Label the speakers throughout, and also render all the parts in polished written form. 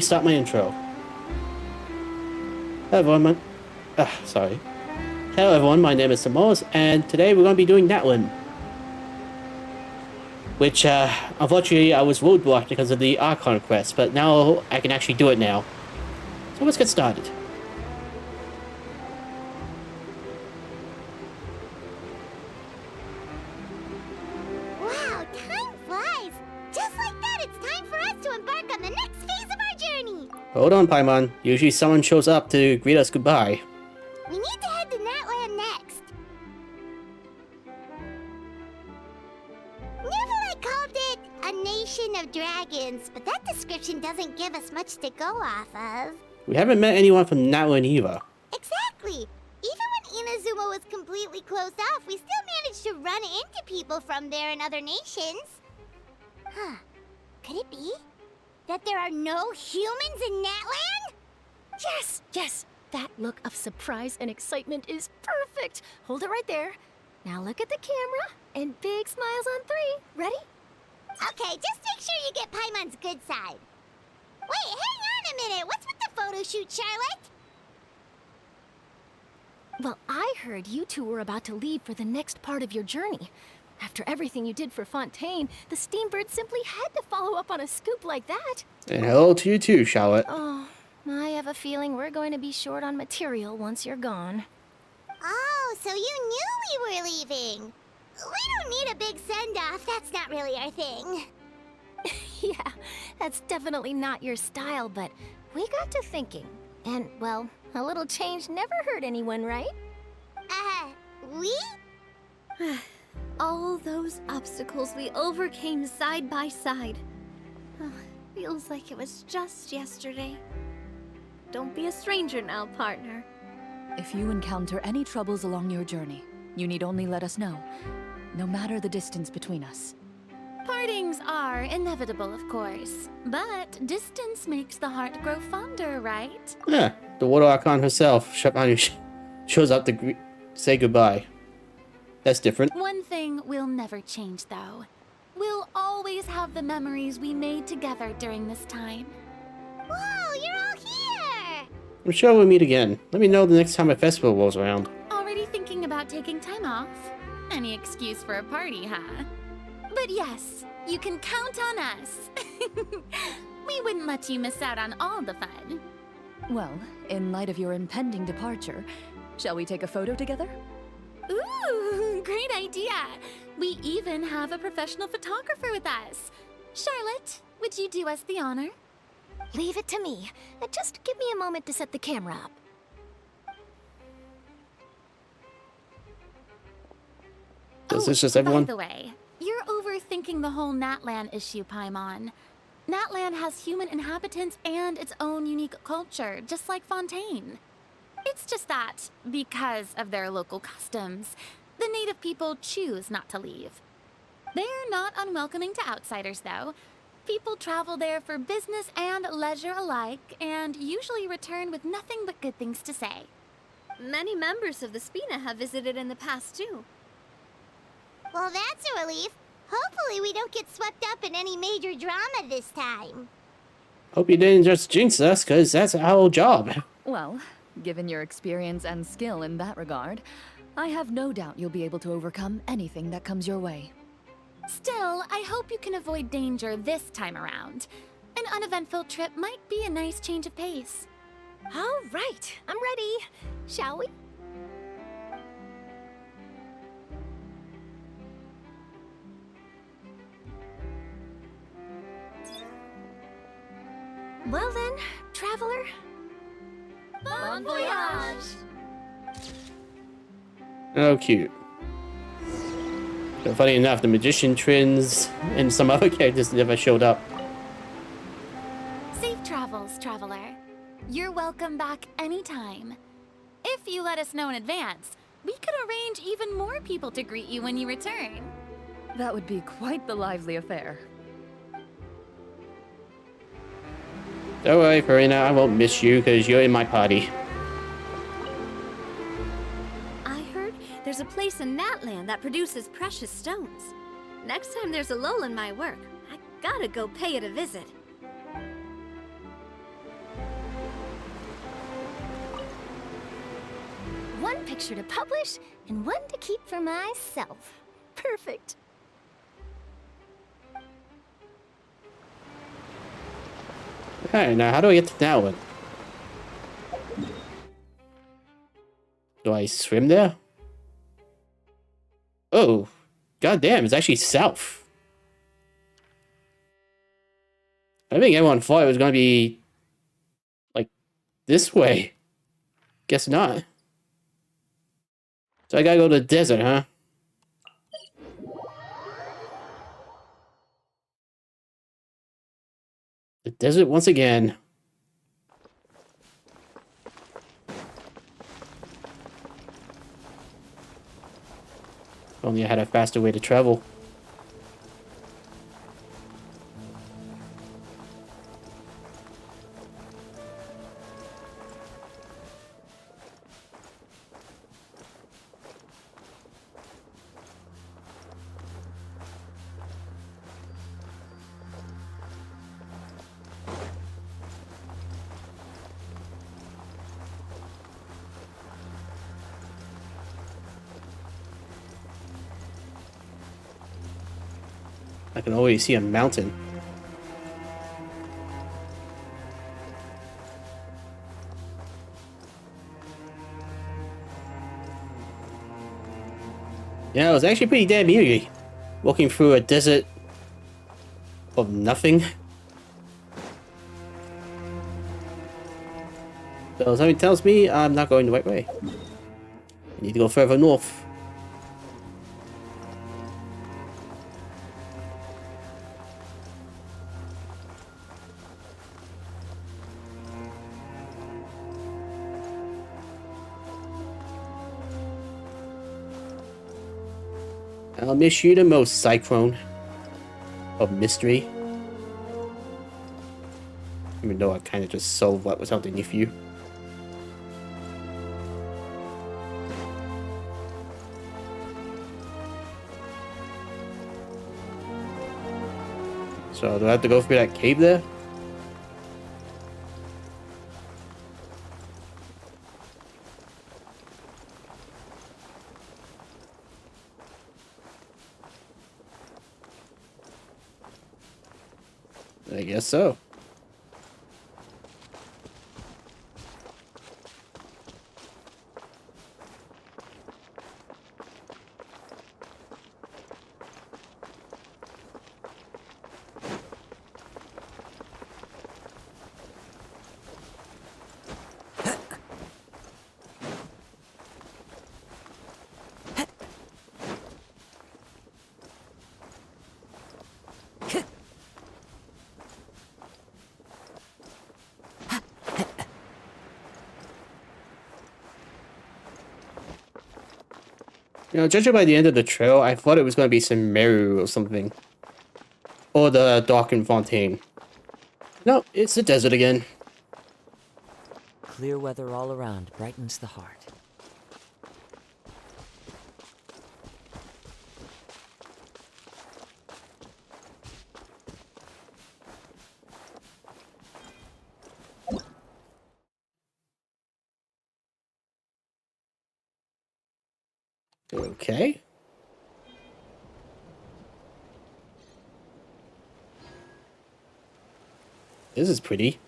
Speaker 1: restart my intro. Hello everyone, sorry. Hello everyone, my name is Xanmoas, and today we're going to be doing Natlan. Which, unfortunately I was roadblocked because of the Archon quest, but now I can actually do it now. So let's get started.
Speaker 2: Wow, time flies! Just like that, it's time for us to embark on the next phase of our journey!
Speaker 1: Hold on, Paimon. Usually someone shows up to greet us goodbye.
Speaker 2: We need to head to Natlan next. Never called it a nation of dragons, but that description doesn't give us much to go off of.
Speaker 1: We haven't met anyone from Natlan either.
Speaker 2: Exactly! Even when Inazuma was completely closed off, we still managed to run into people from there in other nations. Huh. Could it be that there are no humans in Natlan?
Speaker 3: Yes, yes! That look of surprise and excitement is perfect! Hold it right there. Now look at the camera, and big smiles on 3. Ready?
Speaker 2: Okay, just make sure you get Paimon's good side. Wait, hang on a minute! What's with the photo shoot, Charlotte?
Speaker 3: Well, I heard you two were about to leave for the next part of your journey. After everything you did for Fontaine, the Steambird simply had to follow up on a scoop like that.
Speaker 1: And hello to you too, Charlotte.
Speaker 3: Oh, I have a feeling we're going to be short on material once you're gone.
Speaker 2: Oh, so you knew we were leaving. We don't need a big send-off. That's not really our thing.
Speaker 3: Yeah, that's definitely not your style, but we got to thinking. And, well, a little change never hurt anyone, right?
Speaker 2: We?
Speaker 4: All those obstacles we overcame side by side. Feels like it was just yesterday. Don't be a stranger now, partner.
Speaker 5: If you encounter any troubles along your journey, you need only let us know, no matter the distance between us.
Speaker 6: Partings are inevitable, of course, but distance makes the heart grow fonder, right?
Speaker 1: Yeah, the Water Archon herself shows up to say goodbye. That's different.
Speaker 6: One thing we'll never change, though. We'll always have the memories we made together during this time.
Speaker 2: Whoa, you're all here!
Speaker 1: I'm sure we'll meet again. Let me know the next time a festival rolls around.
Speaker 6: Already thinking about taking time off? Any excuse for a party, huh? But yes, you can count on us. We wouldn't let you miss out on all the fun.
Speaker 5: Well, in light of your impending departure, shall we take a photo together?
Speaker 6: Ooh, great idea! We even have a professional photographer with us. Charlotte, would you do us the honor?
Speaker 3: Leave it to me. Just give me a moment to set the camera up.
Speaker 1: Is this just everyone?
Speaker 6: By the way, you're overthinking the whole Natlan issue, Paimon. Natlan has human inhabitants and its own unique culture, just like Fontaine. It's just that, because of their local customs, the native people choose not to leave. They're not unwelcoming to outsiders, though. People travel there for business and leisure alike, and usually return with nothing but good things to say.
Speaker 4: Many members of the Spina have visited in the past, too.
Speaker 2: Well, that's a relief. Hopefully we don't get swept up in any major drama this time.
Speaker 1: Hope you didn't just jinx us, because that's our job.
Speaker 5: Well, given your experience and skill in that regard, I have no doubt you'll be able to overcome anything that comes your way.
Speaker 6: Still, I hope you can avoid danger this time around. An uneventful trip might be a nice change of pace.
Speaker 3: All right, I'm ready. Shall we? Well then, traveler.
Speaker 6: Bon voyage!
Speaker 1: Oh, cute. But funny enough, the magician twins and some other characters never showed up.
Speaker 6: Safe travels, traveler. You're welcome back anytime. If you let us know in advance, we could arrange even more people to greet you when you return.
Speaker 5: That would be quite the lively affair.
Speaker 1: Don't worry, Farina, I won't miss you because you're in my party.
Speaker 4: I heard there's a place in Natlan that produces precious stones. Next time there's a lull in my work, I gotta go pay it a visit.
Speaker 3: one picture to publish and one to keep for myself. Perfect.
Speaker 1: Alright, now how do I get to that one? Do I swim there? Oh, goddamn, it's actually south. I think everyone thought it was gonna be like this way. Guess not. So I gotta go to the desert, huh? The desert once again. If only I had a faster way to travel. I can already see a mountain. Yeah, it was actually pretty damn eerie. Walking through a desert of nothing. So something tells me I'm not going the right way. I need to go further north. I'll miss you the most, Cyclone of Mystery. Even though I kind of just solved what was underneath you. So do I have to go through that cave there? I guess so. You know, judging by the end of the trail, I thought it was going to be some Meru or something. Or the Darkened Fontaine. No, it's the desert again.
Speaker 7: Clear weather all around brightens the heart.
Speaker 1: Okay. This is pretty.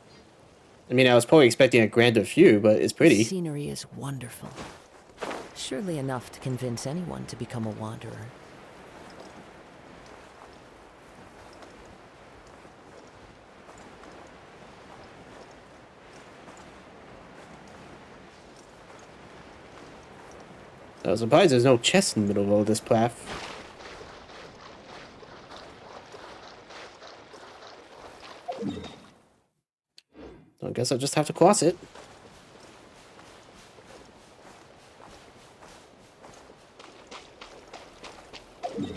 Speaker 1: I mean, I was probably expecting a grander view, but it's pretty.
Speaker 7: The scenery is wonderful. Surely enough to convince anyone to become a wanderer.
Speaker 1: I was surprised there's no chest in the middle of all this path. I guess I'll just have to cross it.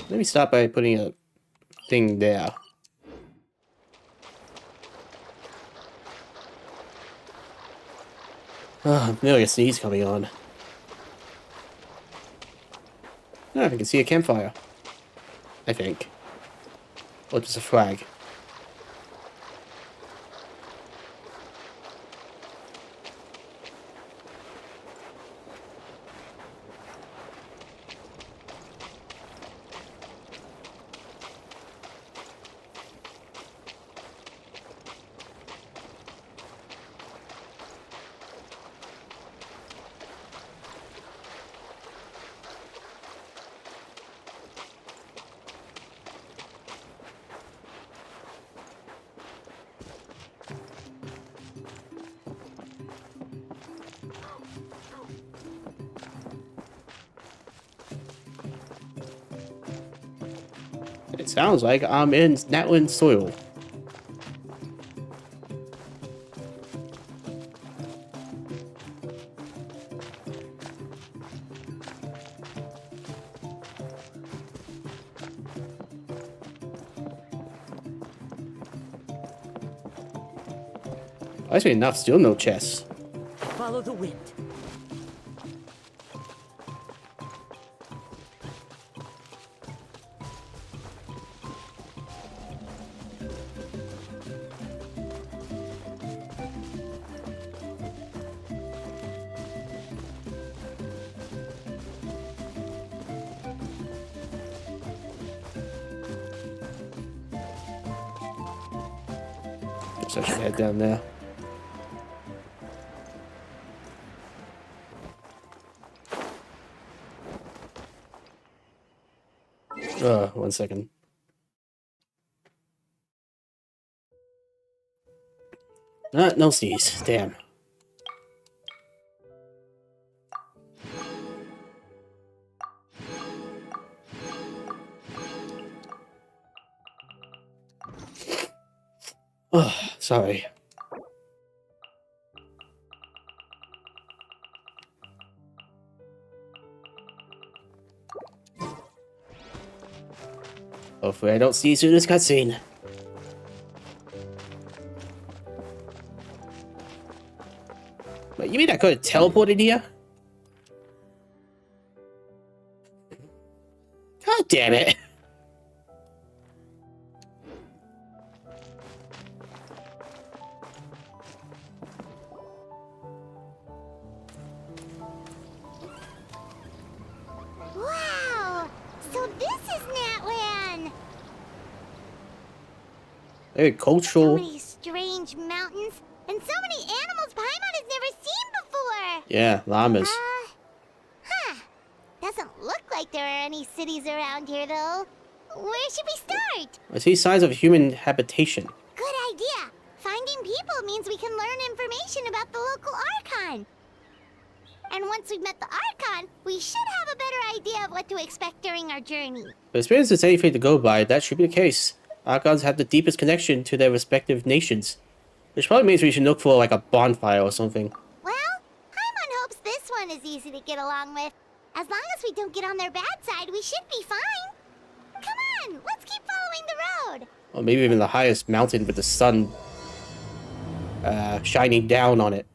Speaker 1: Let me start by putting a thing there. Oh, nearly a sneeze coming on. Oh, I can see a campfire. I think. Or just a flag. It sounds like I'm in Natlan soil. Actually enough, still no chests.
Speaker 7: Follow the wind.
Speaker 1: Guess I should head down there. One second. No sneeze. Damn. Oh, sorry. Hopefully I don't sneeze through this cutscene. Wait, you mean I could have teleported here? God damn it.
Speaker 2: Wow! So this is Natlan!
Speaker 1: Very
Speaker 2: So
Speaker 1: cultural.
Speaker 2: many strange mountains, and so many animals Paimon has never seen before!
Speaker 1: Yeah, llamas.
Speaker 2: Huh. Doesn't look like there are any cities around here, though. Where should we start?
Speaker 1: I see signs of human habitation.
Speaker 2: Good idea. Finding people means we can learn information about the local Archon. And once we've met the Archon, we should have a better idea of what to expect during our journey.
Speaker 1: If experience is anything to go by, that should be the case. Archons have the deepest connection to their respective nations. Which probably means we should look for like a bonfire or something.
Speaker 2: Well, Paimon hopes this one is easy to get along with. As long as we don't get on their bad side, we should be fine. Come on, let's keep following the road.
Speaker 1: Or maybe even the highest mountain with the sun shining down on it.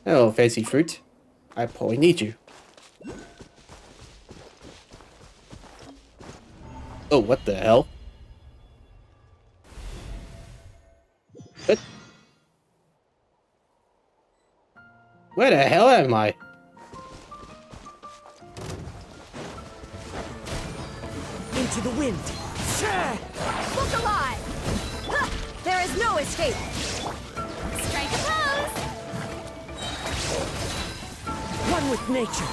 Speaker 1: Hello, fancy fruit. I probably need you. Oh, what the hell? What? Where the hell am I?
Speaker 7: Into the wind.
Speaker 3: Look alive! Ha! There is no escape!
Speaker 2: Strike a pose.
Speaker 7: One with nature.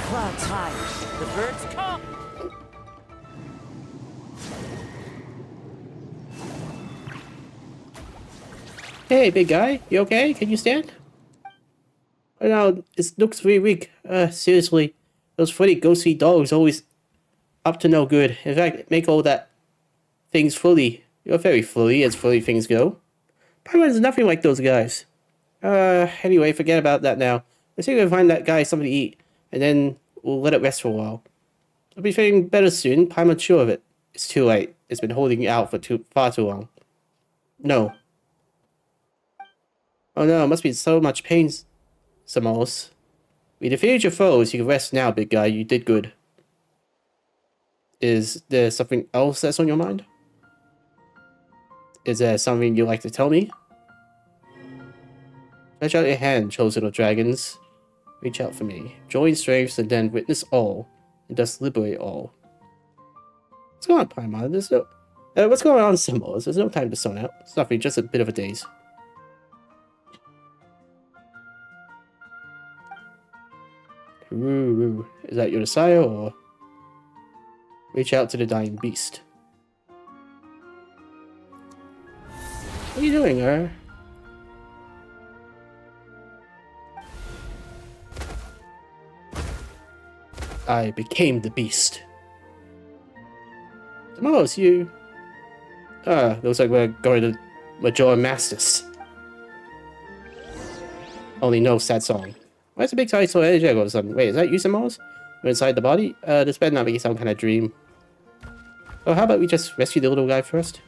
Speaker 7: Clouds high. The birds come.
Speaker 1: Hey, big guy, you okay? Can you stand? Oh no, it looks really weak. Seriously, those funny ghostly dogs always up to no good. In fact, make all that things fully. You're very fully as fully things go. Paimon's nothing like those guys. Anyway, forget about that now. Let's see if we can find that guy something to eat, and then we'll let it rest for a while. It'll be feeling better soon, Paimon's sure of it. It's too late. It's been holding out for far too long. No. Oh no, it must be so much pain, Xanmoas. We defeated your foes. You can rest now, big guy. You did good. Is there something else that's on your mind? Is there something you'd like to tell me? Stretch out your hand, chosen of dragons. Reach out for me. Join strengths and then witness all, and thus liberate all. What's going on, Paimon? There's no... what's going on, Xanmoas? There's no time to zone out. It's nothing, just a bit of a daze. Ooh, is that your desire, or... Reach out to the dying beast. What are you doing, I became the beast. Xanmoas, you... looks like we're going to Majora Masters. Only no sad song. Why is the big tiny so energetic all of a sudden? Wait, is that you, Xanmoas? We're inside the body? This better not be some kind of dream. Oh, how about we just rescue the little guy first?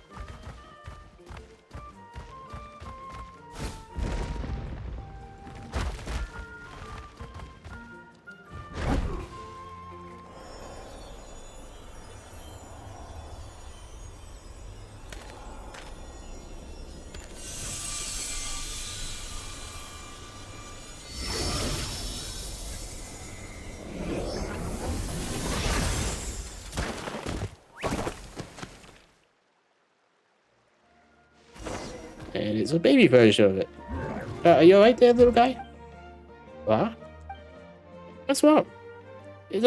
Speaker 1: And it's a baby version of it. Are you alright there, little guy? What? What's wrong? It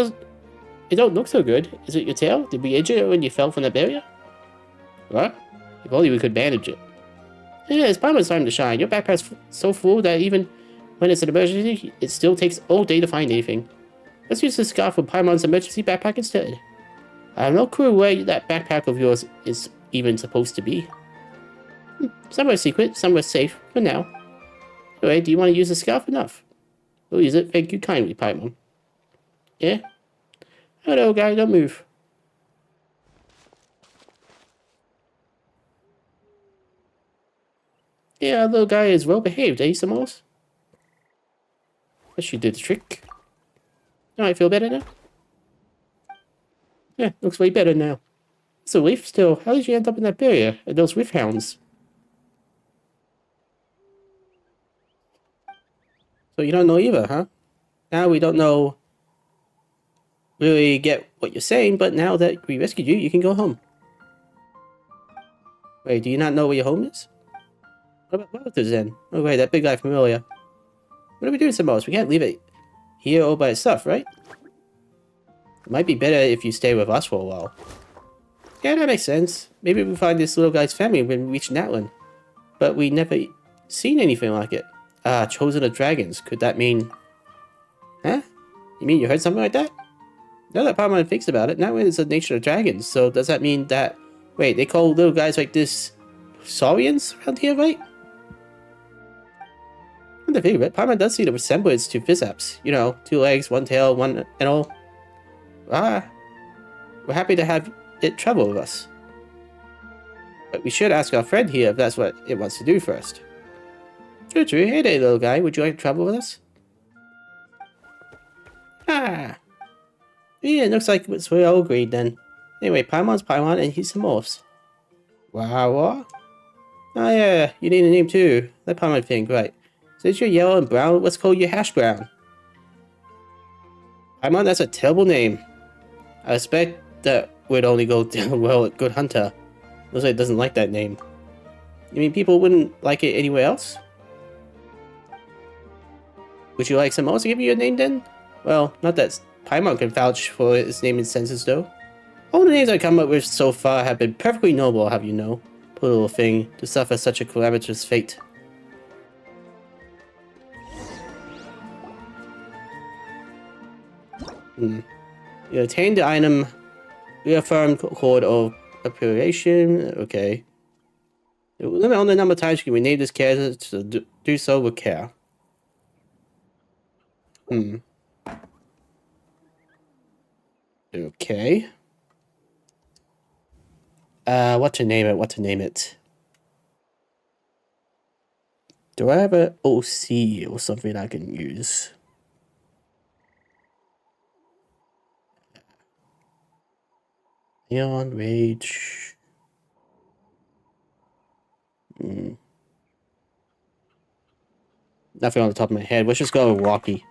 Speaker 1: don't look so good. Is it your tail? Did we injure it when you fell from the barrier? What? If only we could manage it. Yeah, it's Paimon's time to shine. Your backpack's so full that even when it's an emergency, it still takes all day to find anything. Let's use the scarf from Paimon's emergency backpack instead. I have no clue where that backpack of yours is even supposed to be. Somewhere secret, somewhere safe, for now. Anyway, do you want to use the scarf enough? We'll use it. Thank you kindly, Paimon. Yeah? Hello, guy, don't move. Yeah, our little guy is well behaved, eh, Xanmoas? That should do the trick. Now I feel better now? Yeah, looks way better now. It's a leaf still. How did you end up in that barrier? And those rift hounds? So you don't know either, huh? Now we don't know... really get what you're saying, but now that we rescued you, you can go home. Wait, do you not know where your home is? What about Walters then? Oh wait, that big guy from earlier. What are we doing, Xanmoas? We can't leave it here all by itself, right? It might be better if you stay with us for a while. Yeah, that makes sense. Maybe we'll find this little guy's family when we reach Natlan. But we never seen anything like it. Ah, chosen of dragons. Could that mean... Huh? You mean you heard something like that? Now that Paimon thinks about it, Natlan is the nation of dragons, so does that mean that... Wait, they call little guys like this... Saurians around here, right? Come to think of it, Paimon does see the resemblance to Physaps. You know, 2 legs, 1 tail, 1 and all. Ah. We're happy to have it travel with us. But we should ask our friend here if that's what it wants to do first. True, true. Hey there, little guy. Would you like to travel with us? Ah. Yeah, it looks like we all agreed then. Anyway, Paimon's Paimon and he's Xanmoas. Wow, what? Oh yeah, you need a name too. That Paimon thing, right. Since you're yellow and brown, let's call you Hash Brown. Paimon, that's a terrible name. I expect that would only go down well at Good Hunter. Looks like it doesn't like that name. You mean people wouldn't like it anywhere else? Would you like Xanmoas to give you a name then? Well, not that Paimon can vouch for his name and senses though. All the names I come up with so far have been perfectly noble, have you know. Poor little thing, to suffer such a calamitous fate. You attained the item reaffirmed code of operation. Okay. Limit on the number of times you can rename this character to do so with care. Okay. What to name it? Do I have an OC or something I can use? Neon Rage. Nothing on the top of my head. Let's just go with Walkie.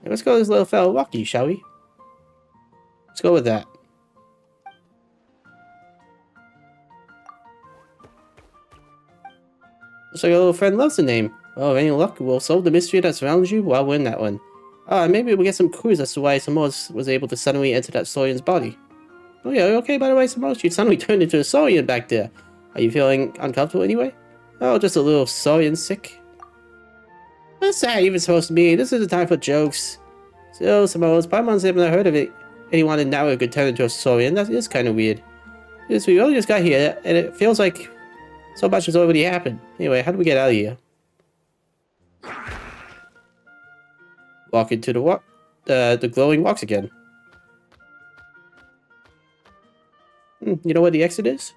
Speaker 1: Let's go with this little fellow Walkie, shall we? Let's go with that. Looks like your little friend loves the name. Oh, any luck, we'll solve the mystery that surrounds you while we're in that one. Maybe we'll get some clues as to why Xanmoas was able to suddenly enter that Saurian's body. Oh yeah, okay, by the way, Xanmoas, you suddenly turned into a Saurian back there. Are you feeling uncomfortable anyway? Oh, just a little Saurian sick. What's that even supposed to mean? This isn't time for jokes. So, Xanmoas, Paimon's haven't heard of it. Anyone in now could turn into a Saurian. That is kind of weird. Yes, we only just got here, and it feels like so much has already happened. Anyway, how do we get out of here? Walk into the glowing rocks again. You know where the exit is?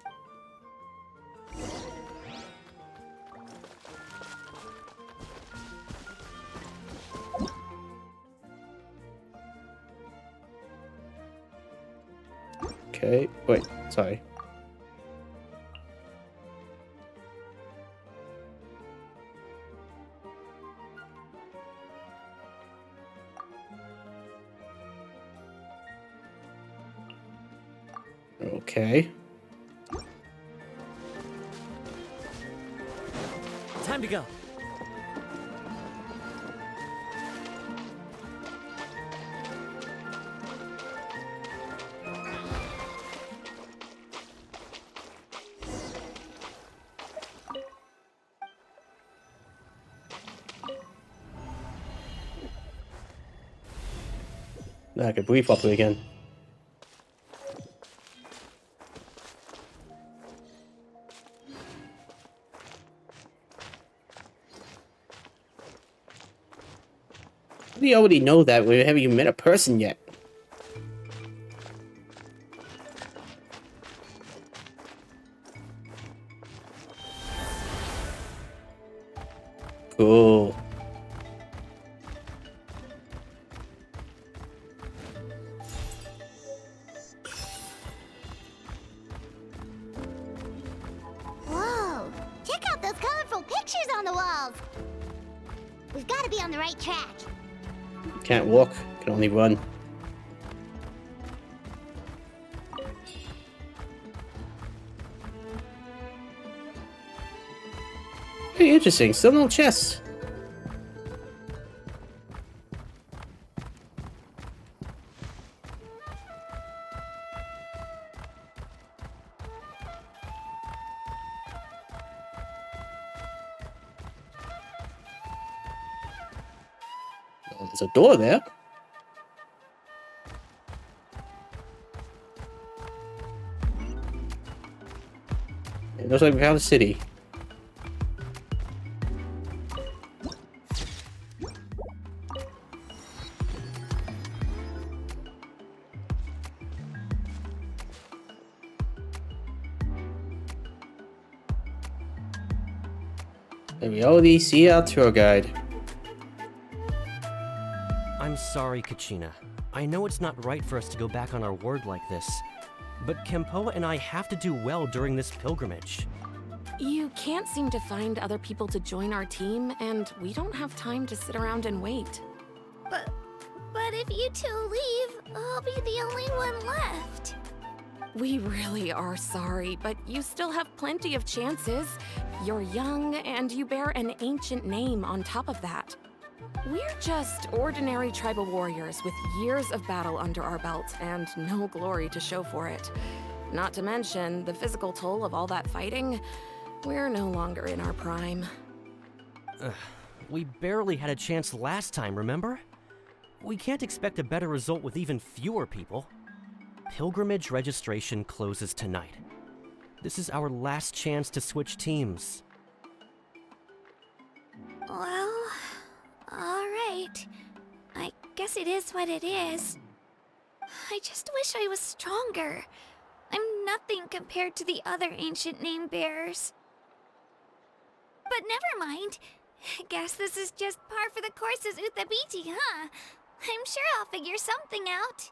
Speaker 1: Okay, wait, sorry. Okay.
Speaker 8: Time to go.
Speaker 1: Now I can breathe properly again. We already know that. We haven't even met a person yet. Cool.
Speaker 2: Whoa! Check out those colorful pictures on the walls! We've got to be on the right track.
Speaker 1: Can't walk, can only run. Hey, interesting. Still no chests. Oh, there's a door there. It looks like we found a city. And we already see our tour guide.
Speaker 8: I'm sorry, Kachina. I know it's not right for us to go back on our word like this, but Kempoa and I have to do well during this pilgrimage.
Speaker 9: You can't seem to find other people to join our team, and we don't have time to sit around and wait.
Speaker 2: But if you two leave, I'll be the only one left.
Speaker 9: We really are sorry, but you still have plenty of chances. You're young, and you bear an ancient name on top of that. We're just ordinary tribal warriors with years of battle under our belt and no glory to show for it. Not to mention the physical toll of all that fighting. We're no longer in our prime.
Speaker 8: We barely had a chance last time, remember? We can't expect a better result with even fewer people. Pilgrimage registration closes tonight. This is our last chance to switch teams.
Speaker 2: Well, alright. I guess it is what it is. I just wish I was stronger. I'm nothing compared to the other ancient name bearers. But never mind. Guess this is just par for the course as Uthabiti, huh? I'm sure I'll figure something out.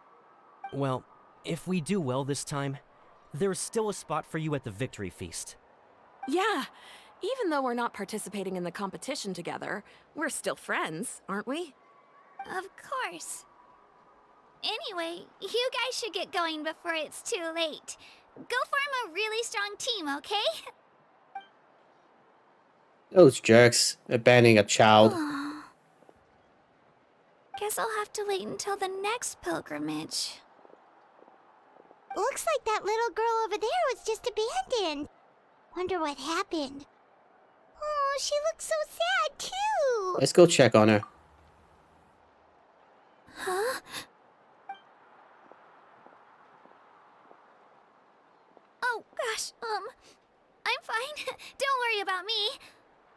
Speaker 8: Well, if we do well this time, there's still a spot for you at the victory feast.
Speaker 9: Yeah, even though we're not participating in the competition together, we're still friends, aren't we?
Speaker 2: Of course. Anyway, you guys should get going before it's too late. Go form a really strong team, okay?
Speaker 1: Those jerks abandoning a child.
Speaker 2: Guess I'll have to wait until the next pilgrimage. Looks like that little girl over there was just abandoned. Wonder what happened. Oh, she looks so sad, too.
Speaker 1: Let's go check on her.
Speaker 6: Huh? Oh, gosh, I'm fine. Don't worry about me.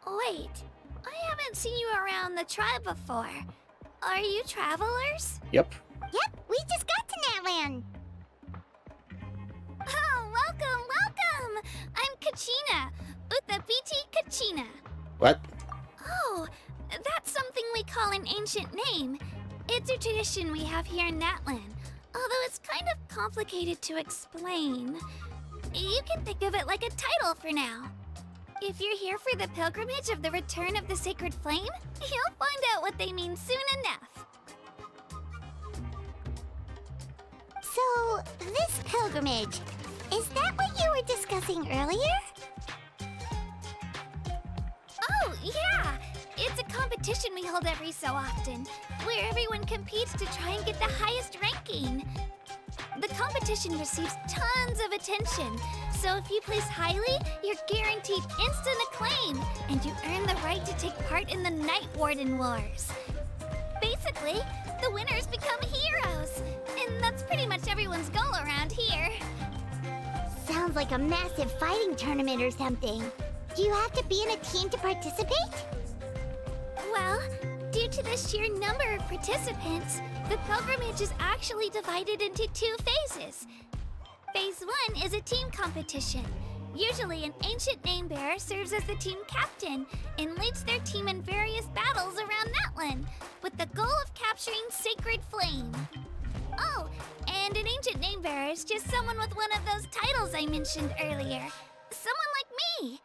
Speaker 6: Wait, I haven't seen you around the tribe before. Are you travelers?
Speaker 1: Yep.
Speaker 2: Yep, we just got to Natlan.
Speaker 6: Oh, welcome! I'm Kachina, Uthapiti Kachina.
Speaker 1: What?
Speaker 6: Oh, that's something we call an ancient name. It's a tradition we have here in Natlan, although it's kind of complicated to explain. You can think of it like a title for now. If you're here for the pilgrimage of the return of the sacred flame, you'll find out what they mean soon enough.
Speaker 2: So, this pilgrimage, is that what you were discussing earlier?
Speaker 6: Oh, yeah! It's a competition we hold every so often, where everyone competes to try and get the highest ranking. The competition receives tons of attention, so if you place highly, you're guaranteed instant acclaim, and you earn the right to take part in the Night Warden Wars. Basically, the winners become heroes, and that's pretty much everyone's goal around here.
Speaker 2: Sounds like a massive fighting tournament or something. Do you have to be in a team to participate?
Speaker 6: Well, due to the sheer number of participants, the pilgrimage is actually divided into 2 phases. Phase 1 is a team competition. Usually, an ancient name-bearer serves as the team captain and leads their team in various battles around Natlan, with the goal of capturing Sacred Flame. Oh, and an ancient name-bearer is just someone with one of those titles I mentioned earlier. Someone like me.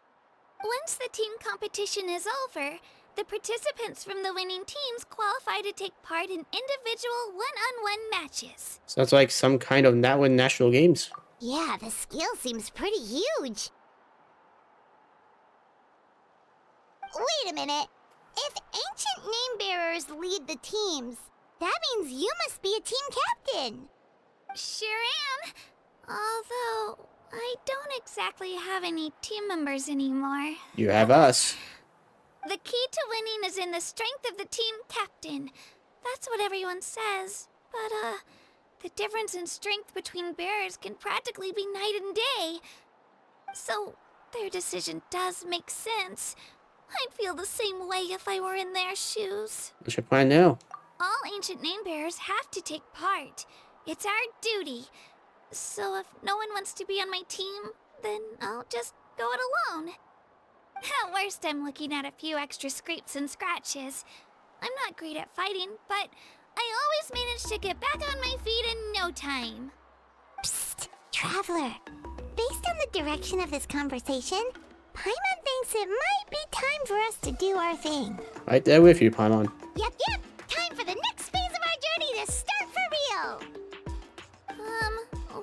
Speaker 6: Once the team competition is over, the participants from the winning teams qualify to take part in individual one-on-one matches.
Speaker 1: Sounds like some kind of Natlan National Games.
Speaker 2: Yeah, the scale seems pretty huge. Wait a minute. If ancient name-bearers lead the teams, that means you must be a team captain.
Speaker 6: Sure am. Although, I don't exactly have any team members anymore.
Speaker 1: You have us.
Speaker 6: The key to winning is in the strength of the team captain. That's what everyone says. But, the difference in strength between bearers can practically be night and day. So, their decision does make sense. I'd feel the same way if I were in their shoes.
Speaker 1: What's your plan now?
Speaker 6: All ancient name bearers have to take part. It's our duty. So if no one wants to be on my team, then I'll just go it alone. At worst, I'm looking at a few extra scrapes and scratches. I'm not great at fighting, but I always manage to get back on my feet in no time.
Speaker 2: Psst, Traveler. Based on the direction of this conversation, Paimon thinks it might be time for us to do our thing.
Speaker 1: Right there with you, Paimon.
Speaker 2: Yep. Time for the next phase of our journey to start for real.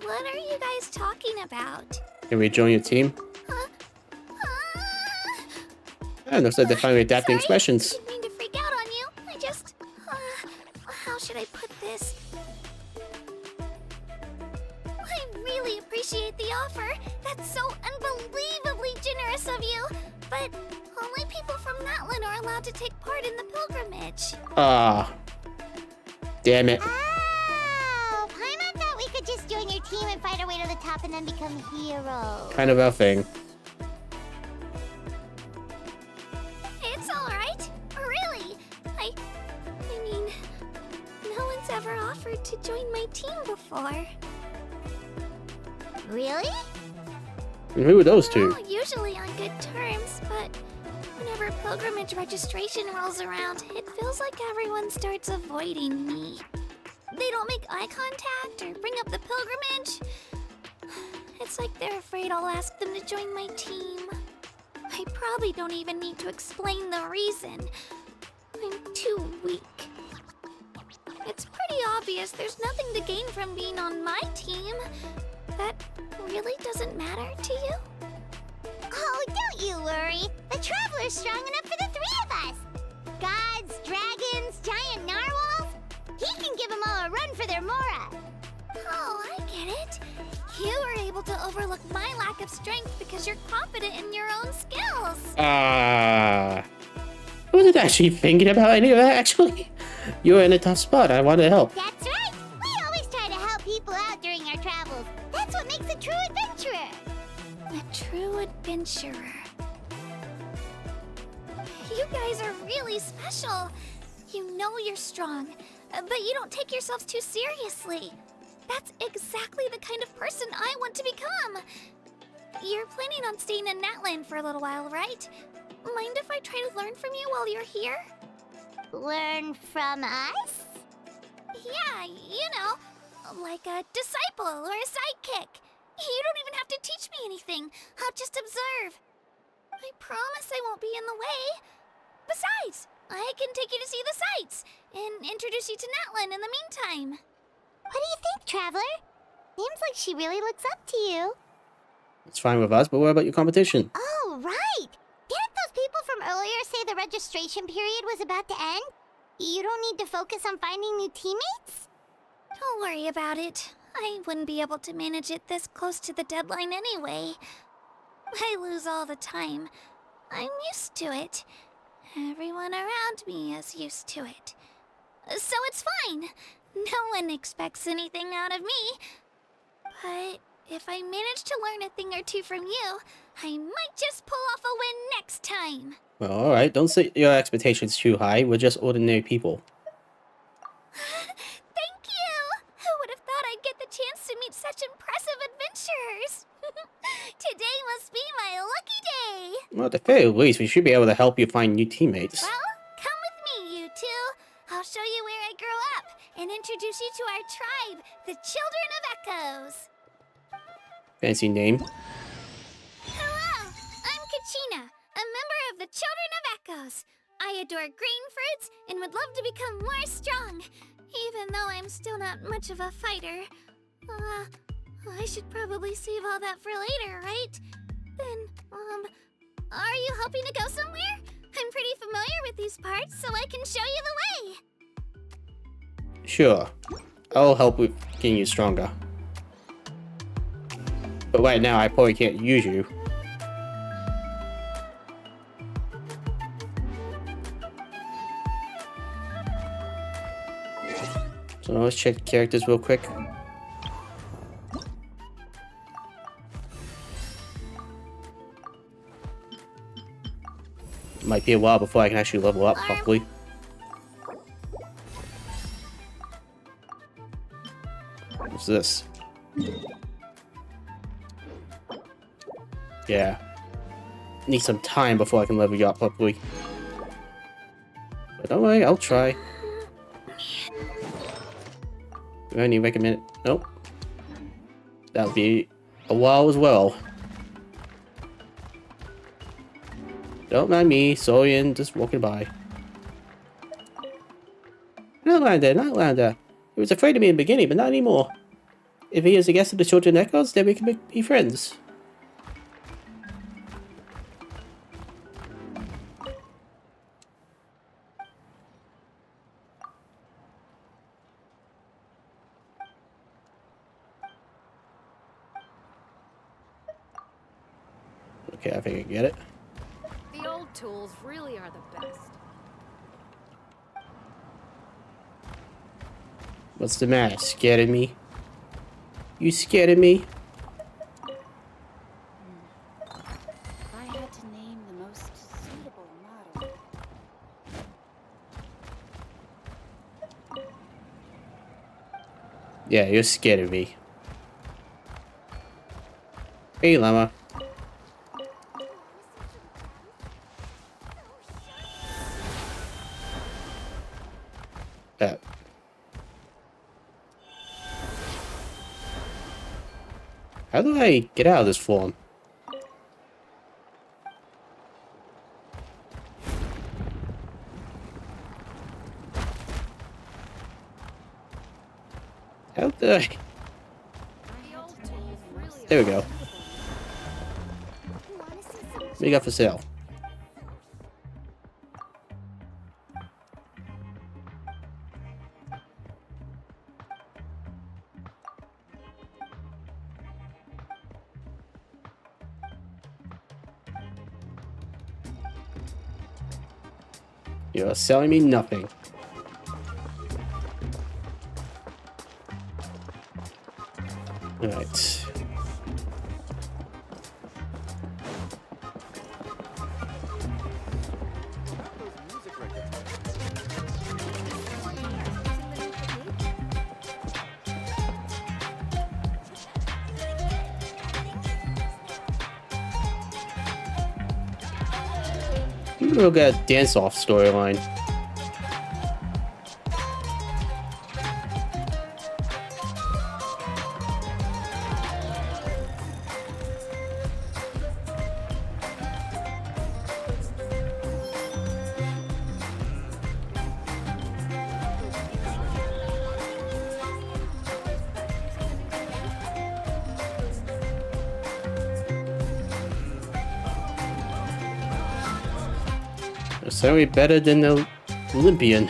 Speaker 6: What are you guys talking about?
Speaker 1: Can we join your team? Yeah, looks like they're finally adapting expressions.
Speaker 6: I didn't mean to freak out on you. I just... how should I put this? I really appreciate the offer. That's so unbelievably generous of you. But only people from Natlan are allowed to take part in the pilgrimage.
Speaker 1: Ah. Damn it.
Speaker 2: Oh, Paimon thought we could just join your team and fight our way to the top and then become heroes.
Speaker 1: Kind of a thing.
Speaker 6: It's alright. Really. I mean, no one's ever offered to join my team before.
Speaker 2: Really?
Speaker 1: And who are those two?
Speaker 6: We're all usually on good terms, but whenever pilgrimage registration rolls around, it feels like everyone starts avoiding me. They don't make eye contact or bring up the pilgrimage. It's like they're afraid I'll ask them to join my team. I probably don't even need to explain the reason. I'm too weak. It's pretty obvious there's nothing to gain from being on my team. That really doesn't matter to you?
Speaker 2: Oh, don't you worry. The Traveler's strong enough for the 3 of us. Gods, dragons, giant narwhals. He can give them all a run for their Mora.
Speaker 6: Oh, I get it. to overlook my lack of strength because you're confident in your own skills.
Speaker 1: I wasn't actually thinking about any of that, actually. You're in a tough spot. I want to help.
Speaker 2: That's right! We always try to help people out during our travels. That's what makes a true adventurer.
Speaker 6: A true adventurer. You guys are really special. You know you're strong, but you don't take yourselves too seriously. That's exactly the kind of person I want to become. You're planning on staying in Natlan for a little while, right? Mind if I try to learn from you while you're here?
Speaker 2: Learn from us?
Speaker 6: Yeah, you know, like a disciple or a sidekick. You don't even have to teach me anything. I'll just observe. I promise I won't be in the way. Besides, I can take you to see the sights and introduce you to Natlan in the meantime.
Speaker 2: What do you think, Traveler? Seems like she really looks up to you.
Speaker 1: It's fine with us, but what about your competition?
Speaker 2: Oh, right! Didn't those people from earlier say the registration period was about to end? You don't need to focus on finding new teammates?
Speaker 6: Don't worry about it. I wouldn't be able to manage it this close to the deadline anyway. I lose all the time. I'm used to it. Everyone around me is used to it. So it's fine. No one expects anything out of me. But if I manage to learn a thing or two from you, I might just pull off a win next time.
Speaker 1: Well, alright, don't set your expectations too high. We're just ordinary people.
Speaker 6: Thank you! Who would have thought I'd get the chance to meet such impressive adventurers? Today must be my lucky day!
Speaker 1: Well, at the very least, we should be able to help you find new teammates.
Speaker 6: Well, come with me, you two. I'll show you where I grew up and introduce you to our tribe, the Children of Echoes.
Speaker 1: Fancy name.
Speaker 6: Hello, I'm Kachina, a member of the Children of Echoes. I adore green fruits and would love to become more strong, even though I'm still not much of a fighter. I should probably save all that for later, right? Then, are you hoping to go somewhere? I'm pretty familiar with these parts, so I can show you the way.
Speaker 1: Sure. I'll help with getting you stronger. But right now, I probably can't use you. So let's check the characters real quick. Might be a while before I can actually level up properly. What's this? Yeah. Need some time before I can level you up properly. But don't worry, I'll try. Do I need to recommend it? Nope. That'll be a while as well. Don't mind me, Sorian, just walking by. Natlan. He was afraid of me in the beginning, but not anymore. If he is a guest of the Children Echoes, then we can be friends. Okay, I think I get it.
Speaker 5: The old tools really are the best.
Speaker 1: What's the matter? Scared of me? You scared of me?
Speaker 10: If I had to name the most suitable model.
Speaker 1: Yeah, you're scared of me. Hey, llama. How do I get out of this form? How do I... There we go. What do you got for sale? You're selling me nothing. Alright. We'll get a dance-off storyline. Certainly better than the Olympian.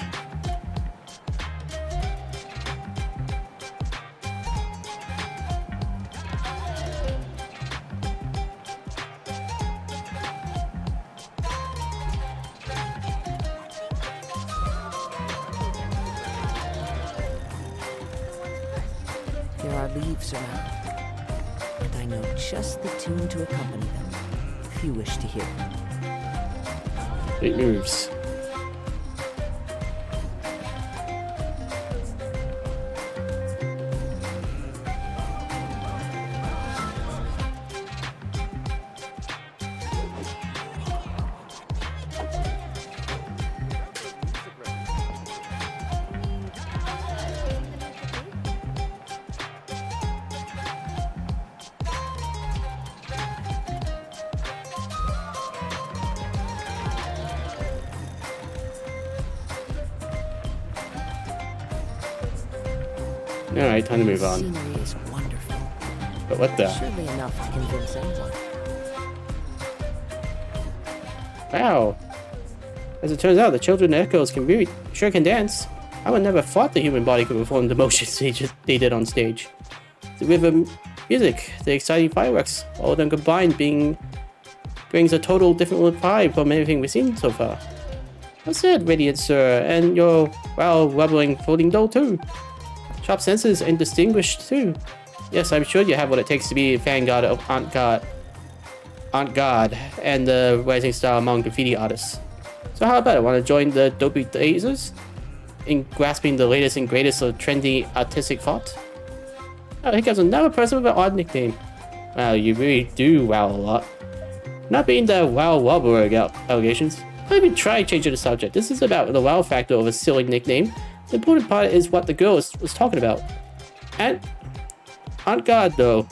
Speaker 7: There are leaves around, and I know just the tune to accompany them, if you wish to hear it.
Speaker 1: It moves. Alright, time to move on.
Speaker 7: Scenery is wonderful.
Speaker 1: But what the?
Speaker 7: Surely enough to convince anyone.
Speaker 1: Wow. As it turns out, the children echoes sure can dance. I would never thought the human body could perform the motions they did on stage. The rhythm, music, the exciting fireworks, all of them combined brings a total different vibe from anything we've seen so far. Well said, Radiant Sir, and your, well, wobbling floating doll too. Sharp senses and distinguished too. Yes, I'm sure you have what it takes to be a vanguard of Aunt God, and the rising star among graffiti artists. So how about it? Want to join the dopey lasers in grasping the latest and greatest of trendy artistic thought? Oh, here comes another person with an odd nickname. Wow, you really do wow a lot. Not being the wow wobbler allegations. I even tried changing the subject. This is about the wow factor of a silly nickname. The important part is what the girl was talking about. And Aunt God, though.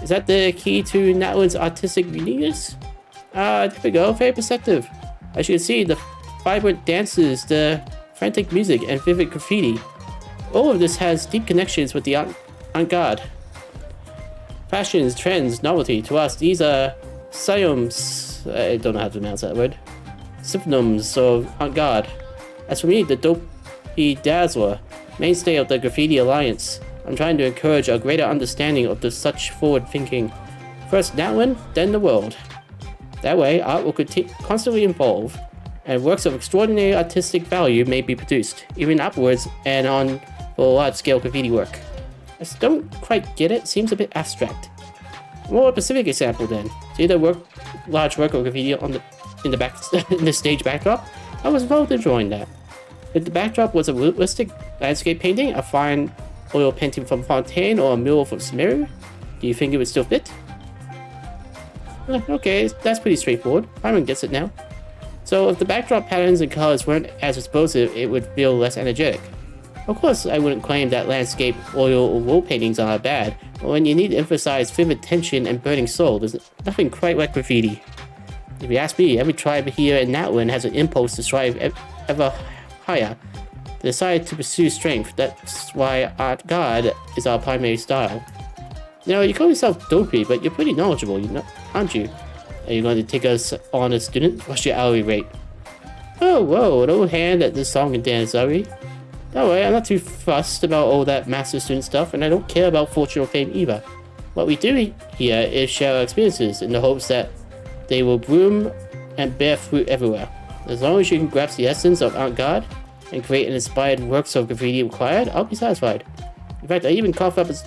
Speaker 1: Is that the key to Natlan's artistic uniqueness? There we go. Very perceptive. As you can see, the vibrant dances, the frantic music, and vivid graffiti. All of this has deep connections with the Aunt God. Fashions, trends, novelty. To us, these are synonyms. I don't know how to pronounce that word. Synonyms of Aunt God. As for me, the dopey dazzler, mainstay of the Graffiti Alliance. I'm trying to encourage a greater understanding of such forward thinking. First Natlan, then the world. That way, art will constantly evolve, and works of extraordinary artistic value may be produced, even upwards and on for large-scale graffiti work. I just don't quite get it. Seems a bit abstract. A more specific example then. See the large work of graffiti in the stage backdrop? I was both enjoying that. If the backdrop was a realistic landscape painting, a fine oil painting from Fontaine, or a mural from Smeru, do you think it would still fit? Okay, that's pretty straightforward. Paimon gets it now. So if the backdrop patterns and colors weren't as explosive, it would feel less energetic. Of course, I wouldn't claim that landscape, oil, or wall paintings are bad, but when you need to emphasize vivid tension and burning soul, there's nothing quite like graffiti. If you ask me, every tribe here in Natlan has an impulse to strive ever higher. They decide to pursue strength. That's why Art God is our primary style. You know, you call yourself dopey, but you're pretty knowledgeable, aren't you? Are you going to take us on as student? What's your hourly rate? Oh, whoa, an old hand at this song and dance, are we? Don't worry, I'm not too fussed about all that master student stuff, and I don't care about fortune or fame either. What we do here is share our experiences in the hopes that they will bloom and bear fruit everywhere. As long as you can grasp the essence of avant-garde and create an inspired works of graffiti required, I'll be satisfied. In fact, I even coughed up as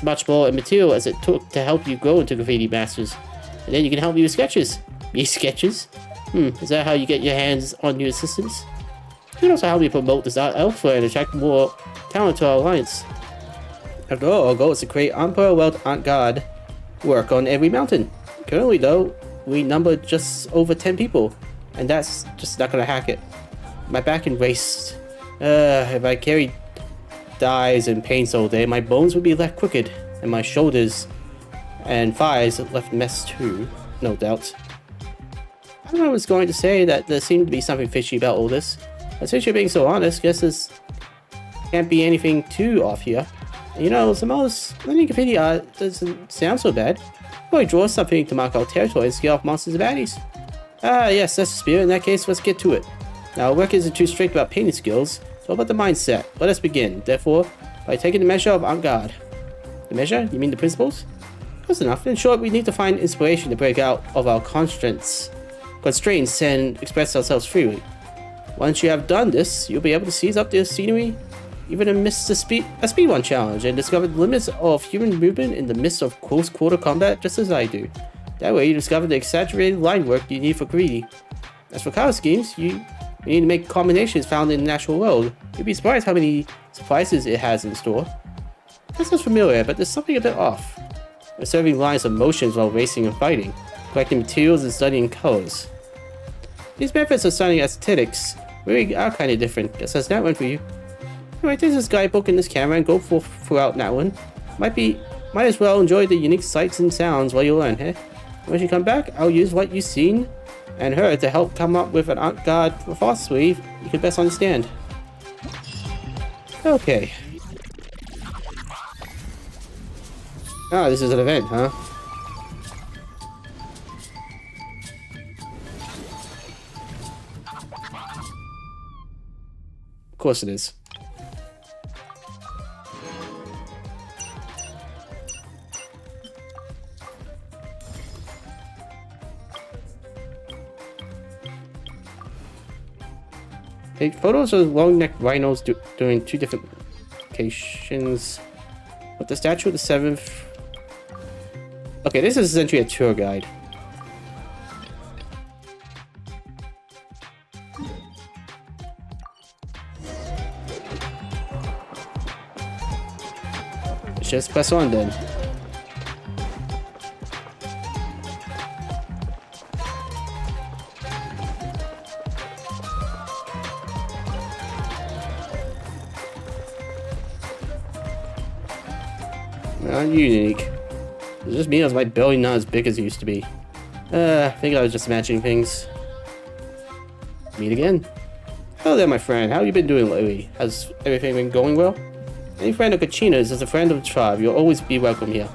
Speaker 1: much more material as it took to help you grow into graffiti masters. And then you can help me with sketches. Me sketches? Is that how you get your hands on new assistants? You can also help me promote this art elsewhere and attract more talent to our alliance. After all, our goal is to create unparalleled avant-garde work on every mountain. Currently though, we number just over 10 people, and that's just not gonna hack it. My back and waist. If I carried dyes and paints all day, my bones would be left crooked, and my shoulders and thighs left messed too, no doubt. I don't know, I was going to say that there seemed to be something fishy about all this. But since you're being so honest, guess this can't be anything too off here. And you know, Xanmoas, learning graffiti art doesn't sound so bad. Probably draw something to mark our territory and scare off monsters and baddies. Ah, yes, that's the spirit. In that case, let's get to it. Now, work isn't too strict about painting skills, so about the mindset. Let us begin, therefore, by taking the measure of avant-garde. The measure? You mean the principles? Close enough. In short, we need to find inspiration to break out of our constraints and express ourselves freely. Once you have done this, you'll be able to seize up the scenery, even amidst a speed run challenge, and discover the limits of human movement in the midst of close quarter combat, just as I do. That way, you discover the exaggerated line work you need for greedy. As for color schemes, you need to make combinations found in the natural world. You'd be surprised how many surprises it has in store. That sounds familiar, but there's something a bit off. Observing lines of motions while racing and fighting, collecting materials and studying colors. These methods of studying aesthetics really are kind of different. Guess that's that one for you. Anyway, take this guidebook and this camera and go throughout Natlan. Might as well enjoy the unique sights and sounds while you learn, eh? When you come back, I'll use what you've seen and heard to help come up with an avant-garde philosophy you can best understand. Okay. Ah, this is an event, huh? Of course it is. Take photos of long-necked rhinos during 2 different locations. But the statue of the 7th... Okay, this is essentially a tour guide. Let's just press on then. Not unique. It's just me, as my belly not as big as it used to be. I think I was just imagining things. Meet again. Hello there, my friend. How you been doing lately? Has everything been going well? Any friend of Kachina's is a friend of the tribe. You'll always be welcome here.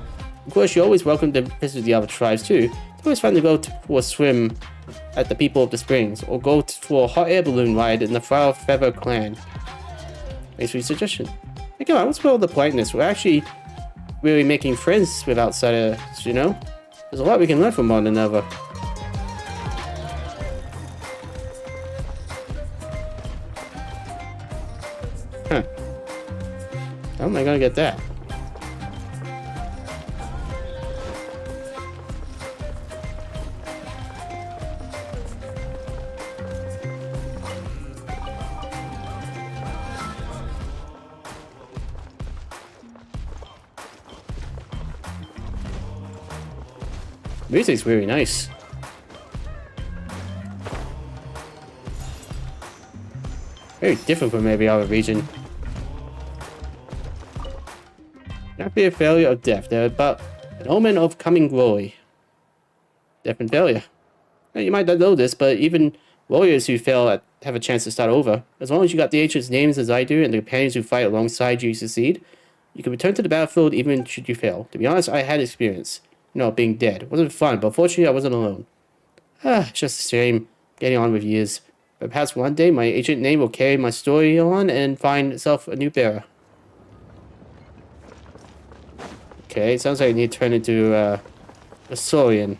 Speaker 1: Of course, you're always welcome to visit the other tribes too. It's always fun to go for a swim at the People of the Springs, or go for a hot air balloon ride in the Flower Feather clan. Thanks for your suggestion. Hey, come on, what's with all the politeness? We're actually really making friends with outsiders, you know? There's a lot we can learn from one another. Huh. How am I gonna get that? Music's really nice. Very different from every other region. Not be a failure of death, they're but an omen of coming glory. Death and failure. Now, you might not know this, but even warriors who fail have a chance to start over. As long as you got the ancients' names as I do, and the companions who fight alongside you succeed, you can return to the battlefield even should you fail. To be honest, I had experience. No, being dead. It wasn't fun, but fortunately I wasn't alone. It's just a shame getting on with years. But perhaps one day my ancient name will carry my story on and find itself a new bearer. Okay, it sounds like I need to turn into a Saurian.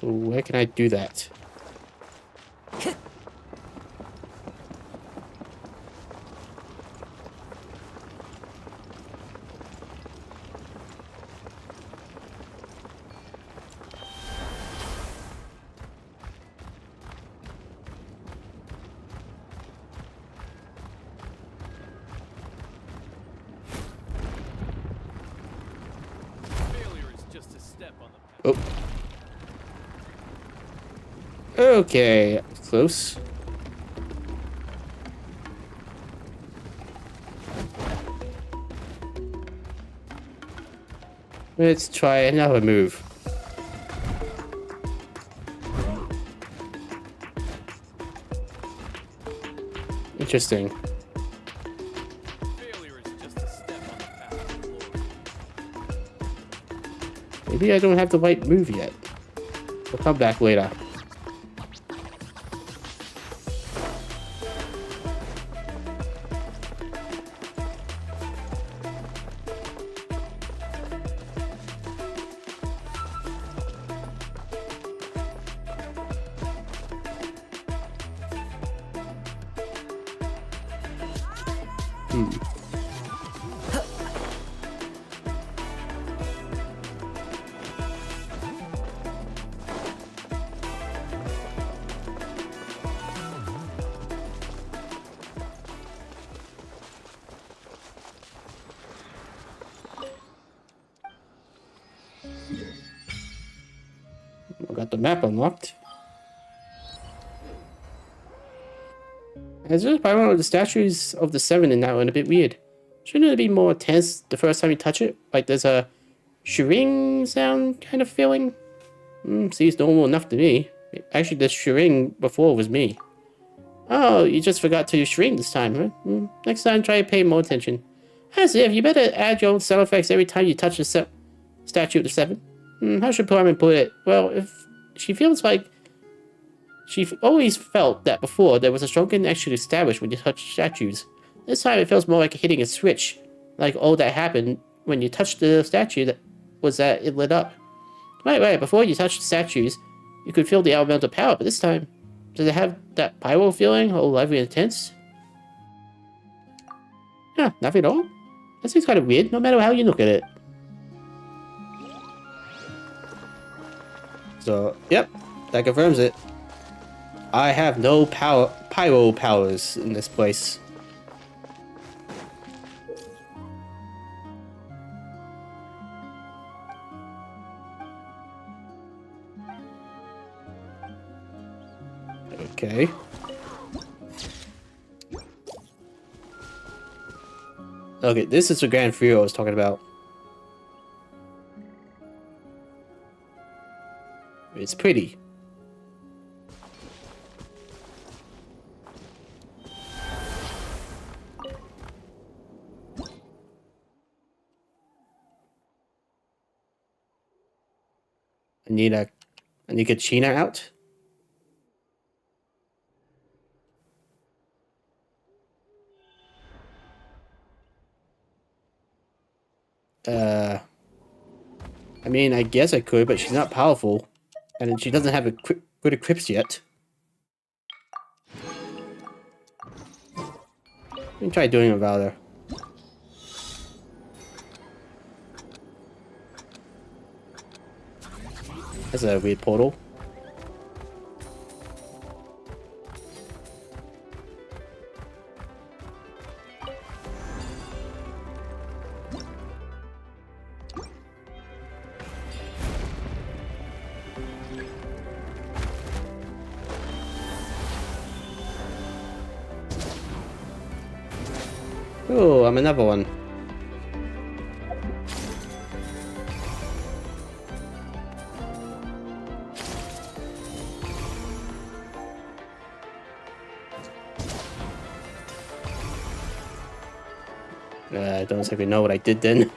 Speaker 1: So where can I do that? Oh. Okay, close. Let's try another move. Interesting. Maybe I don't have the right move yet. We'll come back later. I got the map unlocked. As just by one of the statues of the seven in that one a bit weird. Shouldn't it be more tense the first time you touch it? Like there's a shring sound kind of feeling? Seems normal enough to me. Actually, the shring before was me. Oh, you just forgot to shring this time, huh? Next time, try to pay more attention. As if, you better add your own sound effects every time you touch the statue of the seven. How should Parman put it? Well, if she feels like... She always felt that before there was a strong connection established when you touch statues. This time it feels more like hitting a switch. Like all that happened when you touched the statue that it lit up. Right, before you touched the statues, you could feel the elemental power, but this time, does it have that pyro feeling, all lively and intense? Yeah, nothing at all? That seems kind of weird, no matter how you look at it. So, yep, that confirms it. I have no pyro powers in this place. Okay. Okay, this is the Grand Fury I was talking about. It's pretty. I need Kachina out. I mean, I guess I could, but she's not powerful. And she doesn't have a good equips yet. Let me try doing it without her. That's a weird portal. Oh, I'm another one. I don't exactly know what I did then.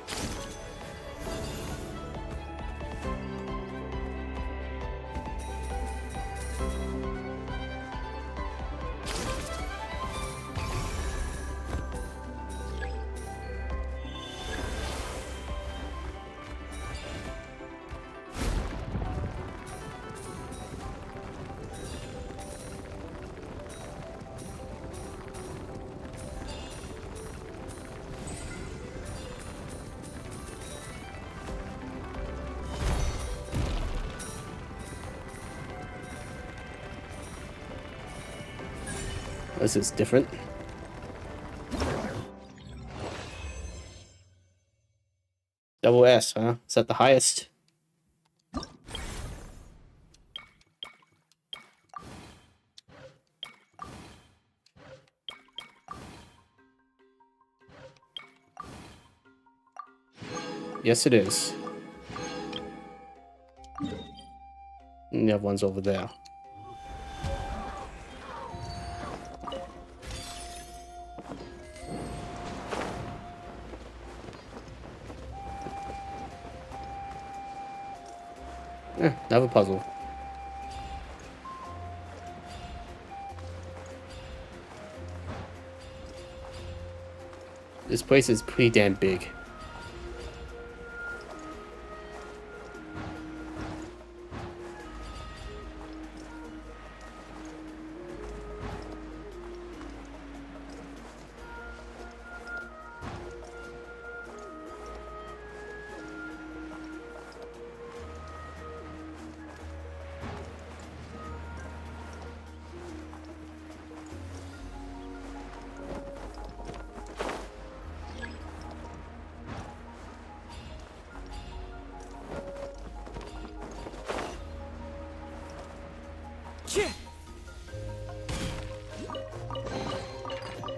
Speaker 1: This is different. Double S, huh? Is that the highest? Yes, it is. And the other one's over there. Another puzzle. This place is pretty damn big.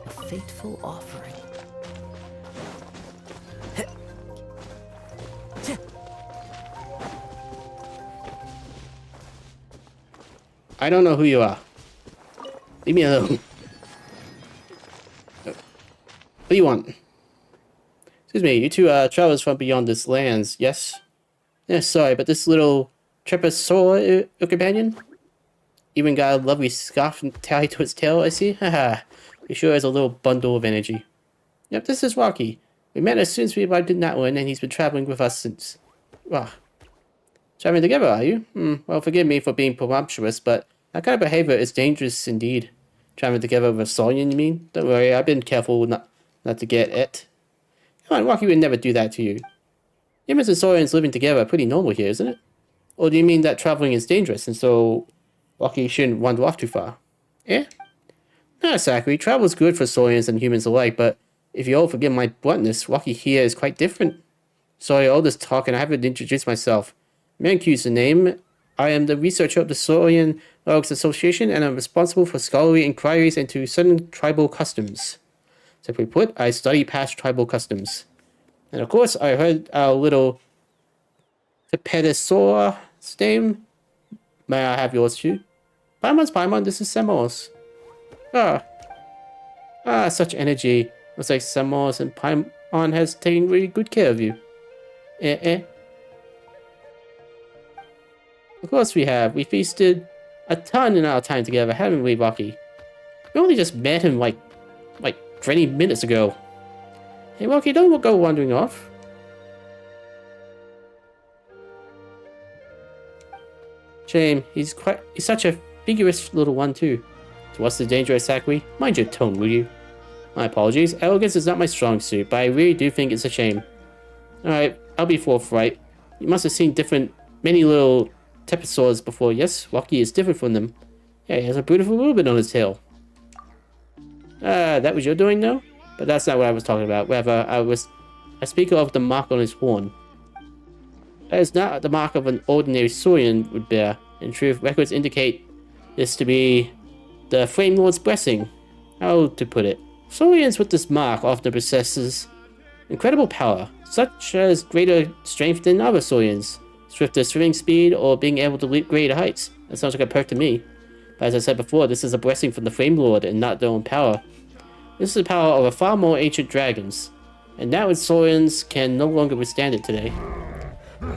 Speaker 7: A fateful offering.
Speaker 1: I don't know who you are. Leave me alone. What do you want? Excuse me, you two are travelers from beyond this lands, yes? Yeah, sorry, but this little Treposaur, your companion? Even got a lovely scarf tied to its tail, I see. Haha, he sure has a little bundle of energy. Yep, this is Rocky. We met as soon as we arrived in Natlan, and he's been traveling with us since. Wow. Traveling together, are you? Well, forgive me for being presumptuous, but that kind of behavior is dangerous indeed. Traveling together with a Saurian, you mean? Don't worry, I've been careful not to get it. Come on, Rocky would never do that to you. Humans and Saurians living together are pretty normal here, isn't it? Or do you mean that traveling is dangerous, and so Rocky shouldn't wander off too far? Eh? Not exactly. Travel is good for Saurians and humans alike, but if you all forgive my bluntness, Rocky here is quite different. Sorry, all this talk, and I haven't introduced myself. Mancu's the name. I am the researcher of the Saurian Logs Association, and I'm responsible for scholarly inquiries into certain tribal customs. Simply put, I study past tribal customs. And of course, I heard our little Pedicsaur's name. May I have yours too? Paimon, this is Xanmoas. Such energy. Looks like Xanmoas and Paimon has taken really good care of you. Of course we have. We feasted a ton in our time together, haven't we, Rocky? We only just met him like 20 minutes ago. Hey, Rocky, don't go wandering off. Shame, he's such a vigorous little one too. So what's the danger exactly? Mind your tone, will you? My apologies. Arrogance is not my strong suit, but I really do think it's a shame. Alright, I'll be forthright. You must have seen many little Teposaurs before, yes? Rocky is different from them. Yeah, he has a beautiful ribbon on his tail. That was your doing, though? But that's not what I was talking about. Rather, I speak of the mark on his horn. That is not the mark of an ordinary Saurian would bear. In truth, records indicate this to be the Flame Lord's blessing. How to put it? Saurians with this mark often possesses incredible power, such as greater strength than other Saurians, swifter swimming speed, or being able to leap greater heights. That sounds like a perk to me. But as I said before, this is a blessing from the Flame Lord and not their own power. This is the power of a far more ancient dragons, and now its Saurians can no longer withstand it today.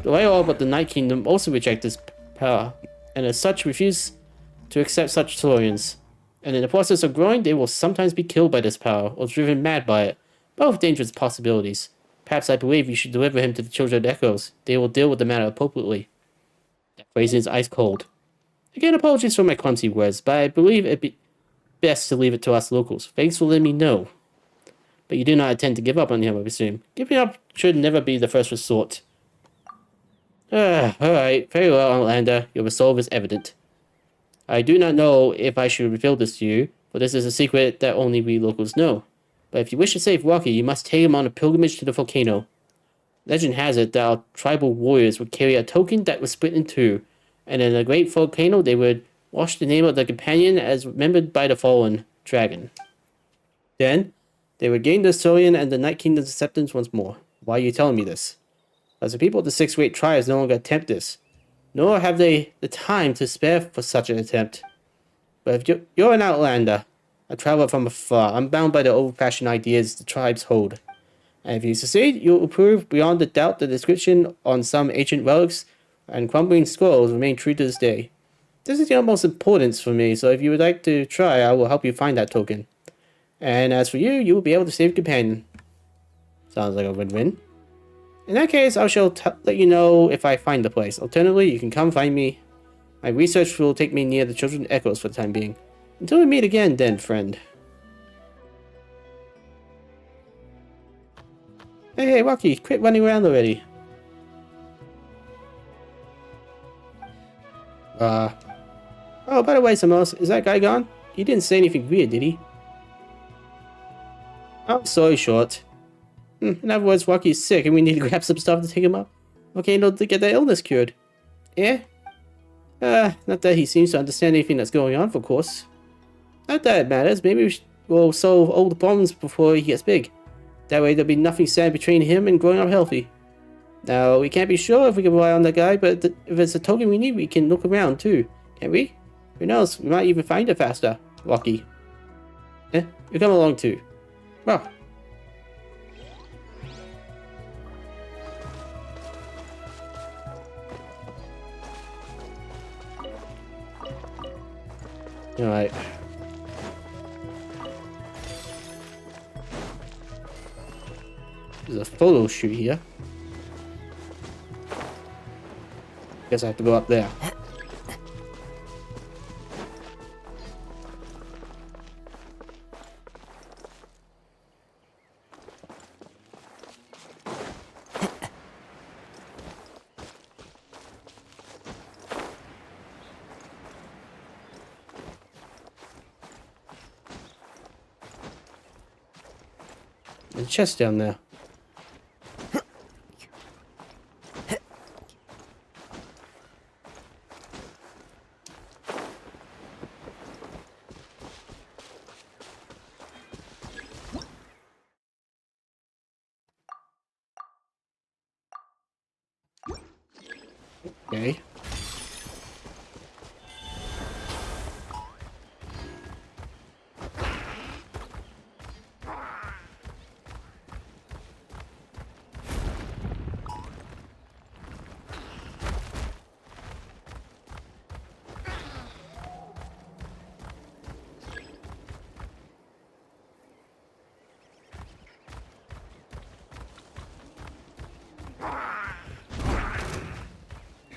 Speaker 1: The Layout but the Night Kingdom also reject this power, and as such refuse to accept such Saurians. And in the process of growing, they will sometimes be killed by this power, or driven mad by it. Both dangerous possibilities. Perhaps I believe you should deliver him to the Children of Echoes. They will deal with the matter appropriately. That phrasing is ice cold. Again, apologies for my clumsy words, but I believe it'd be best to leave it to us locals. Thanks for letting me know. But you do not intend to give up on him, I presume. Giving up should never be the first resort. Alright, very well, Outlander. Your resolve is evident. I do not know if I should reveal this to you, for this is a secret that only we locals know. But if you wish to save Rocky, you must take him on a pilgrimage to the volcano. Legend has it that our tribal warriors would carry a token that was split in two, and in a great volcano they would wash the name of the companion as remembered by the fallen dragon. Then, they would gain the Sorian and the Night Kingdom's acceptance once more. Why are you telling me this? As the people of the Six Great Tribes no longer attempt this, nor have they the time to spare for such an attempt. But if you're an outlander, a traveler from afar, unbound by the old-fashioned ideas the tribes hold. And if you succeed, you'll prove beyond a doubt the description on some ancient relics and crumbling scrolls remain true to this day. This is the utmost importance for me, so if you would like to try, I will help you find that token. And as for you, you will be able to save your companion. Sounds like a win-win. In that case, I shall let you know if I find the place. Alternatively, you can come find me. My research will take me near the Children's Echoes for the time being. Until we meet again, then, friend. Hey, Rocky, quit running around already. Oh, by the way, Xanmoas, is that guy gone? He didn't say anything weird, did he? Oh, sorry, short. In other words, Rocky's sick and we need to grab some stuff to take him up. Okay, no, to get that illness cured. Yeah? Not that he seems to understand anything that's going on, of course. Not that it matters. Maybe we'll solve all the problems before he gets big. That way there'll be nothing sad between him and growing up healthy. Now, we can't be sure if we can rely on that guy, but if it's a token we need, we can look around too. Can't we? Who knows? We might even find it faster. Rocky. You come along too. Well. Alright. There's a photo shoot here. Guess I have to go up there. There's a chest down there. Okay.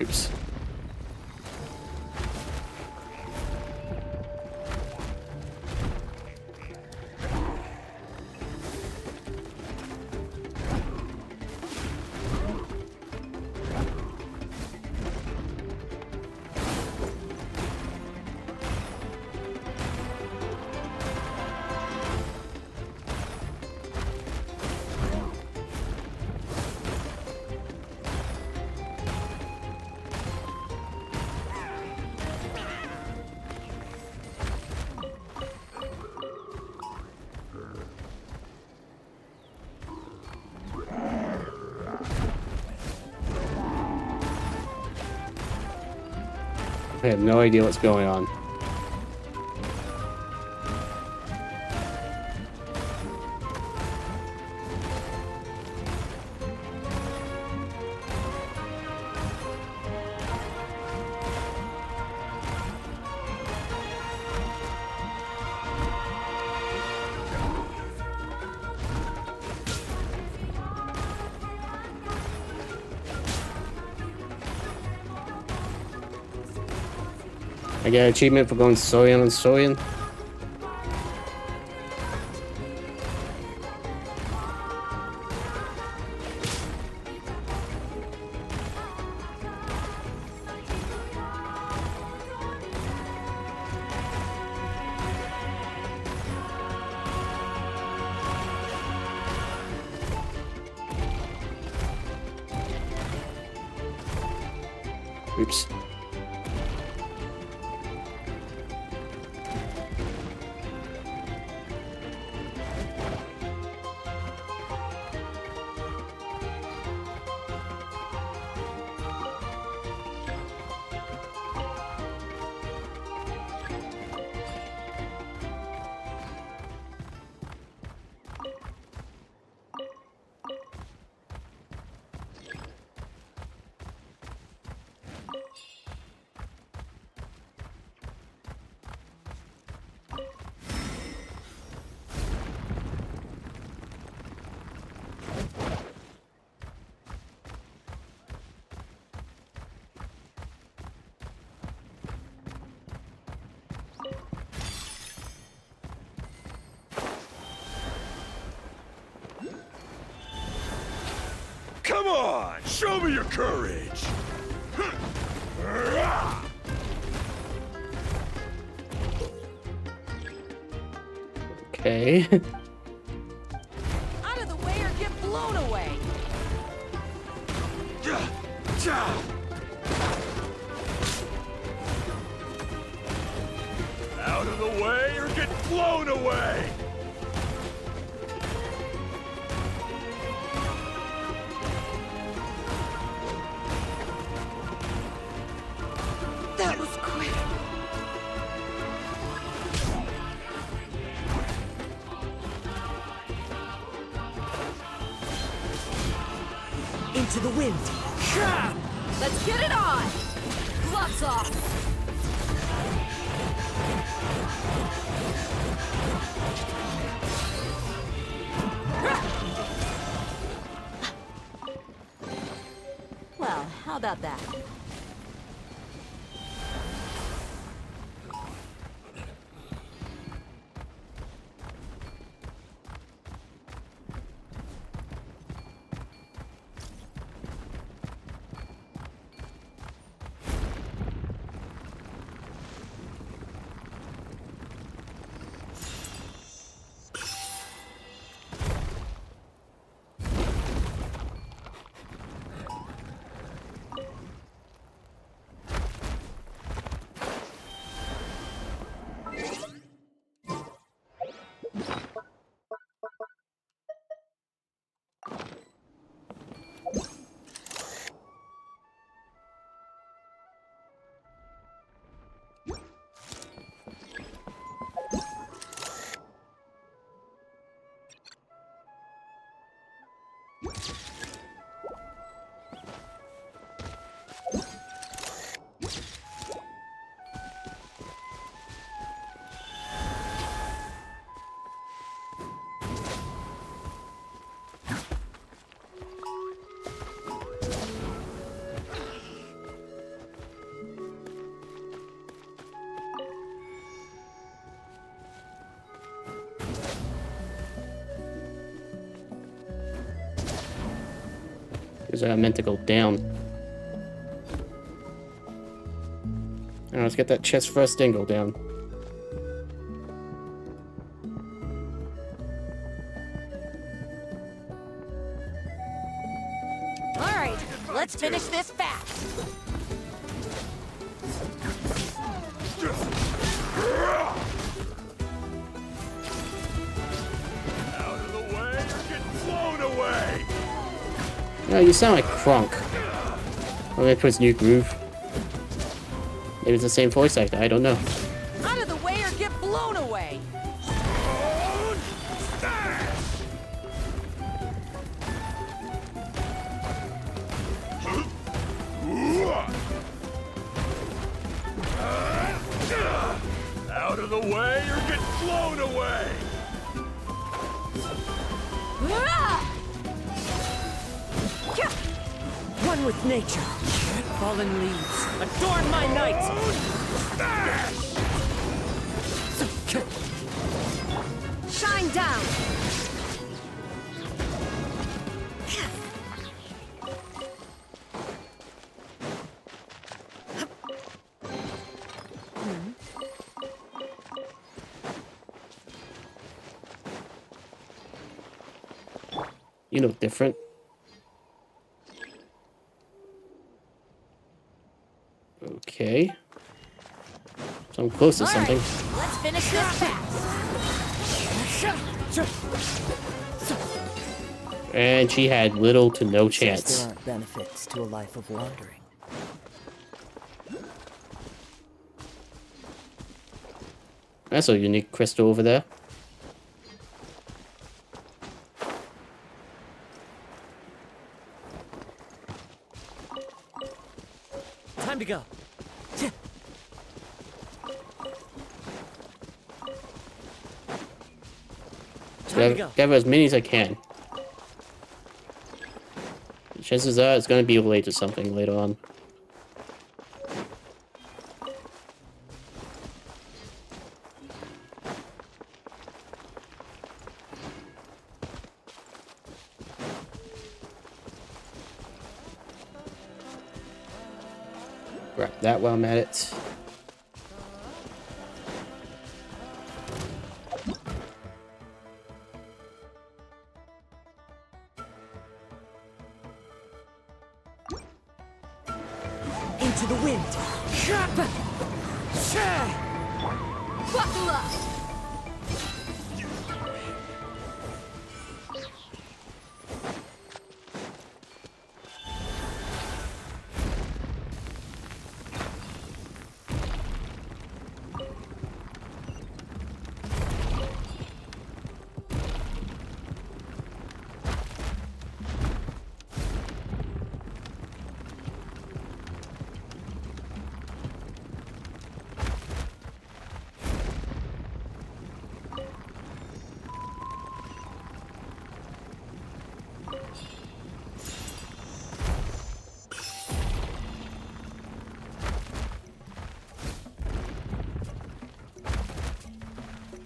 Speaker 1: Oops. I have no idea what's going on. I get an achievement for going Sorian and Sorian. Oops.
Speaker 11: Come on, show me your courage.
Speaker 1: Okay.
Speaker 7: Out of the way or get blown away!
Speaker 11: Out of the way or get blown away!
Speaker 7: That was quick!
Speaker 12: Into the wind.
Speaker 7: Let's get it on! Gloves off!
Speaker 12: Well, how about that?
Speaker 1: Because I meant to go down. Alright, let's get that chest first, then go down.
Speaker 7: Alright, let's finish this fast!
Speaker 11: Out of the way or get blown away!
Speaker 1: No, you sound like Crunk. Or maybe it's New Groove. Maybe it's the same voice actor, I don't know.
Speaker 7: Out of the way or get blown away!
Speaker 11: Out of the way or get blown away!
Speaker 12: One with nature. Fallen leaves. Adorn my night! Shine down!
Speaker 1: You look different. So I'm close to something.
Speaker 6: Let's finish this fast.
Speaker 1: And she had little to no
Speaker 7: Since
Speaker 1: chance.
Speaker 7: there aren't benefits to a life of wandering.
Speaker 1: That's a unique crystal over there.
Speaker 12: Time to go.
Speaker 1: Gather as many as I can. Chances are it's gonna be related to something later on. Grab that while I'm at it.
Speaker 7: Into the wind.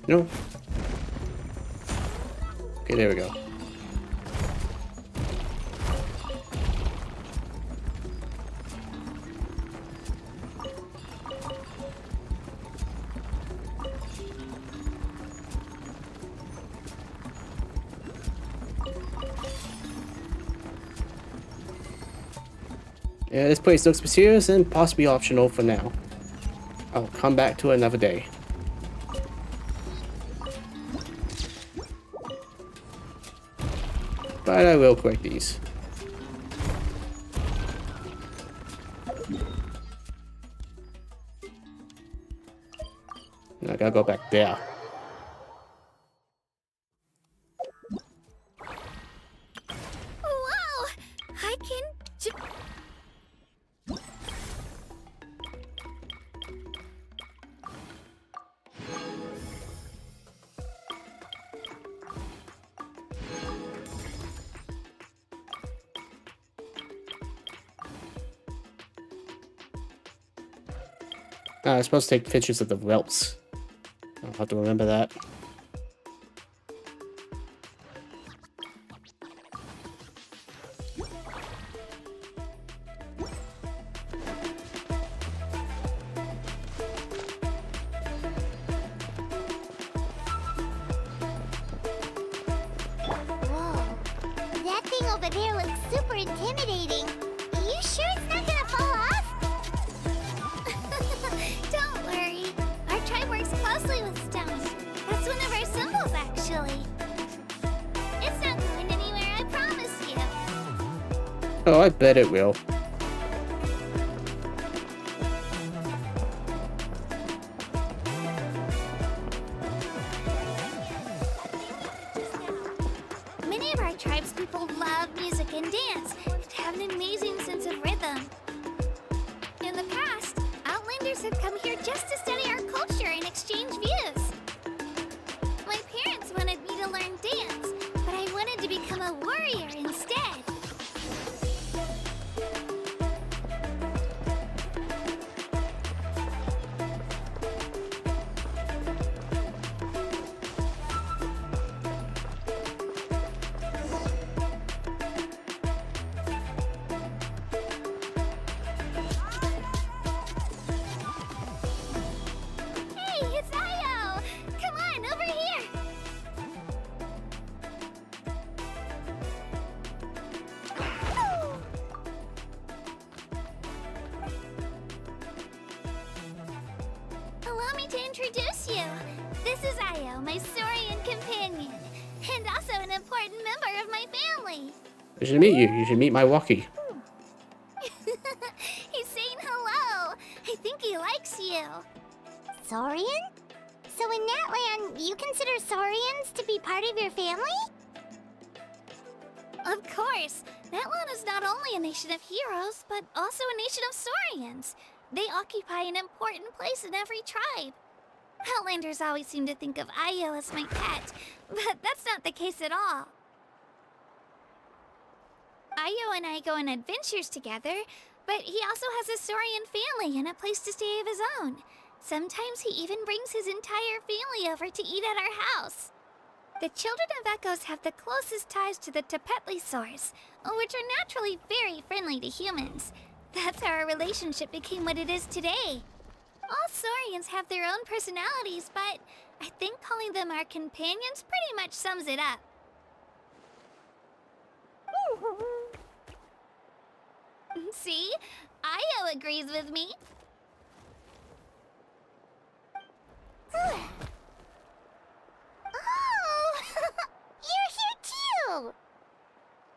Speaker 7: No. Okay, there we go. Yeah, this place looks mysterious and possibly optional for now. I'll come back to it another day. But I will collect these. Now I gotta go back there.
Speaker 4: Wow! I can
Speaker 1: I'm supposed to take pictures of the whelps. I'll have to remember that.
Speaker 2: Whoa. That thing over there looks super intimidating. Are you sure it's not gonna fall off?
Speaker 4: Don't worry. Our tribe works closely with stones. That's one of our symbols, actually. It's not going anywhere, I promise you.
Speaker 1: Oh, I bet it will.
Speaker 4: Many of our tribes people love music and dance and have an amazing sense of rhythm. In the past, Outlanders have come here just to study our culture and exchange views. My parents wanted me to learn dance, but I wanted to become a warrior instead.
Speaker 2: me to introduce you. This is Io, my Saurian companion, and also an important member of my family.
Speaker 1: I should meet you. You should meet my walkie.
Speaker 2: He's saying hello. I think he likes you. Saurian? So in Natlan, you consider Saurians to be part of your family? Of course. Natlan is not only a nation of heroes, but also a nation of Saurians. They occupy an important place in every tribe. Outlanders always seem to think of Io as my pet, but that's not the case at all. Io and I go on adventures together, but he also has a Saurian family and a place to stay of his own. Sometimes he even brings his entire family over to eat at our house. The children of Echoes have the closest ties to the Tepetlisaurs, which are naturally very friendly to humans. That's how our relationship became what it is today. All Saurians have their own personalities, but I think calling them our companions pretty much sums it up. See? Io agrees with me. Oh! You're here too!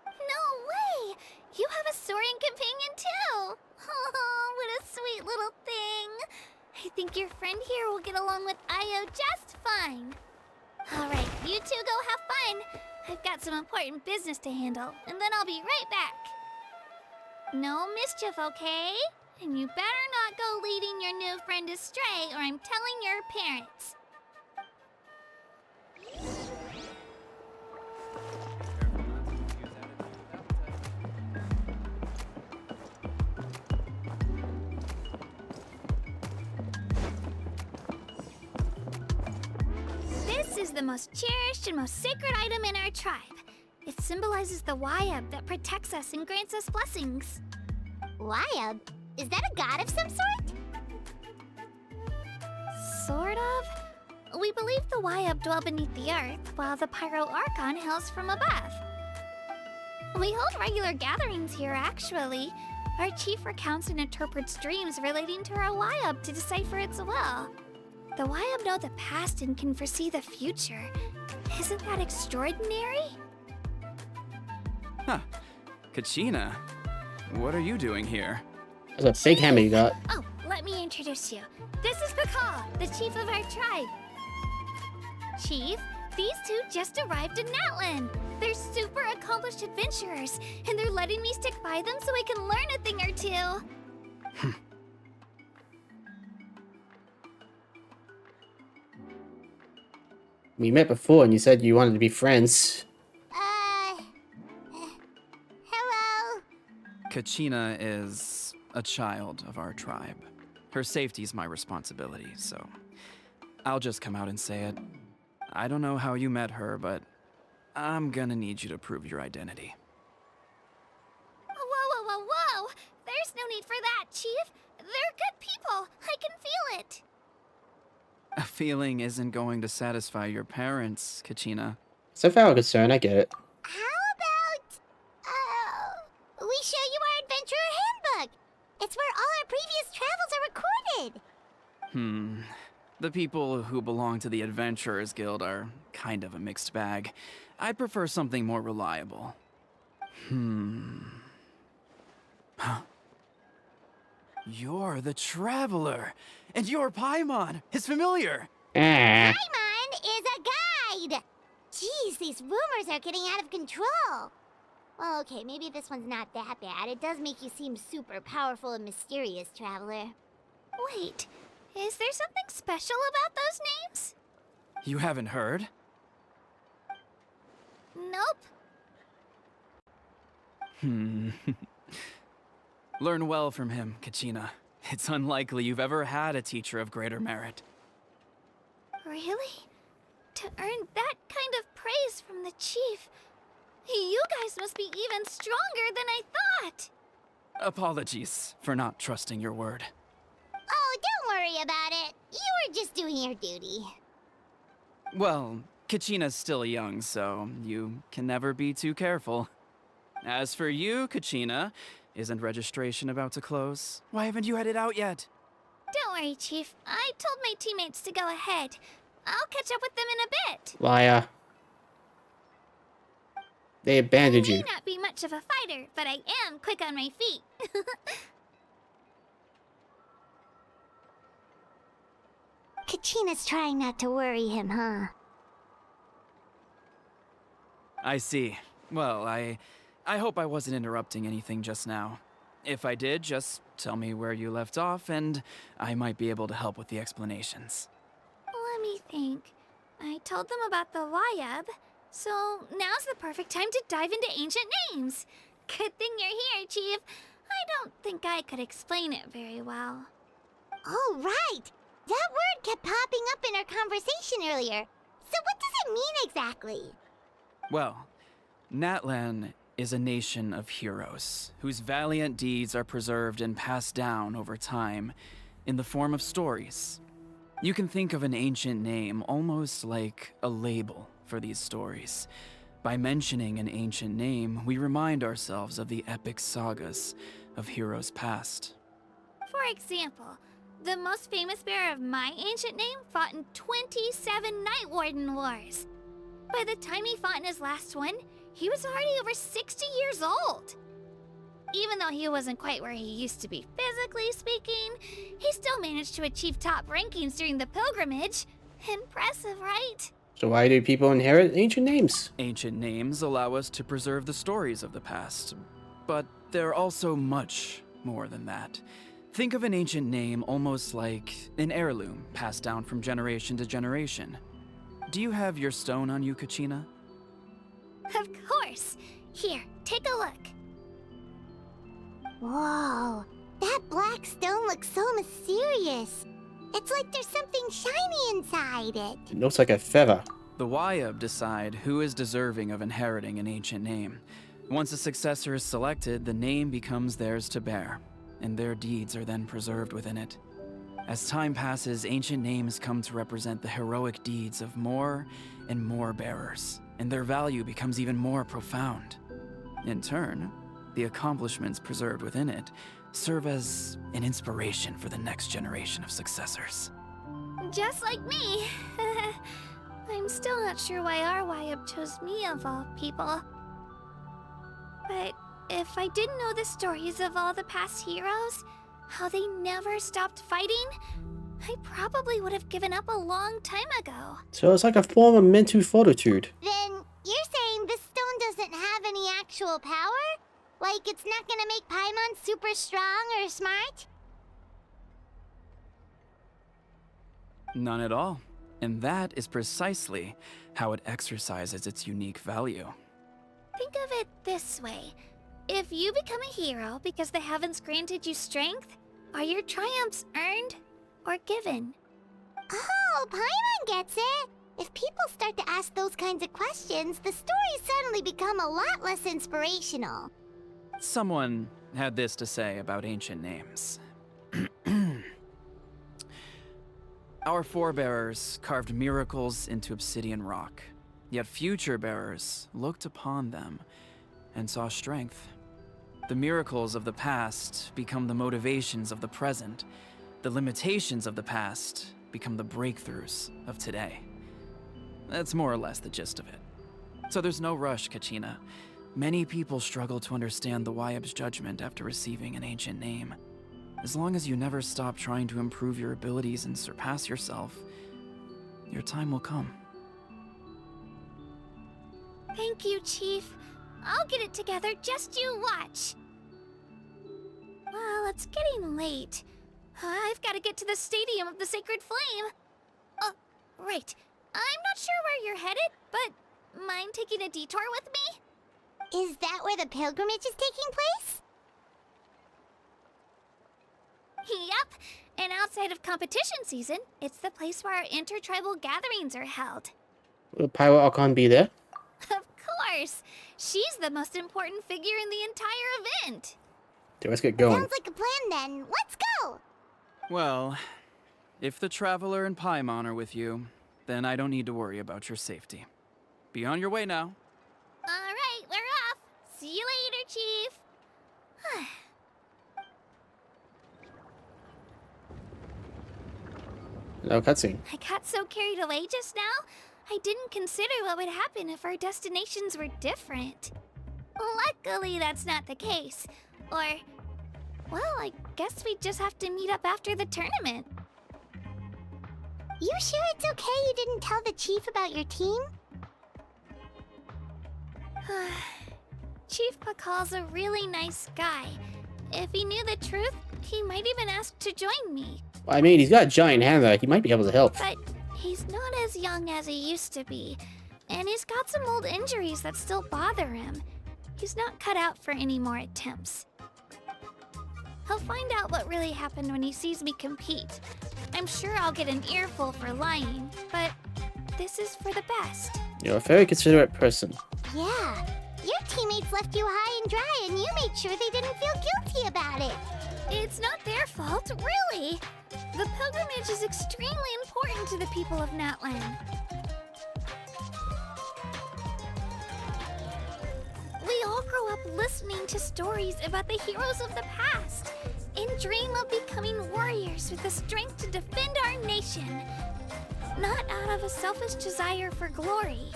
Speaker 2: No way! You have a Saurian companion too! Oh, what a sweet little thing! I think your friend here will get along with Io just fine. Alright, you two go have fun. I've got some important business to handle, and then I'll be right back. No mischief, okay? And you better not go leading your new friend astray, or I'm telling your parents. This is the most cherished and most sacred item in our tribe. It symbolizes the Wayab that protects us and grants us blessings. Wayab? Is that a god of some sort? Sort of. We believe the Wayab dwell beneath the earth, while the Pyro Archon hails from above. We hold regular gatherings here, actually. Our chief recounts and interprets dreams relating to our Wayab to decipher its will. The Wayab know the past and can foresee the future. Isn't that extraordinary?
Speaker 13: Huh. Kachina, what are you doing here?
Speaker 1: That's a big hammer you got.
Speaker 2: Oh, let me introduce you. This is Pakal, the chief of our tribe. Chief, these two just arrived in Natlan. They're super accomplished adventurers, and they're letting me stick by them so I can learn a thing or two.
Speaker 1: We met before and you said you wanted to be friends.
Speaker 2: Hello?
Speaker 13: Kachina is a child of our tribe. Her safety's my responsibility, so I'll just come out and say it. I don't know how you met her, but I'm gonna need you to prove your identity.
Speaker 2: Whoa! There's no need for that, Chief. They're good people. I can feel it.
Speaker 13: A feeling isn't going to satisfy your parents, Kachina.
Speaker 1: So far, I'm concerned, I get it.
Speaker 2: How about, we show you our adventurer handbook? It's where all our previous travels are recorded.
Speaker 13: The people who belong to the Adventurers Guild are kind of a mixed bag. I'd prefer something more reliable. You're the Traveler, and your Paimon is familiar.
Speaker 1: Ah.
Speaker 2: Paimon is a guide! Jeez, these rumors are getting out of control. Well, okay, maybe this one's not that bad. It does make you seem super powerful and mysterious, Traveler. Wait, is there something special about those names?
Speaker 13: You haven't heard?
Speaker 2: Nope.
Speaker 13: Learn well from him, Kachina. It's unlikely you've ever had a teacher of greater merit.
Speaker 2: Really? To earn that kind of praise from the chief, you guys must be even stronger than I thought.
Speaker 13: Apologies for not trusting your word.
Speaker 2: Oh, don't worry about it. You were just doing your duty.
Speaker 13: Well, Kachina's still young, so you can never be too careful. As for you, Kachina, isn't registration about to close? Why haven't you had it out yet?
Speaker 4: Don't worry, Chief. I told my teammates to go ahead. I'll catch up with them in a bit.
Speaker 1: Liar. They abandoned
Speaker 4: I
Speaker 1: you.
Speaker 4: may not be much of a fighter, but I am quick on my feet.
Speaker 2: Kachina's trying not to worry him, huh?
Speaker 13: I see. Well, I hope I wasn't interrupting anything just now. If I did, just tell me where you left off, and I might be able to help with the explanations.
Speaker 4: Let me think. I told them about the Wayab, so now's the perfect time to dive into ancient names. Good thing you're here, Chief. I don't think I could explain it very well.
Speaker 2: Oh, right! That word kept popping up in our conversation earlier. So what does it mean exactly?
Speaker 13: Well, Natlan is a nation of heroes whose valiant deeds are preserved and passed down over time in the form of stories. You can think of an ancient name almost like a label for these stories. By mentioning an ancient name, we remind ourselves of the epic sagas of heroes past.
Speaker 4: For example, the most famous bearer of my ancient name fought in 27 Night Warden Wars. By the time he fought in his last one, he was already over 60 years old. Even though he wasn't quite where he used to be physically speaking, he still managed to achieve top rankings during the pilgrimage. Impressive, right?
Speaker 1: So why do people inherit ancient names?
Speaker 13: Ancient names allow us to preserve the stories of the past, but they're also much more than that. Think of an ancient name almost like an heirloom passed down from generation to generation. Do you have your stone on you, Kachina?
Speaker 4: Of course. Here, take a look.
Speaker 2: Whoa, that black stone looks so mysterious. It's like there's something shiny inside it.
Speaker 1: It looks like a feather.
Speaker 13: The Wayab decide who is deserving of inheriting an ancient name. Once a successor is selected, the name becomes theirs to bear, and their deeds are then preserved within it. As time passes, ancient names come to represent the heroic deeds of more and more bearers, and their value becomes even more profound. In turn, the accomplishments preserved within it serve as an inspiration for the next generation of successors.
Speaker 4: Just like me. I'm still not sure why our Wayab chose me of all people. But if I didn't know the stories of all the past heroes, how they never stopped fighting, I probably would have given up a long time ago.
Speaker 1: So it's like a form of mental fortitude.
Speaker 2: Then you're saying this stone doesn't have any actual power? Like it's not gonna make Paimon super strong or smart?
Speaker 13: None at all. And that is precisely how it exercises its unique value.
Speaker 4: Think of it this way. If you become a hero because the heavens granted you strength, are your triumphs earned or given?
Speaker 2: Oh, Paimon gets it. If people start to ask those kinds of questions, the stories suddenly become a lot less inspirational.
Speaker 13: Someone had this to say about ancient names. Our forebears carved miracles into obsidian rock, yet future bearers looked upon them and saw strength. The miracles of the past become the motivations of the present. The limitations of the past become the breakthroughs of today. That's more or less the gist of it. So there's no rush, Kachina. Many people struggle to understand the Wayab's judgment after receiving an ancient name. As long as you never stop trying to improve your abilities and surpass yourself, your time will come.
Speaker 4: Thank you, Chief. I'll get it together, just you watch. Well, it's getting late. I've got to get to the Stadium of the Sacred Flame. Oh, right. I'm not sure where you're headed, but mind taking a detour with me?
Speaker 2: Is that where the pilgrimage is taking place?
Speaker 4: Yep, and outside of competition season, it's the place where our intertribal gatherings are held.
Speaker 1: Will Pyro Archon be there?
Speaker 4: Of course! She's the most important figure in the entire event!
Speaker 1: Okay, let's get going.
Speaker 2: Sounds like a plan then. Let's go!
Speaker 13: Well, if the Traveler and Paimon are with you, then I don't need to worry about your safety. Be on your way now.
Speaker 4: Alright, we're off! See you later, Chief!
Speaker 1: No cutscene.
Speaker 4: I got so carried away just now, I didn't consider what would happen if our destinations were different. Luckily, that's not the case. Or, well, I guess we just have to meet up after the tournament.
Speaker 2: You sure it's okay you didn't tell the chief about your team?
Speaker 4: Chief Pakal's a really nice guy. If he knew the truth, he might even ask to join me.
Speaker 1: I mean, he's got a giant hand that he might be able to help.
Speaker 4: But he's not as young as he used to be. And he's got some old injuries that still bother him. He's not cut out for any more attempts. He'll find out what really happened when he sees me compete. I'm sure I'll get an earful for lying, but this is for the best.
Speaker 1: You're a very considerate person.
Speaker 2: Yeah. Your teammates left you high and dry and you made sure they didn't feel guilty about it.
Speaker 4: It's not their fault, really. The pilgrimage is extremely important to the people of Natlan. We all grow up listening to stories about the heroes of the past and dream of becoming warriors with the strength to defend our nation. Not out of a selfish desire for glory,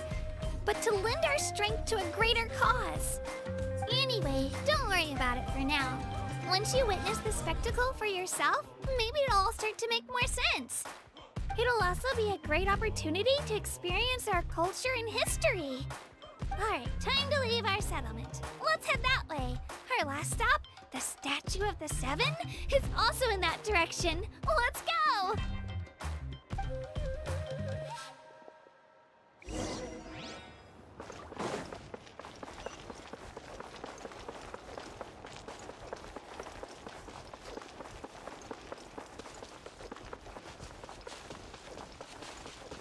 Speaker 4: but to lend our strength to a greater cause. Anyway, don't worry about it for now. Once you witness the spectacle for yourself, maybe it'll all start to make more sense. It'll also be a great opportunity to experience our culture and history. Alright, time to leave our settlement. Let's head that way. Our last stop, the Statue of the Seven, is also in that direction. Let's go!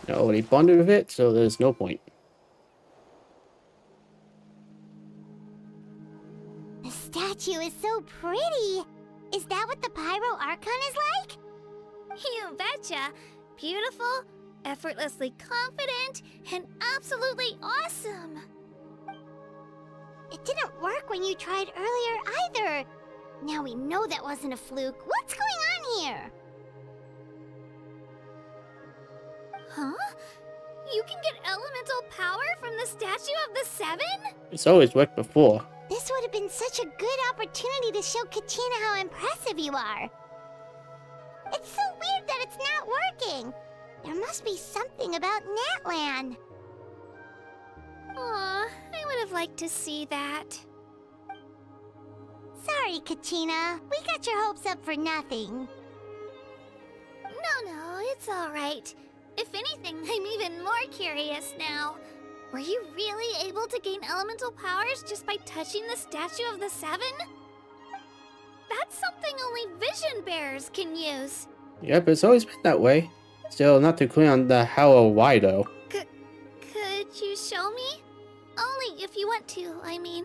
Speaker 1: No, they bonded with it, so there's no point.
Speaker 2: The statue is so pretty. Is that what the Pyro Archon is like?
Speaker 4: You betcha. Beautiful, effortlessly confident, and absolutely awesome.
Speaker 2: It didn't work when you tried earlier either. Now we know that wasn't a fluke. What's going on here?
Speaker 4: Huh? You can get elemental power from the Statue of the Seven?
Speaker 1: It's always worked before.
Speaker 2: This would have been such a good opportunity to show Kachina how impressive you are. It's so weird that it's not working. There must be something about Natlan.
Speaker 4: Aw, I would have liked to see that.
Speaker 2: Sorry, Kachina. We got your hopes up for nothing.
Speaker 4: No, it's alright. If anything, I'm even more curious now. Were you really able to gain elemental powers just by touching the Statue of the Seven? That's something only vision bearers can use.
Speaker 1: Yep, it's always been that way. Still not too clear on the how or why, though.
Speaker 4: Could you show me? Only if you want to, I mean.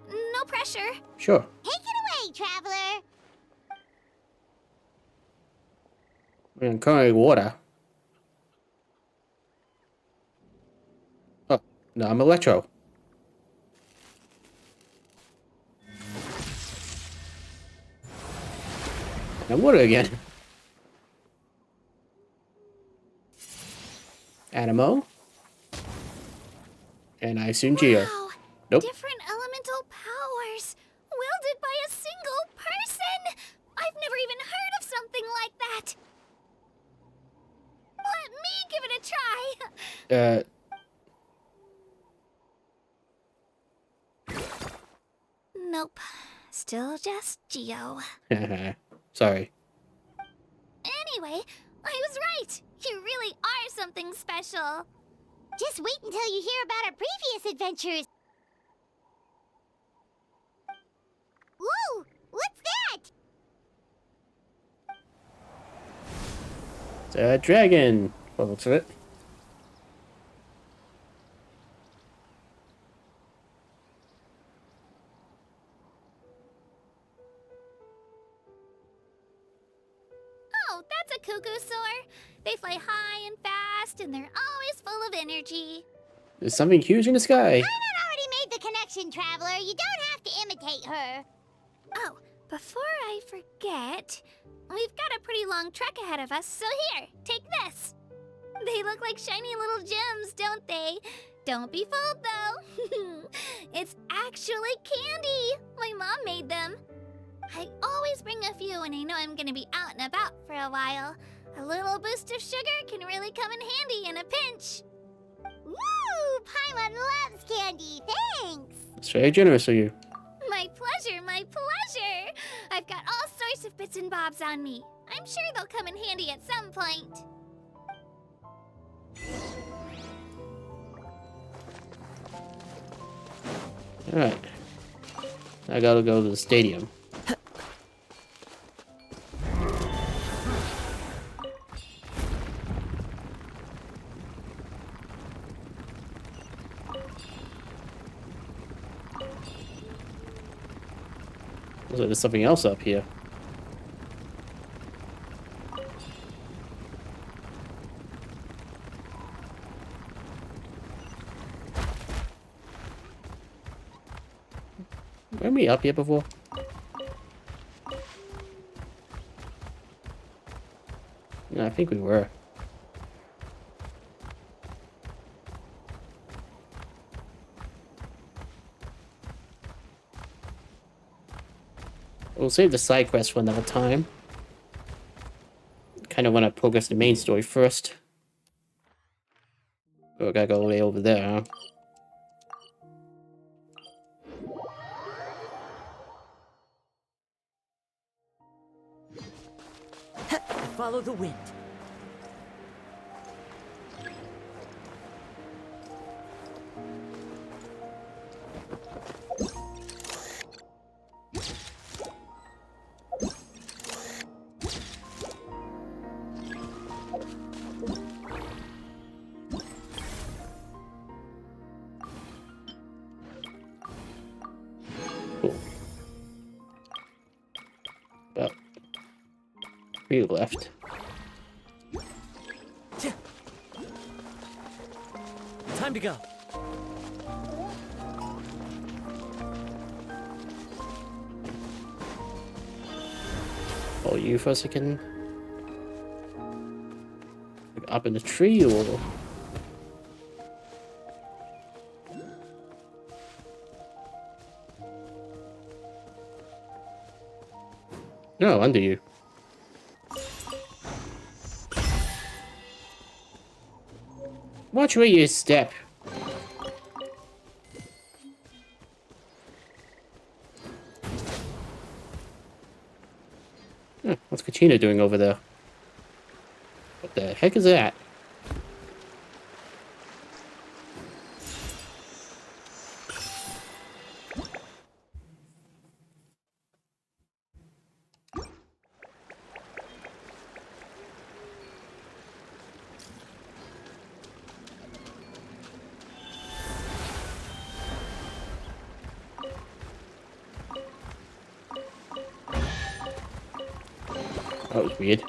Speaker 4: No pressure.
Speaker 1: Sure.
Speaker 2: Take it away, traveler.
Speaker 1: We're in currently water. Oh, no, I'm Electro. And water again. Animo. And I assume Geo.
Speaker 4: Wow.
Speaker 1: Nope.
Speaker 4: Different elemental powers, wielded by a single person. I've never even heard of something like that. Let me give it a try. Nope. Still just Geo.
Speaker 1: Sorry.
Speaker 4: Anyway, I was right. You really are something special.
Speaker 2: Just wait until you hear about our previous adventures. Whoa! What's that?
Speaker 1: It's a dragon. Well, looks of it.
Speaker 4: Oh, that's a cuckoo soar. They fly high and fast, and they're always full of energy.
Speaker 1: There's something huge in the sky.
Speaker 2: Paimon already made the connection, traveler. You don't have to imitate her.
Speaker 4: Oh, before I forget, we've got a pretty long trek ahead of us, so here, take this. They look like shiny little gems, don't they? Don't be fooled, though. It's actually candy. My mom made them. I always bring a few when I know I'm gonna be out and about for a while. A little boost of sugar can really come in handy in a pinch.
Speaker 2: Woo! Paimon loves candy. Thanks.
Speaker 1: It's very generous of you.
Speaker 4: My pleasure, my pleasure. I've got all sorts of bits and bobs on me. I'm sure they'll come in handy at some point.
Speaker 1: Alright. I gotta go to the stadium. Looks like there's something else up here. Weren't we up here before? No, I think we were. We'll save the side quest for another time. Kind of want to progress the main story first. Oh, I gotta go way over there, huh?
Speaker 12: Follow the wind.
Speaker 1: Cool. About 3 left.
Speaker 12: Time to go.
Speaker 1: Oh, you for a second. Like up in the tree or... No, under you. Watch where you step. What's Kachina doing over there? What the heck is that? That was weird.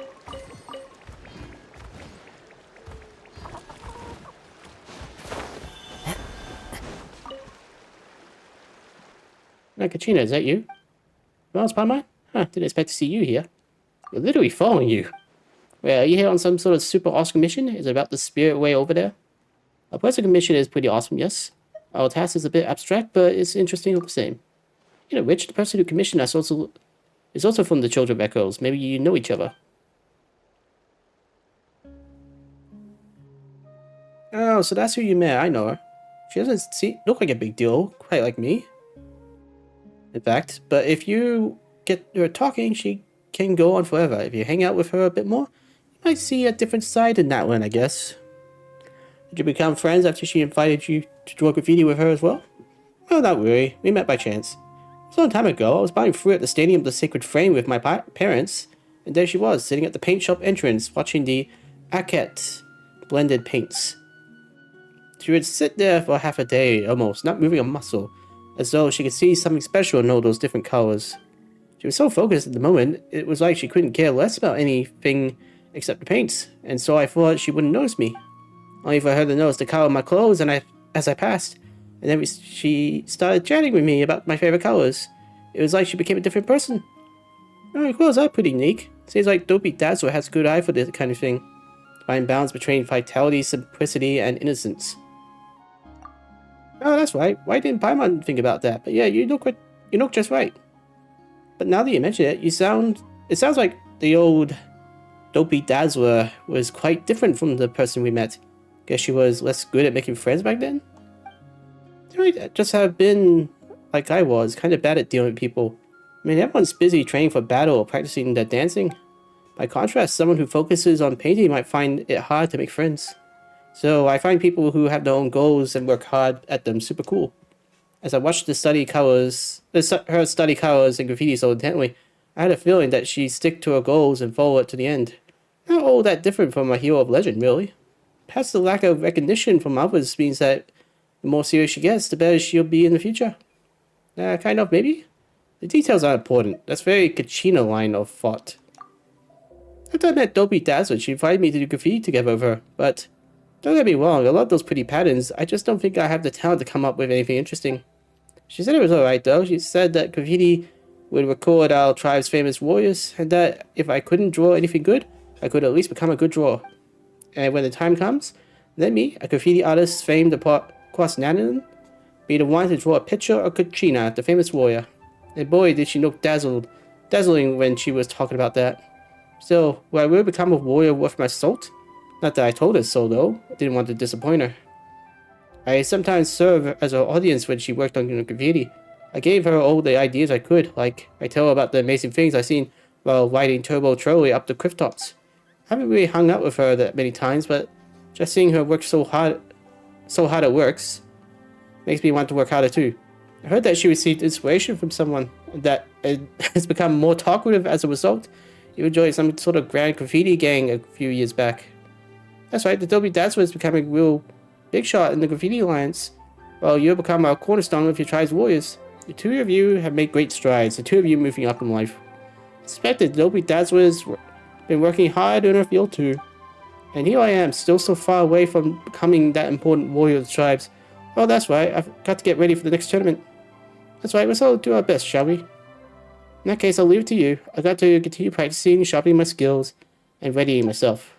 Speaker 1: Now, Kachina, is that you? Well, Paimon? Huh, didn't expect to see you here. We're literally following you. Well, are you here on some sort of super awesome mission? Is it about the spirit way over there? Our personal mission is pretty awesome, yes. Our task is a bit abstract, but it's interesting all the same. You know which, the person who commissioned us is also from the Children of Echoes. Maybe you know each other. Oh, so that's who you met. I know her. She doesn't look like a big deal, quite like me. In fact, but if you get her talking, she can go on forever. If you hang out with her a bit more, you might see a different side to Natlan, I guess. Did you become friends after she invited you to draw graffiti with her as well? Well, not really. We met by chance. It was a long time ago. I was buying fruit at the Stadium of the Sacred Frame with my parents, and there she was, sitting at the paint shop entrance, watching the Aket blended paints. She would sit there for half a day, almost, not moving a muscle, as though she could see something special in all those different colors. She was so focused at the moment, it was like she couldn't care less about anything except the paints, and so I thought she wouldn't notice me. Only for her to notice the color of my clothes as I passed, and then she started chatting with me about my favorite colors. It was like she became a different person. Alright, clothes are pretty unique. Seems like Dopey Dazzler has a good eye for this kind of thing. Fine balance between vitality, simplicity, and innocence. Oh, that's right. Why didn't Paimon think about that? But yeah, you look just right. But now that you mention it, it sounds like the old Dopey Dazzler was quite different from the person we met. Guess she was less good at making friends back then? She might just have been like I was, kind of bad at dealing with people. I mean, everyone's busy training for battle or practicing their dancing. By contrast, someone who focuses on painting might find it hard to make friends. So I find people who have their own goals and work hard at them super cool. As I watched her study colors and graffiti so intently, I had a feeling that she'd stick to her goals and follow it to the end. Not all that different from a hero of legend, really. Perhaps the lack of recognition from others means that the more serious she gets, the better she'll be in the future. Kind of, maybe? The details are important. That's very Kachina line of thought. After I met Dopey Dazzler, she invited me to do graffiti together with her, but don't get me wrong, I love those pretty patterns. I just don't think I have the talent to come up with anything interesting. She said it was alright though. She said that graffiti would record our tribe's famous warriors, and that if I couldn't draw anything good, I could at least become a good drawer. And when the time comes, then me, a graffiti artist famed across Natlan, be the one to draw a picture of Kachina, the famous warrior. And boy, did she look dazzling when she was talking about that. So, will I really become a warrior worth my salt? Not that I told her so though. I didn't want to disappoint her. I sometimes serve as her audience when she worked on graffiti. I gave her all the ideas I could, like I tell her about the amazing things I've seen while riding Turbo Trolley up the cliff tops. I haven't really hung out with her that many times, but just seeing her work so hard it works, makes me want to work harder too. I heard that she received inspiration from someone that has become more talkative as a result. You joined some sort of grand graffiti gang a few years back. That's right, the Dopey Dazzler is becoming a real big shot in the graffiti alliance. Well, you'll become a cornerstone of your tribe's warriors. The two of you have made great strides, the two of you moving up in life. I suspect that Dopey Dazzler's been working hard in her field too. And here I am, still so far away from becoming that important warrior of the tribes. Oh, that's right, I've got to get ready for the next tournament. That's right, let's all do our best, shall we? In that case, I'll leave it to you. I've got to continue practicing, sharpening my skills, and readying myself.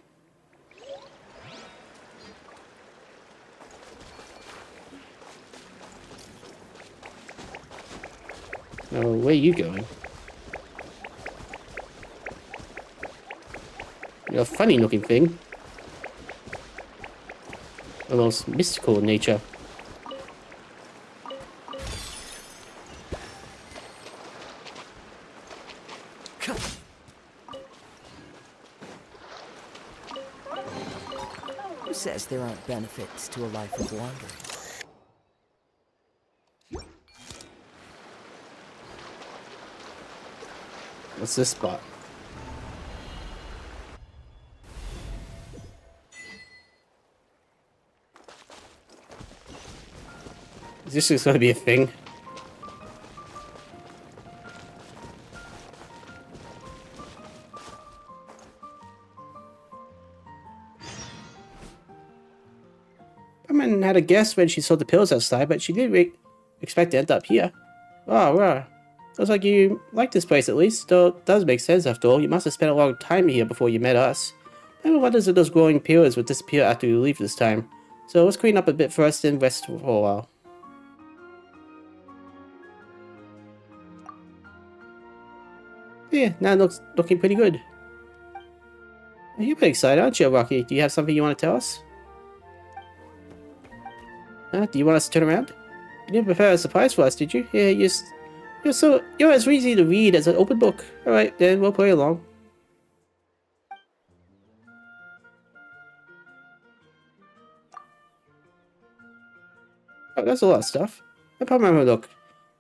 Speaker 1: Oh, where are you going? You're a funny looking thing. Almost mystical in nature.
Speaker 7: Who says there aren't benefits to a life of wandering?
Speaker 1: What's this spot? Is this just gonna be a thing? Paimon had a guess when she saw the pills outside, but she didn't expect to end up here. Oh, wow. Looks like you like this place at least, though it does make sense after all. You must have spent a long time here before you met us. Paimon wonders if those glowing pillars would disappear after you leave this time. So let's clean up a bit first and rest for a while. Yeah, now it looks looking pretty good. You're pretty excited, aren't you, Rocky? Do you have something you want to tell us? Do you want us to turn around? You didn't prepare a surprise for us, did you? Yeah, you're as easy to read as an open book. Alright, then we'll play along. Oh, that's a lot of stuff. I probably remember, look.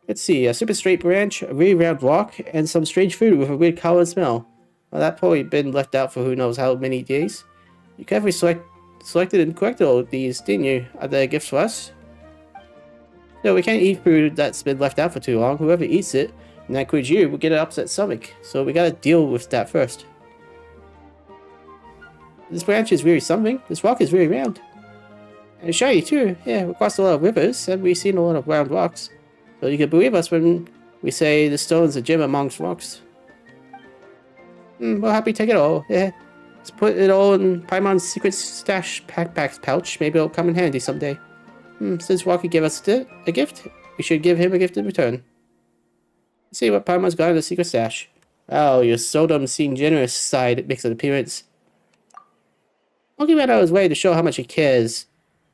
Speaker 1: Let's see, a super straight branch, a really round rock, and some strange food with a weird color and smell. Well, that probably been left out for who knows how many days. You carefully selected and collected all of these, didn't you? Are they gifts for us? No, we can't eat food that's been left out for too long. Whoever eats it, and that includes you, will get an upset stomach. So we gotta deal with that first. This branch is really something. This rock is really round. And it's shiny too. Yeah, we crossed a lot of rivers, and we've seen a lot of round rocks. So you can believe us when we say the stone's a gem amongst rocks. Well, happy to take it all. Yeah. Let's put it all in Paimon's secret stash backpack pouch. Maybe it'll come in handy someday. Since Rocky gave us a gift, we should give him a gift in return. Let's see what Paimon's got in the secret stash. Oh, your seldom seen generous side makes an appearance. Rocky went out of his way to show how much he cares.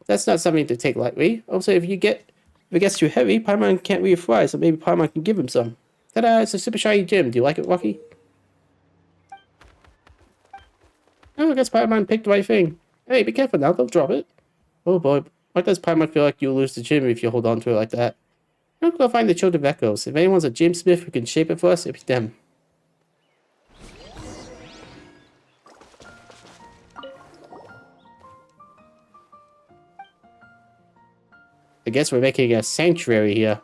Speaker 1: That's not something to take lightly. Also, if it gets too heavy, Paimon can't really fly, so maybe Paimon can give him some. Ta-da, it's a super shiny gem. Do you like it, Rocky? Oh, I guess Paimon picked the right thing. Hey, be careful now, don't drop it. Oh boy, why does Paimon feel like you'll lose the gem if you hold on to it like that? I'm gonna go find the Children of Echoes. If anyone's a gemsmith who can shape it for us, it'll be them. I guess we're making a sanctuary here.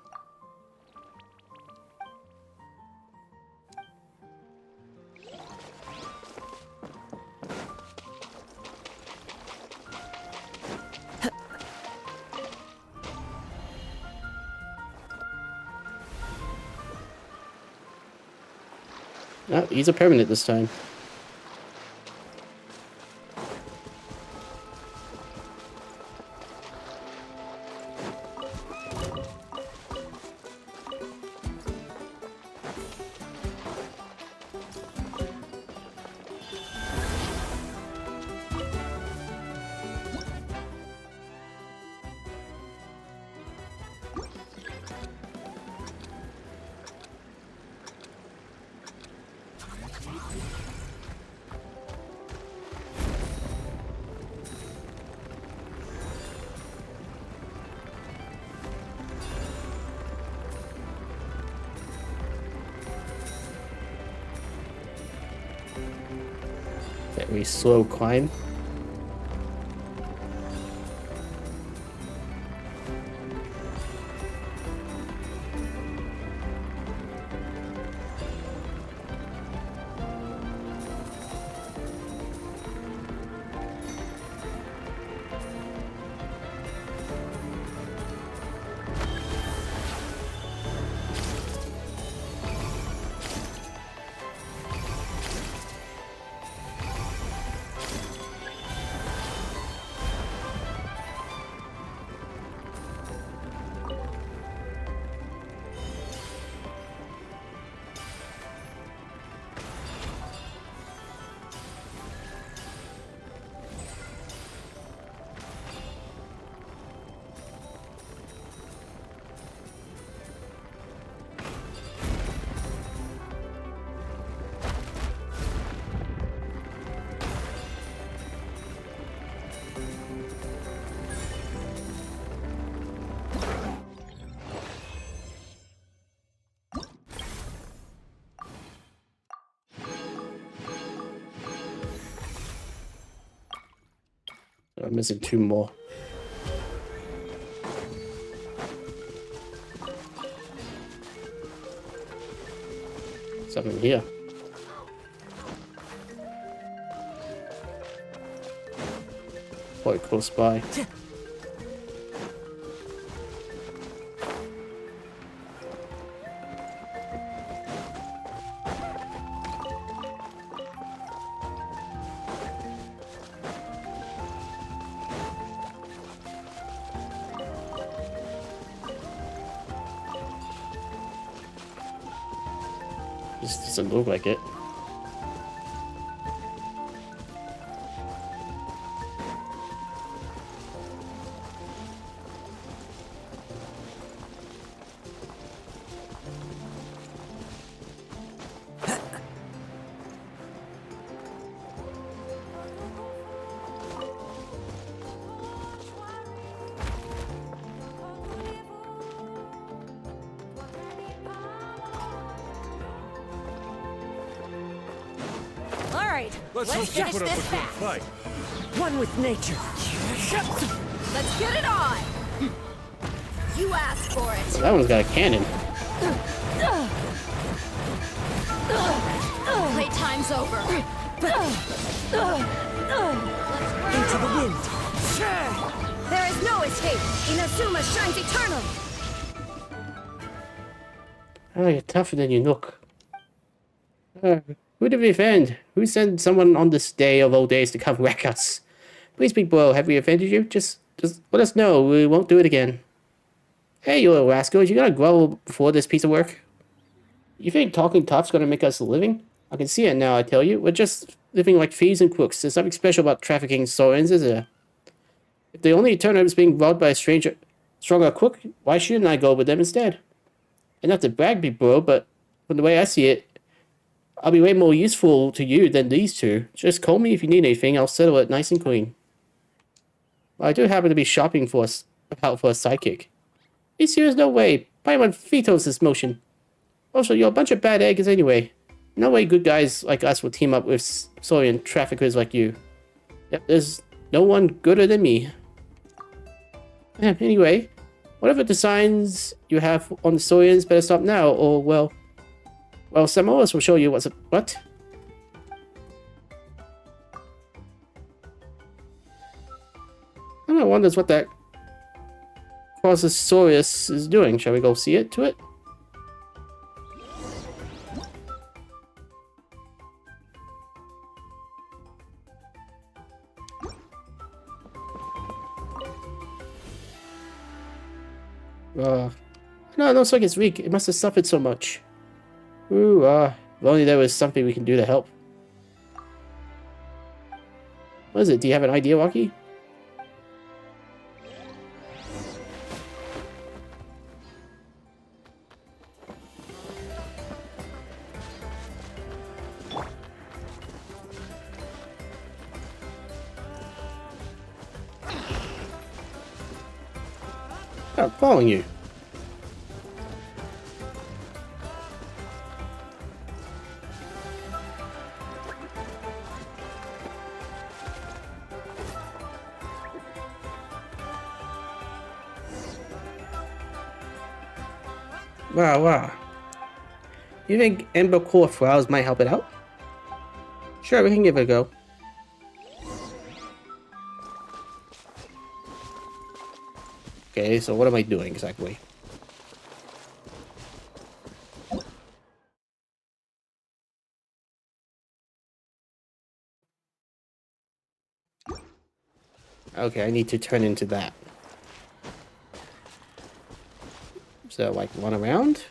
Speaker 1: Oh, these are permanent this time. Very slow climb. I'm missing two more. Something here. Quite close by. This doesn't look like it.
Speaker 12: Let's
Speaker 11: just put up a good fight.
Speaker 12: One with nature.
Speaker 3: Let's get it on! You asked for it.
Speaker 1: That one's got a cannon.
Speaker 3: Playtime's over.
Speaker 12: Into the wind.
Speaker 3: There is no escape. Inazuma shines eternal.
Speaker 1: Oh, you're tougher than you look. Who did we offend? Who sent someone on this day of all days to come wreck us? Please, big bro, have we offended you? Just let us know. We won't do it again. Hey, you little rascal, you gonna grovel before this piece of work? You think talking tough's gonna make us a living? I can see it now, I tell you. We're just living like thieves and crooks. There's nothing special about trafficking Saurians, is there? If the only turnip is being robbed by a stranger, stronger crook, why shouldn't I go with them instead? And not to brag, big bro, but from the way I see it, I'll be way more useful to you than these two. Just call me if you need anything. I'll settle it nice and clean. Well, I do happen to be shopping for a sidekick. Are you serious? No way. Paimon vetoes this motion. Also, you're a bunch of bad eggs anyway. No way good guys like us will team up with Saurian traffickers like you. Yep, there's no one gooder than me. Anyway, whatever designs you have on the Saurians better stop now, or well, Xanmoas will show you what's what? I wonders what that Crossosaurus is doing. Shall we go see it to it? No, it looks like it's weak. It must have suffered so much. Ooh, if only there was something we can do to help. What is it? Do you have an idea, Waki? I'm following you. Wow. You think Ember Core Flowers might help it out? Sure, we can give it a go. Okay, so what am I doing exactly? Okay, I need to turn into that. So, like, run around?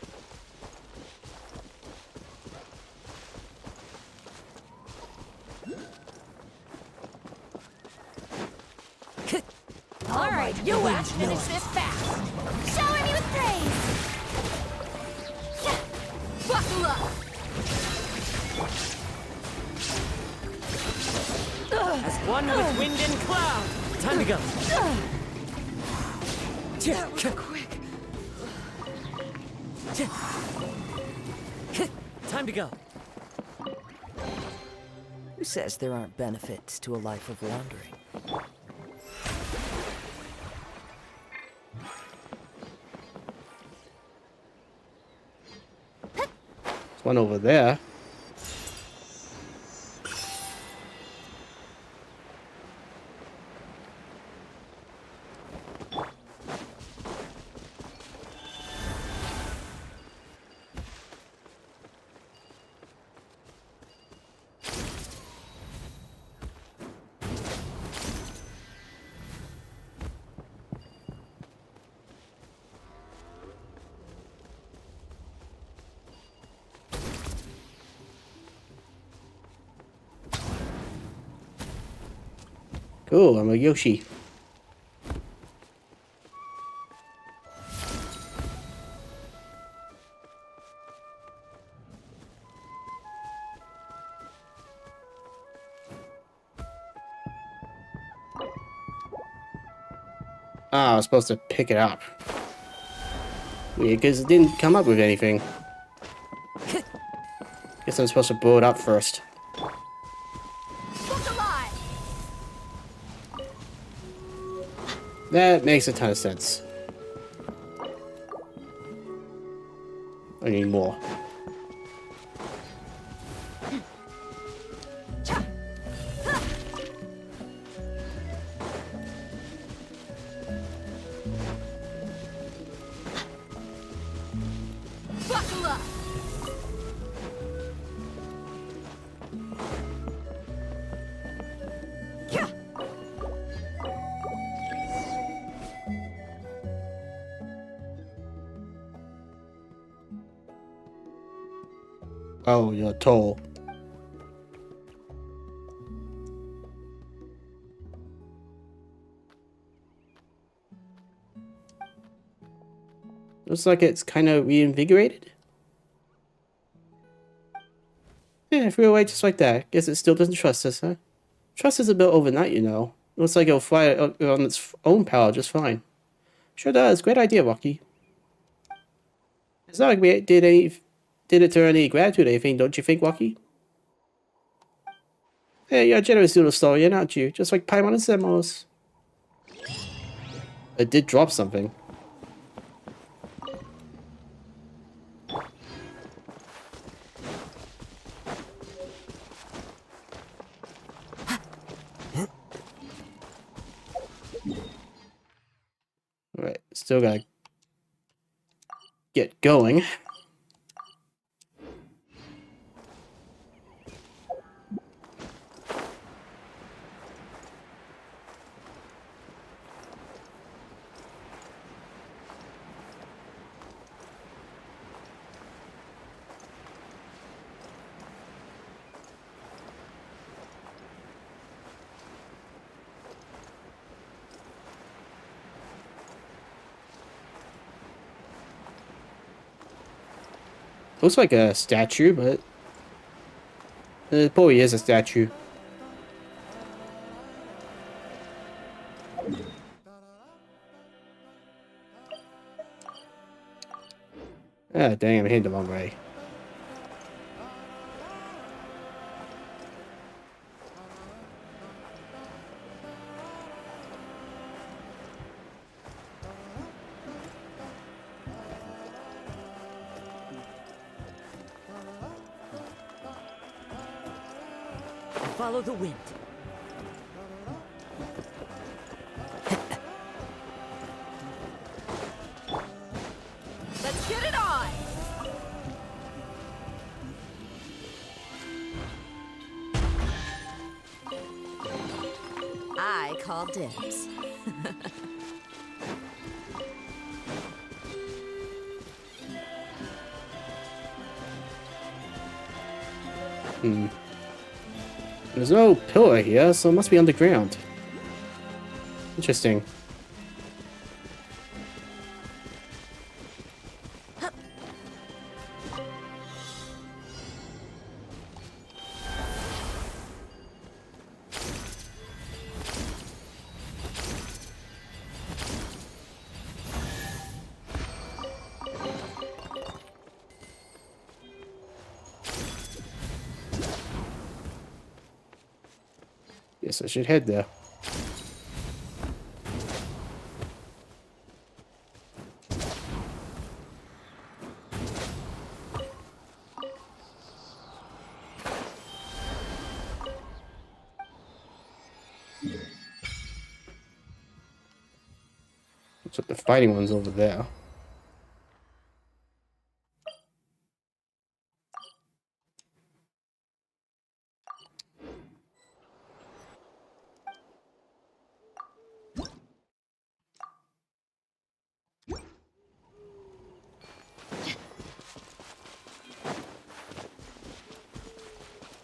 Speaker 12: Alright, you watch finish this fast!
Speaker 2: Shower me with praise!
Speaker 12: Buckle up! As one with wind and cloud! Time to go!
Speaker 7: That was quick.
Speaker 12: Time to go!
Speaker 7: Who says there aren't benefits to a life of wandering?
Speaker 1: There's one over there. Cool, I'm a Yoshi. Ah, I was supposed to pick it up. Weird, because it didn't come up with anything. Guess I'm supposed to blow it up first. That makes a ton of sense. I need more. Oh, you're tall. Looks like it's kind of reinvigorated. Yeah, it flew away just like that. Guess it still doesn't trust us, huh? Trust is built overnight, you know. Looks like it'll fly on its own power just fine. Sure does. Great idea, Rocky. It's not like we did it earn any gratitude or anything, don't you think, Rocky? Hey, you're a generous little story, aren't you? Just like Paimon and Xanmoas. It did drop something. Alright, still gotta get going. Looks like a statue, but it probably is a statue. Ah, dang, I'm heading the wrong way.
Speaker 12: Follow the wind.
Speaker 3: Let's get it on!
Speaker 7: I call dibs.
Speaker 1: There's no pillar here, so it must be underground. Interesting. Guess I should head there. Looks like the fighting one's over there.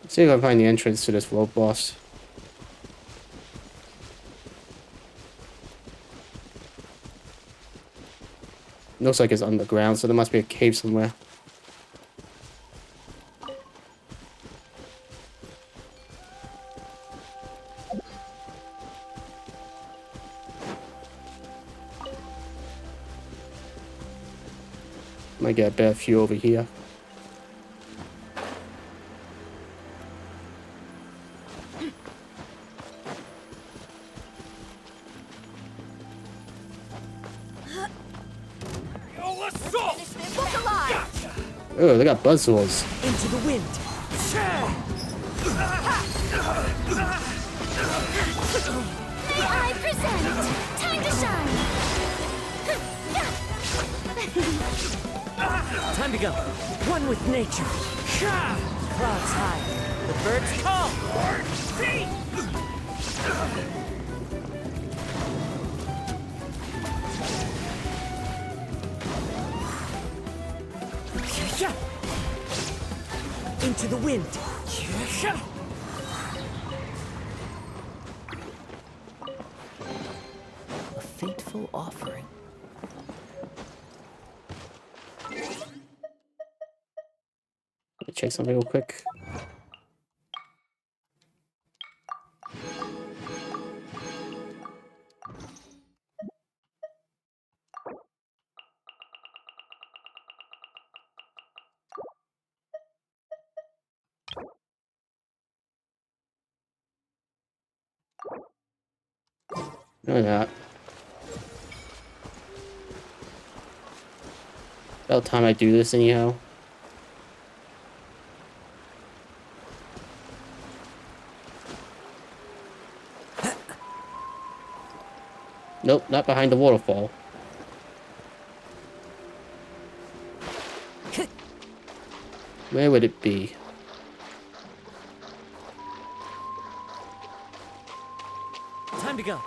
Speaker 1: Let's see if I can find the entrance to this world boss. Looks like it's underground, so there must be a cave somewhere. Might get a better view over here. Oh, they got buzzsaws.
Speaker 12: Into the wind.
Speaker 2: May I present? Time to shine!
Speaker 12: Time to go. One with nature. Clouds high. The birds call. Into the wind.
Speaker 7: A fateful offering.
Speaker 1: Check something real quick. No, not. About time I do this anyhow. Nope, not behind the waterfall. Where would it be?
Speaker 12: Time to go.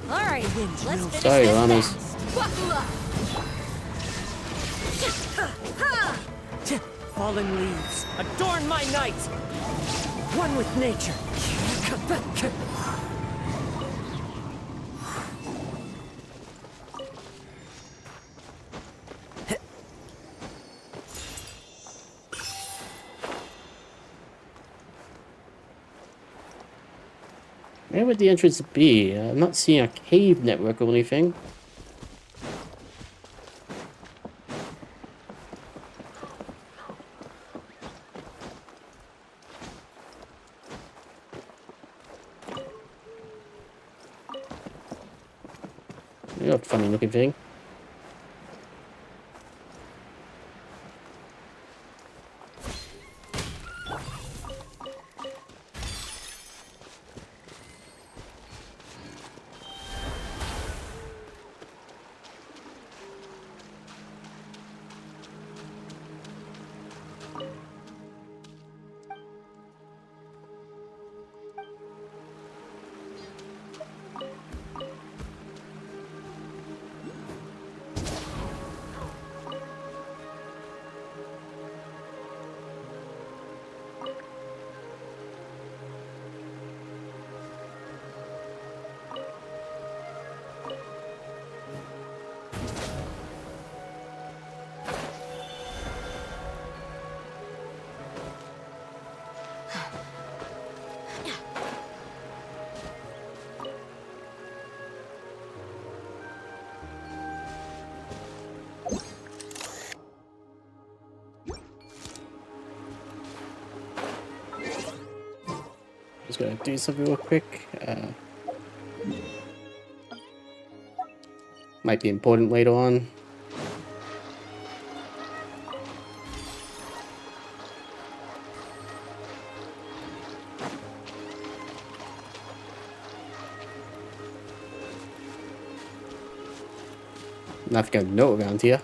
Speaker 3: All right, let's finish
Speaker 1: Sorry,
Speaker 3: this
Speaker 1: Llamas.
Speaker 3: fast.
Speaker 12: Fallen leaves, adorn my night. One with nature.
Speaker 1: Where would the entrance be? I'm not seeing a cave network or anything. You're a funny looking thing. Just gonna do something real quick. Might be important later on. Nothing I know around here.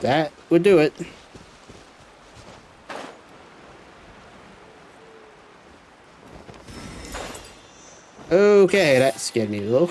Speaker 1: That would do it. Okay, that scared me a little.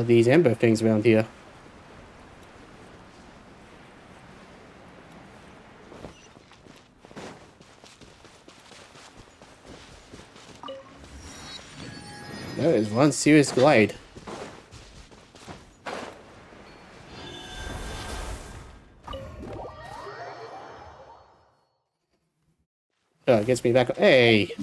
Speaker 1: These amber things around here. That is one serious glide. Oh, it gets me back. Hey!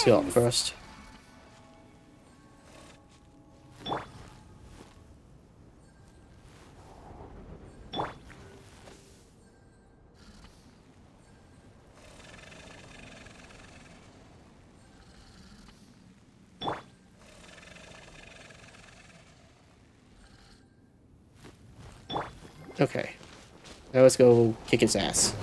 Speaker 1: Let's go up first. Okay. Now let's go kick his ass.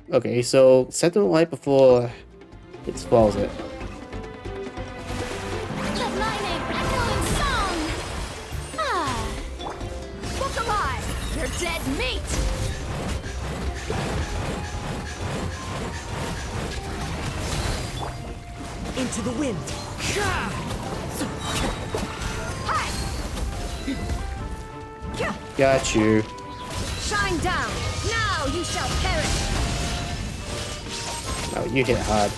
Speaker 1: Okay, so set the light before it swallows it.
Speaker 3: The lightning echoing song! Ah! Look alive! You're dead meat!
Speaker 12: Into the wind.
Speaker 1: Got you.
Speaker 3: Shine down! Now you shall perish!
Speaker 1: Oh, you hit hard.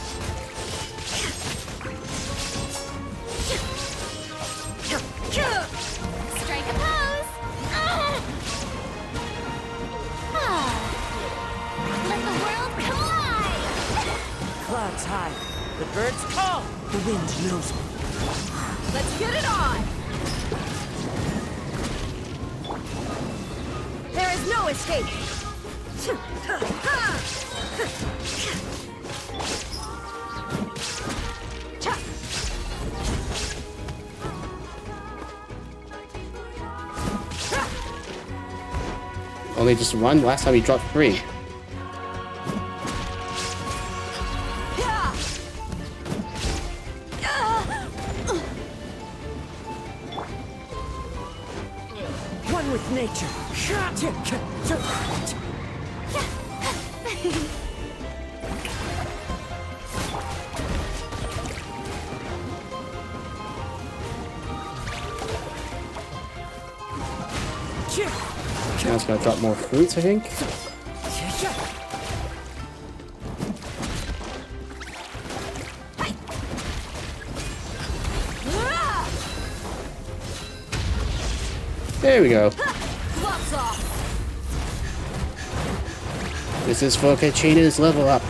Speaker 3: Strike a pose!
Speaker 2: Let the world collide!
Speaker 12: Clouds high. The birds call. The wind knows me.
Speaker 3: Let's get it on! There is no escape!
Speaker 1: Only just one. Last time he dropped 3.
Speaker 12: One with nature.
Speaker 1: Now it's gonna drop more fruits, I think. There we go. This is for Kachina's level up.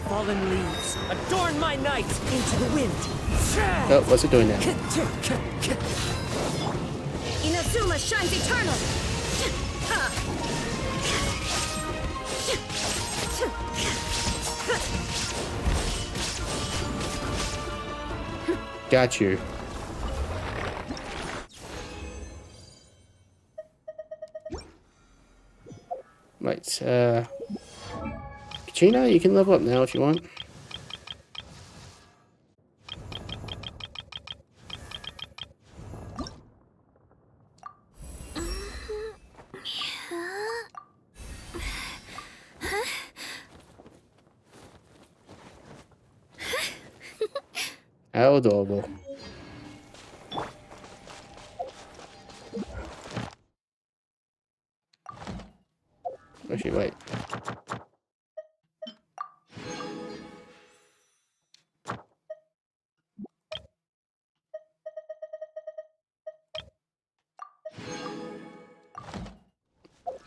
Speaker 12: Fallen leaves. Adorn my night. Into the wind.
Speaker 1: Oh, what's it doing now?
Speaker 3: Inazuma shines eternal!
Speaker 1: Got you. Right, Kachina, you can level up now if you want. How adorable. Actually, wait.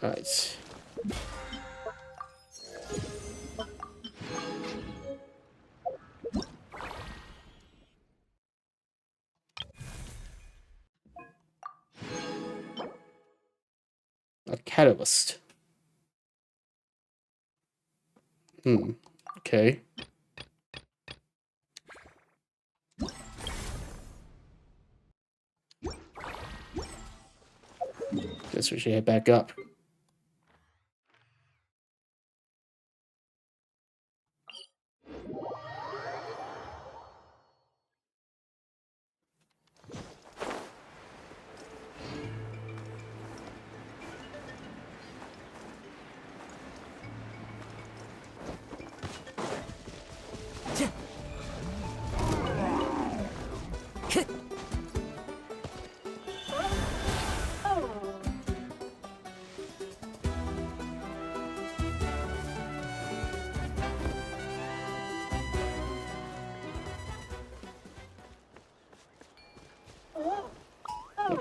Speaker 1: Right. A catalyst. Okay. Guess we should head back up.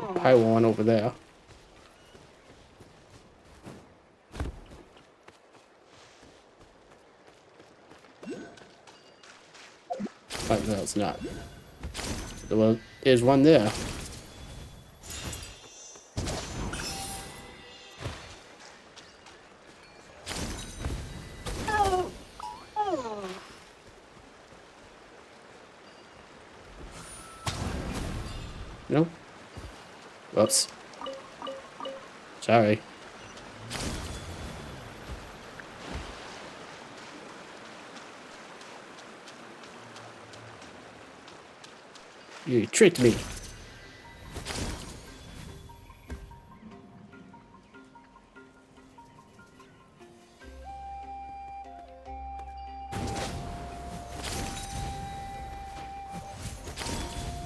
Speaker 1: pylon over there. But no, it's not. Well, there's one there. No. Whoops. Sorry. You tricked me.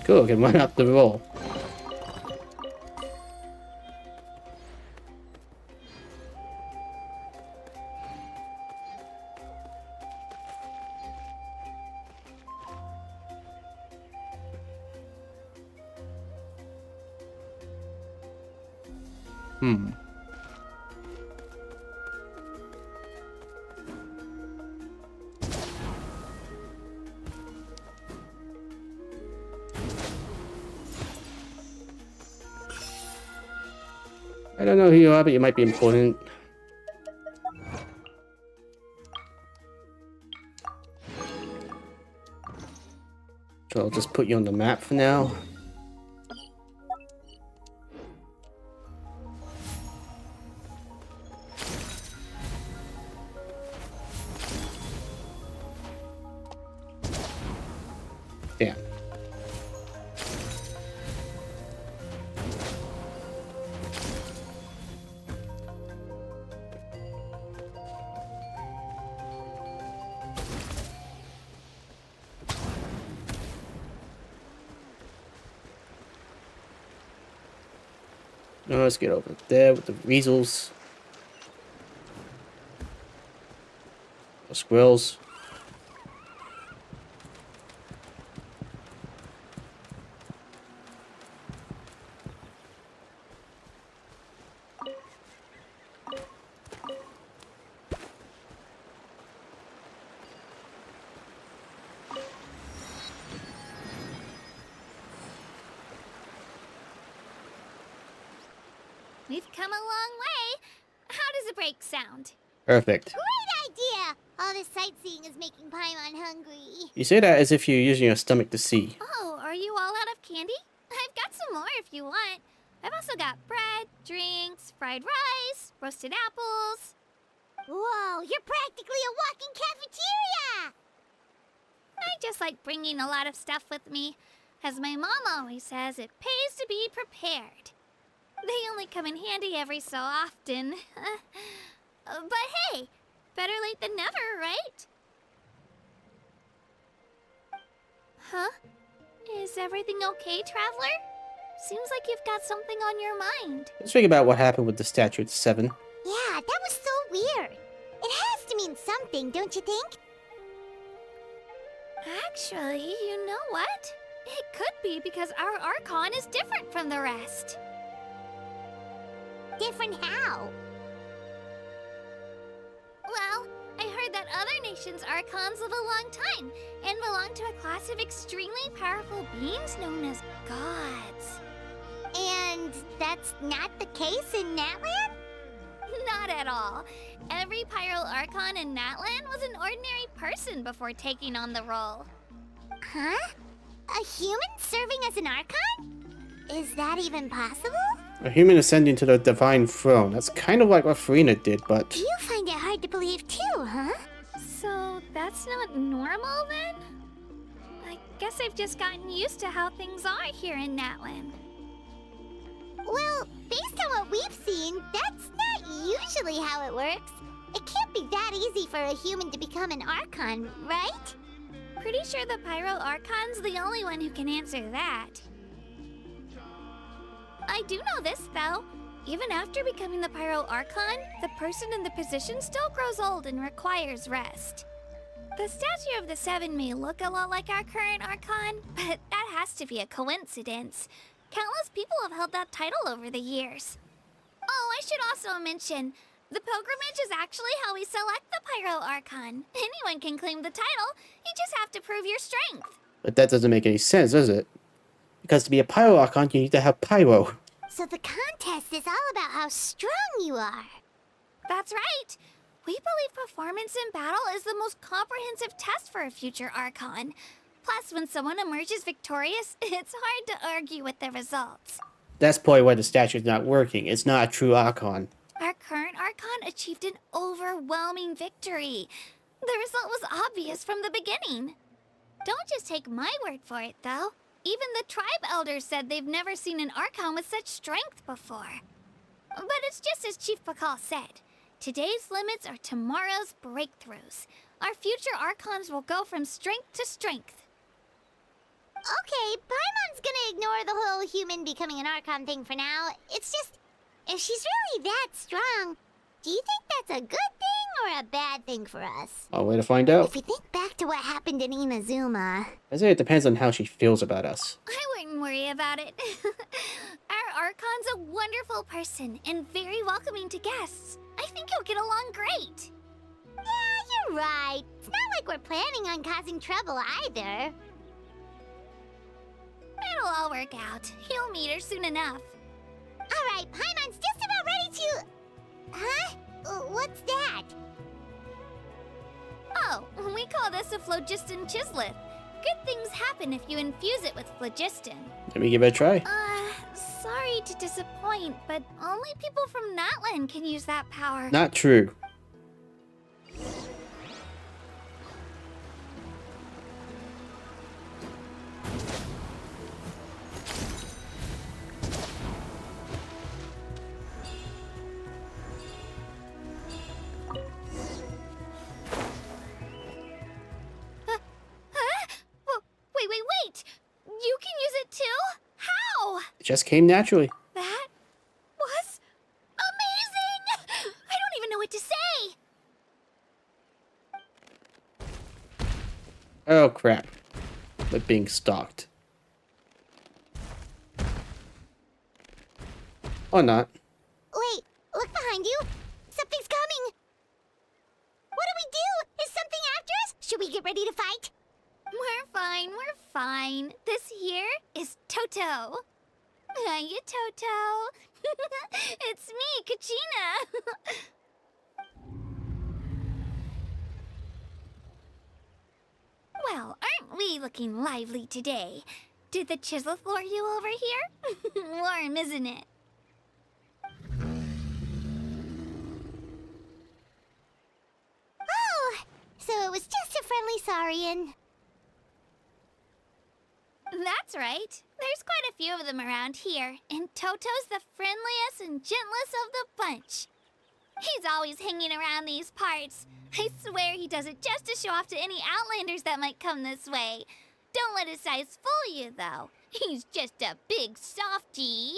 Speaker 1: Cool, can run up the roll. I don't know who you are, but you might be important. So I'll just put you on the map for now. Damn. Now let's get over there with the weasels. The squirrels.
Speaker 2: We've come a long way. How does a break sound?
Speaker 1: Perfect.
Speaker 2: Great idea! All this sightseeing is making Paimon hungry.
Speaker 1: You say that as if you're using your stomach to see.
Speaker 2: Oh, are you all out of candy? I've got some more if you want. I've also got bread, drinks, fried rice, roasted apples. Whoa, you're practically a walking cafeteria! I just like bringing a lot of stuff with me. As my mom always says, it pays to be prepared. They only come in handy every so often. But hey, better late than never, right? Huh? Is everything okay, Traveler? Seems like you've got something on your mind.
Speaker 1: Let's think about what happened with the statue at 7.
Speaker 2: Yeah, that was so weird. It has to mean something, don't you think? Actually, you know what? It could be because our Archon is different from the rest. Different how? Well, I heard that other nations' Archons live a long time and belong to a class of extremely powerful beings known as gods. And that's not the case in Natlan? Not at all. Every Pyro Archon in Natlan was an ordinary person before taking on the role. Huh? A human serving as an Archon? Is that even possible?
Speaker 1: A human ascending to the divine throne. That's kind of like what Farina did, but...
Speaker 2: You find it hard to believe too, huh? So that's not normal then? I guess I've just gotten used to how things are here in Natlan. Well, based on what we've seen, that's not usually how it works. It can't be that easy for a human to become an Archon, right? Pretty sure the Pyro Archon's the only one who can answer that. I do know this, though. Even after becoming the Pyro Archon, the person in the position still grows old and requires rest. The statue of the 7 may look a lot like our current Archon, but that has to be a coincidence.
Speaker 4: Countless people have held that title over the years. Oh, I should also mention, the pilgrimage is actually how we select the Pyro Archon. Anyone can claim the title, you just have to prove your strength.
Speaker 1: But that doesn't make any sense, does it? Because to be a Pyro Archon, you need to have Pyro.
Speaker 2: So the contest is all about how strong you are.
Speaker 4: That's right. We believe performance in battle is the most comprehensive test for a future Archon. Plus, when someone emerges victorious, it's hard to argue with the results.
Speaker 1: That's probably why the statue's not working. It's not a true Archon.
Speaker 4: Our current Archon achieved an overwhelming victory. The result was obvious from the beginning. Don't just take my word for it, though. Even the tribe elders said they've never seen an Archon with such strength before. But it's just as Chief Pakal said. Today's limits are tomorrow's breakthroughs. Our future Archons will go from strength to strength.
Speaker 2: Okay, Paimon's gonna ignore the whole human becoming an Archon thing for now. It's just, if she's really that strong, do you think that's a good thing or a bad thing for us?
Speaker 1: I'll wait to find out.
Speaker 2: If we think back to what happened in Inazuma...
Speaker 1: I say it depends on how she feels about us.
Speaker 4: I wouldn't worry about it. Our Archon's a wonderful person and very welcoming to guests. I think you'll get along great.
Speaker 2: Yeah, you're right. It's not like we're planning on causing trouble either.
Speaker 4: It'll all work out. You'll meet her soon enough.
Speaker 2: Alright, Paimon's just about ready to... Huh? What's that?
Speaker 4: Oh, we call this a phlogiston chisleth. Good things happen if you infuse it with phlogiston.
Speaker 1: Let me give it a try.
Speaker 4: Sorry to disappoint, but only people from Natlan can use that power.
Speaker 1: Not true.
Speaker 4: Wait! You can use it too? How?
Speaker 1: It just came naturally.
Speaker 4: That was amazing! I don't even know what to say!
Speaker 1: Oh crap. They're being stalked. Or not.
Speaker 2: Wait, look behind you. Something's coming. What do we do? Is something after us? Should we get ready to fight?
Speaker 4: We're fine. This here is Toto. Hiya, Toto. It's me, Kachina. Well, aren't we looking lively today? Did the Chisleth lure you over here? Warm, isn't it?
Speaker 2: Oh, so it was just a friendly Saurian.
Speaker 4: That's right. There's quite a few of them around here, and Toto's the friendliest and gentlest of the bunch. He's always hanging around these parts. I swear he does it just to show off to any Outlanders that might come this way. Don't let his size fool you, though. He's just a big softie.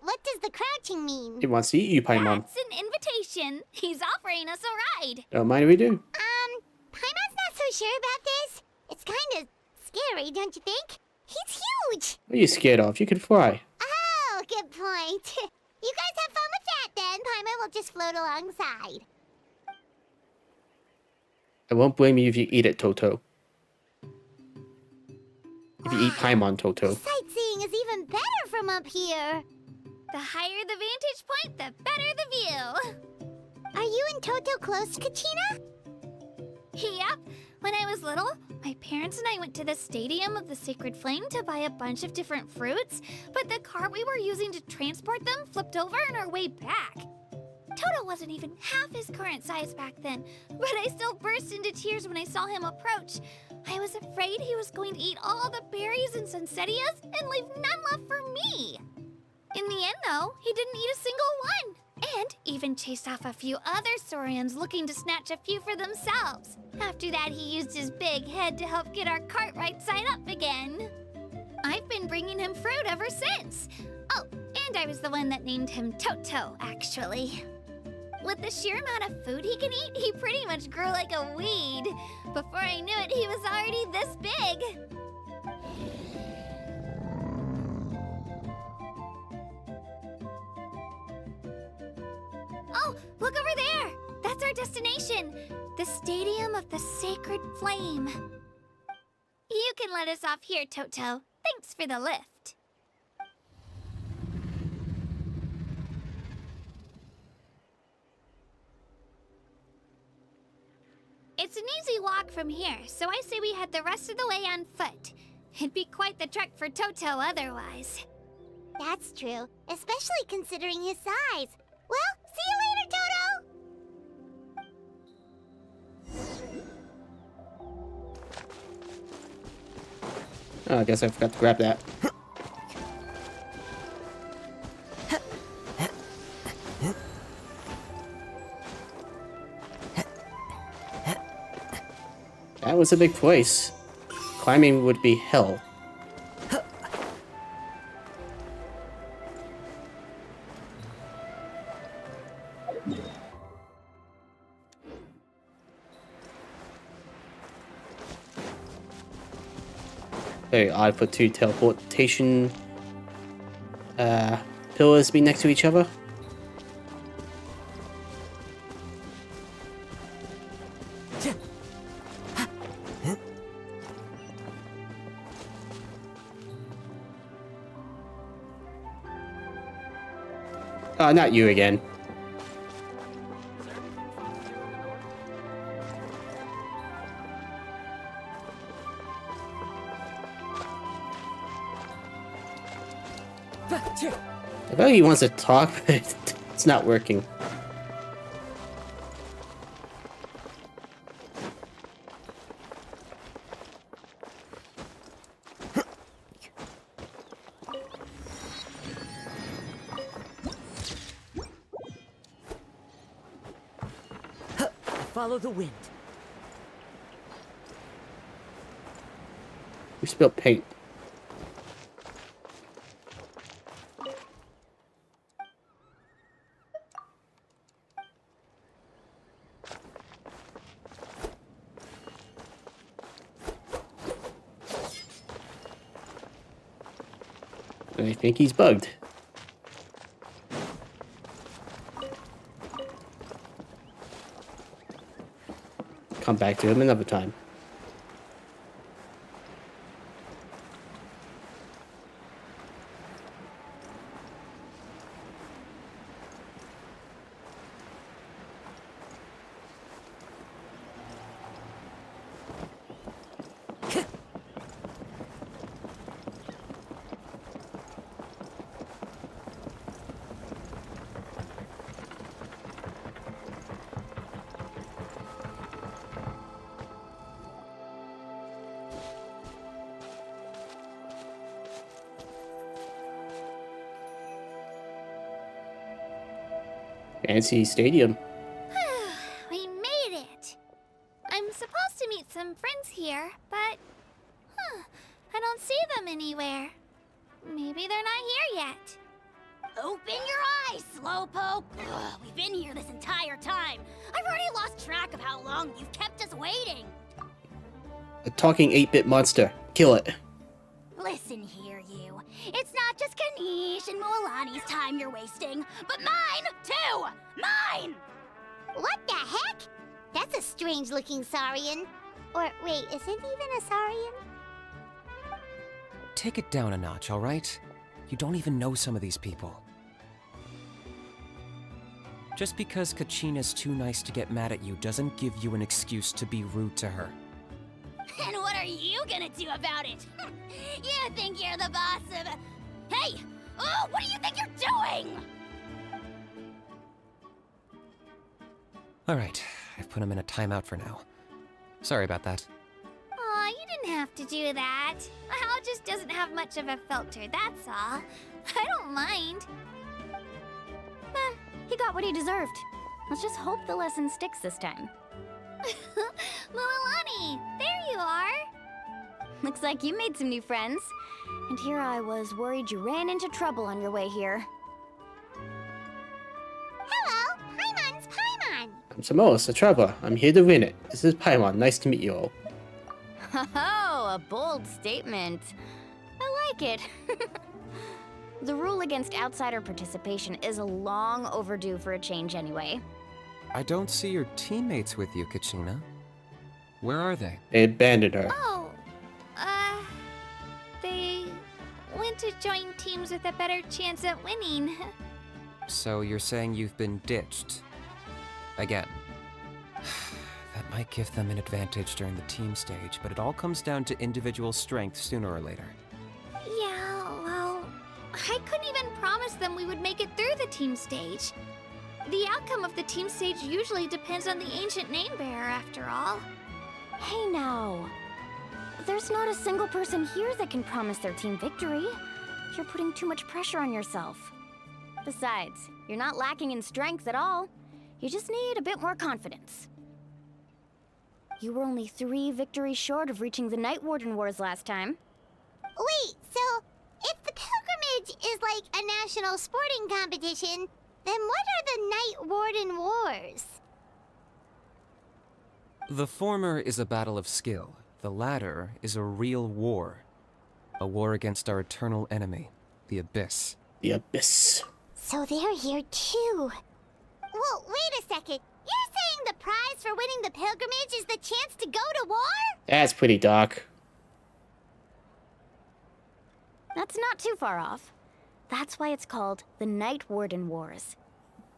Speaker 2: What does the crouching mean?
Speaker 1: He wants to eat you, Paimon.
Speaker 4: That's an invitation. He's offering us a ride.
Speaker 1: Don't mind if we do.
Speaker 2: Paimon's not so sure about this. It's kind of scary, don't you think? He's huge.
Speaker 1: What are you scared of? You can fly.
Speaker 2: Oh, good point. You guys have fun with that then. Paimon will just float alongside.
Speaker 1: I won't blame you if you eat it, Toto. If you eat Paimon, Toto.
Speaker 2: Sightseeing is even better from up here.
Speaker 4: The higher the vantage point, the better the view.
Speaker 2: Are you and Toto close, Kachina?
Speaker 4: Yep. When I was little, my parents and I went to the Stadium of the Sacred Flame to buy a bunch of different fruits, but the cart we were using to transport them flipped over on our way back. Toto wasn't even half his current size back then, but I still burst into tears when I saw him approach. I was afraid he was going to eat all the berries and sunsettias and leave none left for me. In the end, though, he didn't eat a single one, and even chased off a few other Saurians looking to snatch a few for themselves. After that, he used his big head to help get our cart right side up again. I've been bringing him fruit ever since. Oh, and I was the one that named him Toto, actually. With the sheer amount of food he can eat, he pretty much grew like a weed. Before I knew it, he was already this big. Oh, look over there! That's our destination! The Stadium of the Sacred Flame. You can let us off here, Toto. Thanks for the lift. It's an easy walk from here, so I say we head the rest of the way on foot. It'd be quite the trek for Toto otherwise.
Speaker 2: That's true, especially considering his size. Well, see you later, Toto!
Speaker 1: Oh, I guess I forgot to grab that. That was a big place. Climbing would be hell. Very odd for two teleportation pillars to be next to each other. Oh, not you again. I bet he wants to talk, but it's not working.
Speaker 12: Follow the wind.
Speaker 1: We spilled paint. I think he's bugged. Come back to him another time. Fancy stadium.
Speaker 4: We made it! I'm supposed to meet some friends here, but... I don't see them anywhere. Maybe they're not here yet.
Speaker 2: Open your eyes, Slowpoke! Ugh, we've been here this entire time. I've already lost track of how long you've kept us waiting.
Speaker 1: A talking 8-bit monster. Kill it.
Speaker 2: Listen here, you. It's not just Ganesh and Moalani's time you're wasting, but mine, too! Mine! What the heck? That's a strange-looking Saurian. Or, wait, is it even a Saurian?
Speaker 14: Take it down a notch, all right? You don't even know some of these people. Just because Kachina's too nice to get mad at you doesn't give you an excuse to be rude to her.
Speaker 2: And what are you gonna do about it? You think you're the boss of... Hey! Oh, what do you think you're doing?
Speaker 14: All right, I've put him in a timeout for now. Sorry about that.
Speaker 4: Aw, you didn't have to do that. Hal just doesn't have much of a filter, that's all. I don't mind.
Speaker 3: He got what he deserved. Let's just hope the lesson sticks this time.
Speaker 4: Moalani, there you are.
Speaker 3: Looks like you made some new friends. And here I was worried you ran into trouble on your way here.
Speaker 2: Hello, Paimon's
Speaker 1: I'm Xanmoas, a traveler. I'm here to win it. This is Paimon. Nice to meet you all.
Speaker 15: Oh, a bold statement. I like it. The rule against outsider participation is long overdue for a change anyway.
Speaker 14: I don't see your teammates with you, Kachina. Where are they?
Speaker 1: They abandoned her.
Speaker 4: Oh, they went to join teams with a better chance at winning.
Speaker 14: So you're saying you've been ditched? Again. That might give them an advantage during the team stage, but it all comes down to individual strength sooner or later.
Speaker 4: Yeah, well, I couldn't even promise them we would make it through the team stage. The outcome of the team stage usually depends on the ancient name bearer, after all.
Speaker 15: Hey now. There's not a single person here that can promise their team victory. You're putting too much pressure on yourself. Besides, you're not lacking in strength at all. You just need a bit more confidence. You were only 3 victories short of reaching the Night Warden Wars last time.
Speaker 2: Wait, so if the pilgrimage is like a national sporting competition, then what are the Night Warden Wars?
Speaker 14: The former is a battle of skill. The latter is a real war. A war against our eternal enemy, the Abyss.
Speaker 1: The Abyss.
Speaker 2: So they're here too. Well, wait a second. You're saying the prize for winning the pilgrimage is the chance to go to war?
Speaker 1: That's pretty dark.
Speaker 15: That's not too far off. That's why it's called the Night Warden Wars.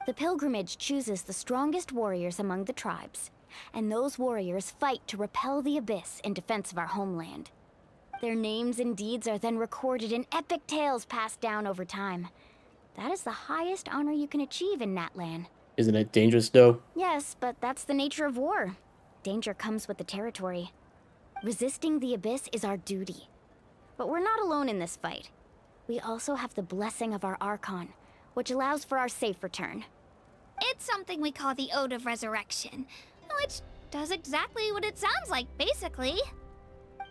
Speaker 15: The pilgrimage chooses the strongest warriors among the tribes, and those warriors fight to repel the Abyss in defense of our homeland. Their names and deeds are then recorded in epic tales passed down over time. That is the highest honor you can achieve in Natlan.
Speaker 1: Isn't it dangerous though?
Speaker 15: Yes, but that's the nature of war. Danger comes with the territory. Resisting the Abyss is our duty. But we're not alone in this fight. We also have the blessing of our Archon, which allows for our safe return.
Speaker 4: It's something we call the Ode of Resurrection, which does exactly what it sounds like, basically.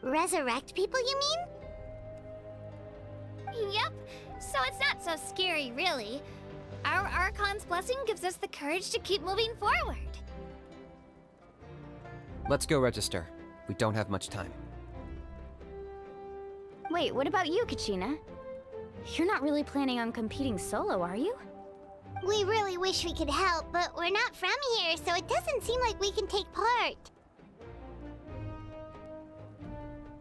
Speaker 2: Resurrect people, you mean?
Speaker 4: Yep, so it's not so scary, really. Our Archon's blessing gives us the courage to keep moving forward.
Speaker 14: Let's go register. We don't have much time.
Speaker 15: Wait, what about you, Kachina? You're not really planning on competing solo, are you?
Speaker 2: We really wish we could help, but we're not from here, so it doesn't seem like we can take part.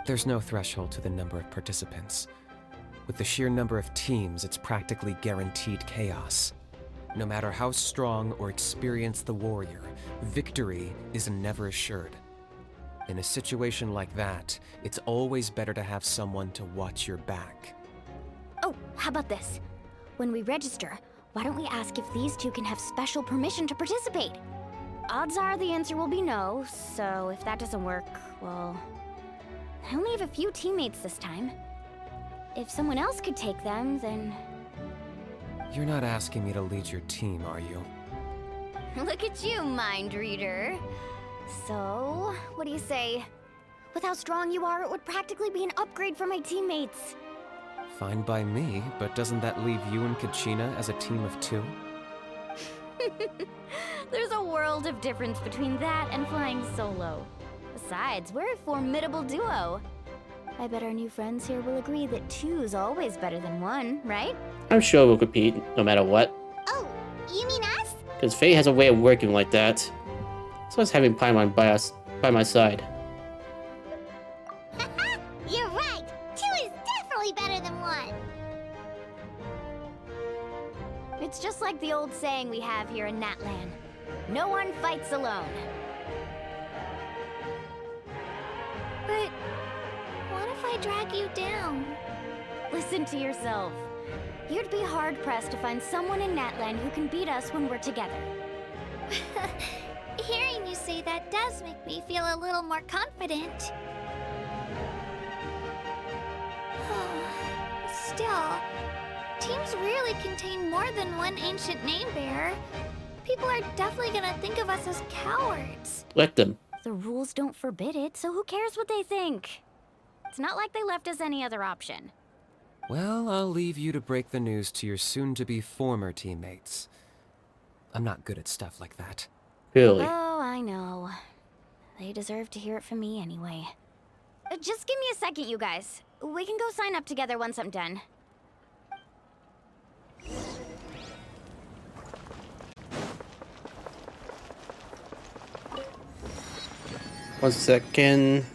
Speaker 14: There's no threshold to the number of participants. With the sheer number of teams, it's practically guaranteed chaos. No matter how strong or experienced the warrior, victory is never assured. In a situation like that, it's always better to have someone to watch your back.
Speaker 15: Oh, how about this? When we register, why don't we ask if these two can have special permission to participate? Odds are the answer will be no, so if that doesn't work, well... I only have a few teammates this time. If someone else could take them, then...
Speaker 14: You're not asking me to lead your team, are you?
Speaker 15: Look at you, mind reader. So, what do you say? With how strong you are, it would practically be an upgrade for my teammates.
Speaker 14: Fine by me, but doesn't that leave you and Kachina as a team of 2?
Speaker 15: There's a world of difference between that and flying solo. Besides, we're a formidable duo. I bet our new friends here will agree that 2's always better than 1, right?
Speaker 1: I'm sure we'll compete no matter what.
Speaker 2: Oh, you mean us?
Speaker 1: Because Faye has a way of working like that. So it's having Paimon by my side.
Speaker 2: You're right. 2 is definitely better than 1.
Speaker 15: It's just like the old saying we have here in Natlan. No one fights alone.
Speaker 4: But what if I drag you down?
Speaker 15: Listen to yourself. You'd be hard-pressed to find someone in Natlan who can beat us when we're together.
Speaker 4: Hearing you say that does make me feel a little more confident. Still, teams really contain more than one ancient name bearer. People are definitely gonna think of us as cowards.
Speaker 1: Let them.
Speaker 15: The rules don't forbid it, so who cares what they think? It's not like they left us any other option.
Speaker 14: Well, I'll leave you to break the news to your soon-to-be former teammates. I'm not good at stuff like that.
Speaker 1: Really?
Speaker 15: Oh, I know. They deserve to hear it from me anyway. Just give me a second, you guys. We can go sign up together once I'm done.
Speaker 1: One second.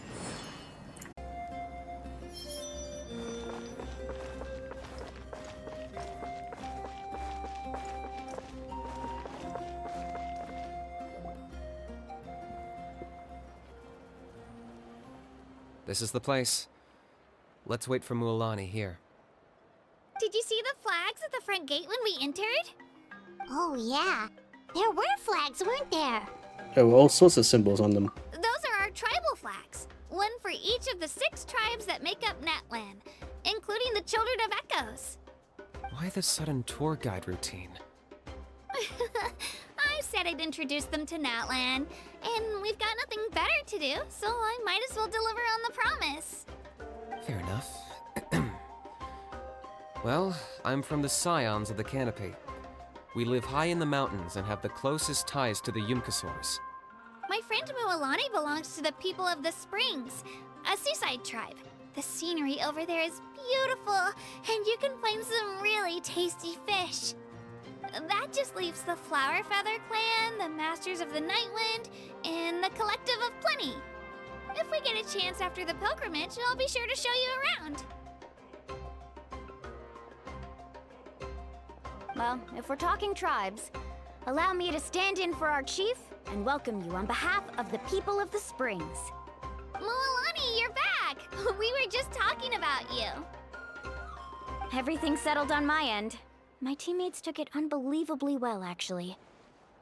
Speaker 14: This is the place. Let's wait for Mualani here.
Speaker 4: Did you see the flags at the front gate when we entered?
Speaker 2: Oh, yeah. There were flags, weren't there?
Speaker 1: There were all sorts of symbols on them.
Speaker 4: Those are our tribal flags. One for each of the 6 tribes that make up Natlan, including the Children of Echoes.
Speaker 14: Why the sudden tour guide routine?
Speaker 4: I said I'd introduce them to Natlan, and we've got nothing better to do, so I might as well deliver on the promise.
Speaker 14: Fair enough. Well, I'm from the Scions of the Canopy. We live high in the mountains and have the closest ties to the Yumkasaurs.
Speaker 4: My friend Mualani belongs to the people of the Springs, a seaside tribe. The scenery over there is beautiful, and you can find some really tasty fish. That just leaves the Flower Feather Clan, the Masters of the Nightwind, and the Collective of Plenty. If we get a chance after the pilgrimage, I'll be sure to show you around.
Speaker 15: Well, if we're talking tribes, allow me to stand in for our chief and welcome you on behalf of the people of the Springs.
Speaker 4: Mualani, you're back! We were just talking about you.
Speaker 15: Everything's settled on my end. My teammates took it unbelievably well, actually.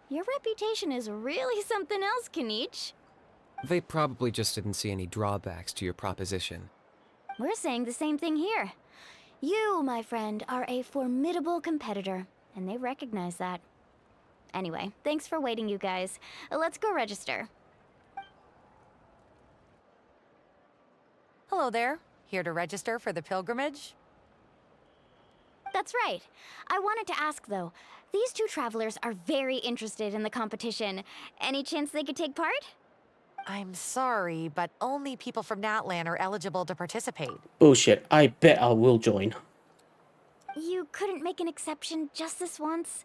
Speaker 15: Your reputation is really something else, Kanich.
Speaker 14: They probably just didn't see any drawbacks to your proposition.
Speaker 15: We're saying the same thing here. You, my friend, are a formidable competitor, and they recognize that. Anyway, thanks for waiting, you guys. Let's go register.
Speaker 16: Hello there. Here to register for the pilgrimage?
Speaker 15: That's right. I wanted to ask, though. These 2 travelers are very interested in the competition. Any chance they could take part?
Speaker 16: I'm sorry, but only people from Natlan are eligible to participate.
Speaker 1: Bullshit. I bet I will join.
Speaker 15: You couldn't make an exception just this once?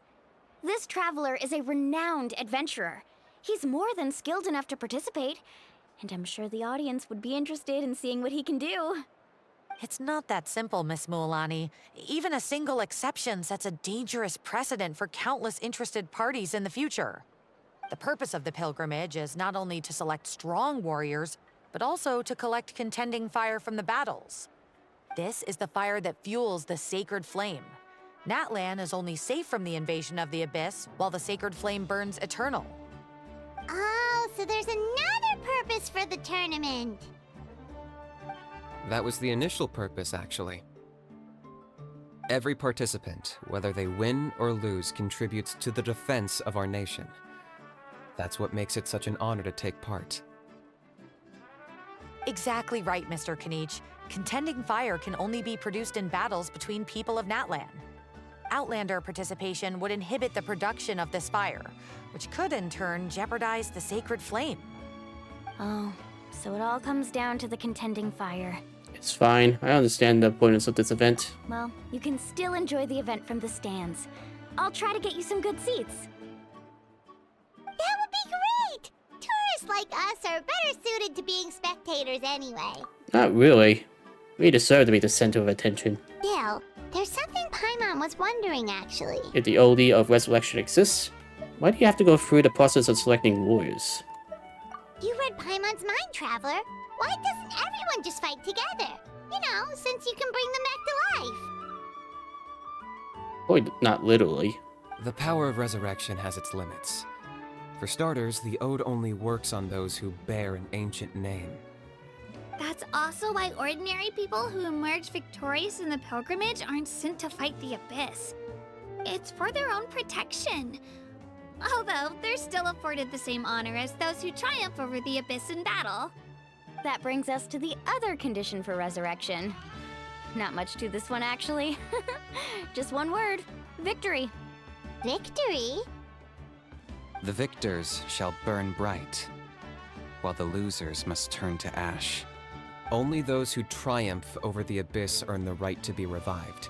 Speaker 15: This traveler is a renowned adventurer. He's more than skilled enough to participate, and I'm sure the audience would be interested in seeing what he can do.
Speaker 16: It's not that simple, Miss Mualani. Even a single exception sets a dangerous precedent for countless interested parties in the future. The purpose of the pilgrimage is not only to select strong warriors, but also to collect contending fire from the battles. This is the fire that fuels the sacred flame. Natlan is only safe from the invasion of the Abyss, while the sacred flame burns eternal.
Speaker 2: Oh, so there's another purpose for the tournament.
Speaker 14: That was the initial purpose, actually. Every participant, whether they win or lose, contributes to the defense of our nation. That's what makes it such an honor to take part.
Speaker 16: Exactly right, Mr. Kanich. Contending fire can only be produced in battles between people of Natlan. Outlander participation would inhibit the production of this fire, which could in turn jeopardize the sacred flame.
Speaker 15: Oh, so it all comes down to the contending fire.
Speaker 1: It's fine. I understand the importance of this event.
Speaker 15: Well, you can still enjoy the event from the stands. I'll try to get you some good seats.
Speaker 2: That would be great! Tourists like us are better suited to being spectators anyway.
Speaker 1: Not really. We deserve to be the center of attention.
Speaker 2: Still, there's something Paimon was wondering, actually.
Speaker 1: If the oldie of resurrection exists, why do you have to go through the process of selecting warriors?
Speaker 2: You read Paimon's mind, Traveler. Why doesn't everyone just fight together? You know, since you can bring them back to life.
Speaker 1: Or not literally.
Speaker 14: The power of resurrection has its limits. For starters, the ode only works on those who bear an ancient name.
Speaker 4: That's also why ordinary people who emerge victorious in the pilgrimage aren't sent to fight the Abyss. It's for their own protection. Although, they're still afforded the same honor as those who triumph over the Abyss in battle.
Speaker 15: That brings us to the other condition for resurrection. Not much to this one, actually. Just one word. Victory.
Speaker 2: Victory?
Speaker 14: The victors shall burn bright, while the losers must turn to ash. Only those who triumph over the abyss earn the right to be revived.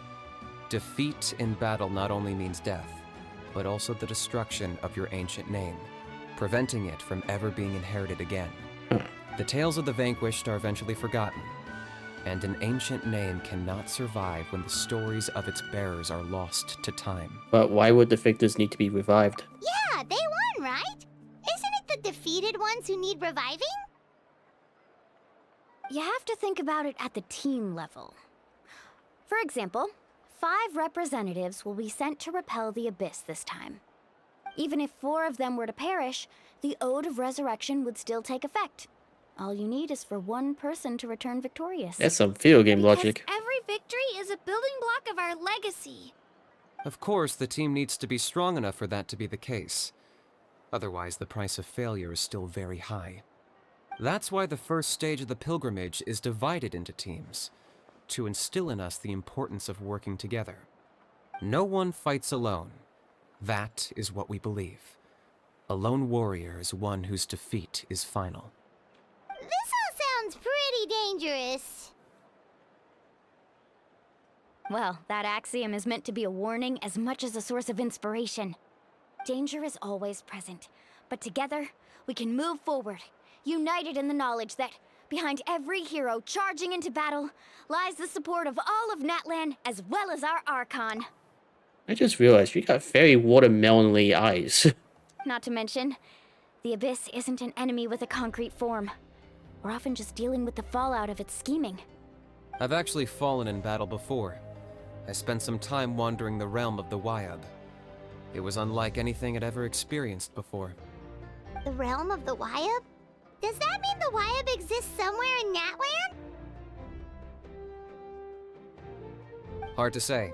Speaker 14: Defeat in battle not only means death, but also the destruction of your ancient name, preventing it from ever being inherited again. The tales of the vanquished are eventually forgotten, and an ancient name cannot survive when the stories of its bearers are lost to time.
Speaker 1: But why would the victors need to be revived?
Speaker 2: Yeah, they won, right? Isn't it the defeated ones who need reviving?
Speaker 15: You have to think about it at the team level. For example, 5 representatives will be sent to repel the abyss this time. Even if 4 of them were to perish, the Ode of Resurrection would still take effect. All you need is for 1 person to return victorious.
Speaker 1: That's some video game logic.
Speaker 4: Every victory is a building block of our legacy.
Speaker 14: Of course, the team needs to be strong enough for that to be the case. Otherwise, the price of failure is still very high. That's why the first stage of the pilgrimage is divided into teams, to instill in us the importance of working together. No one fights alone. That is what we believe. A lone warrior is one whose defeat is final.
Speaker 2: This all sounds pretty dangerous.
Speaker 15: Well, that axiom is meant to be a warning as much as a source of inspiration. Danger is always present, but together, we can move forward, united in the knowledge that behind every hero charging into battle lies the support of all of Natlan as well as our Archon.
Speaker 1: I just realized you got very watermelon-y eyes.
Speaker 15: Not to mention, the Abyss isn't an enemy with a concrete form. We're often just dealing with the fallout of its scheming.
Speaker 14: I've actually fallen in battle before. I spent some time wandering the realm of the Wyab. It was unlike anything I'd ever experienced before.
Speaker 2: The realm of the Wyab? Does that mean the Wyab exists somewhere in Natlan?
Speaker 14: Hard to say.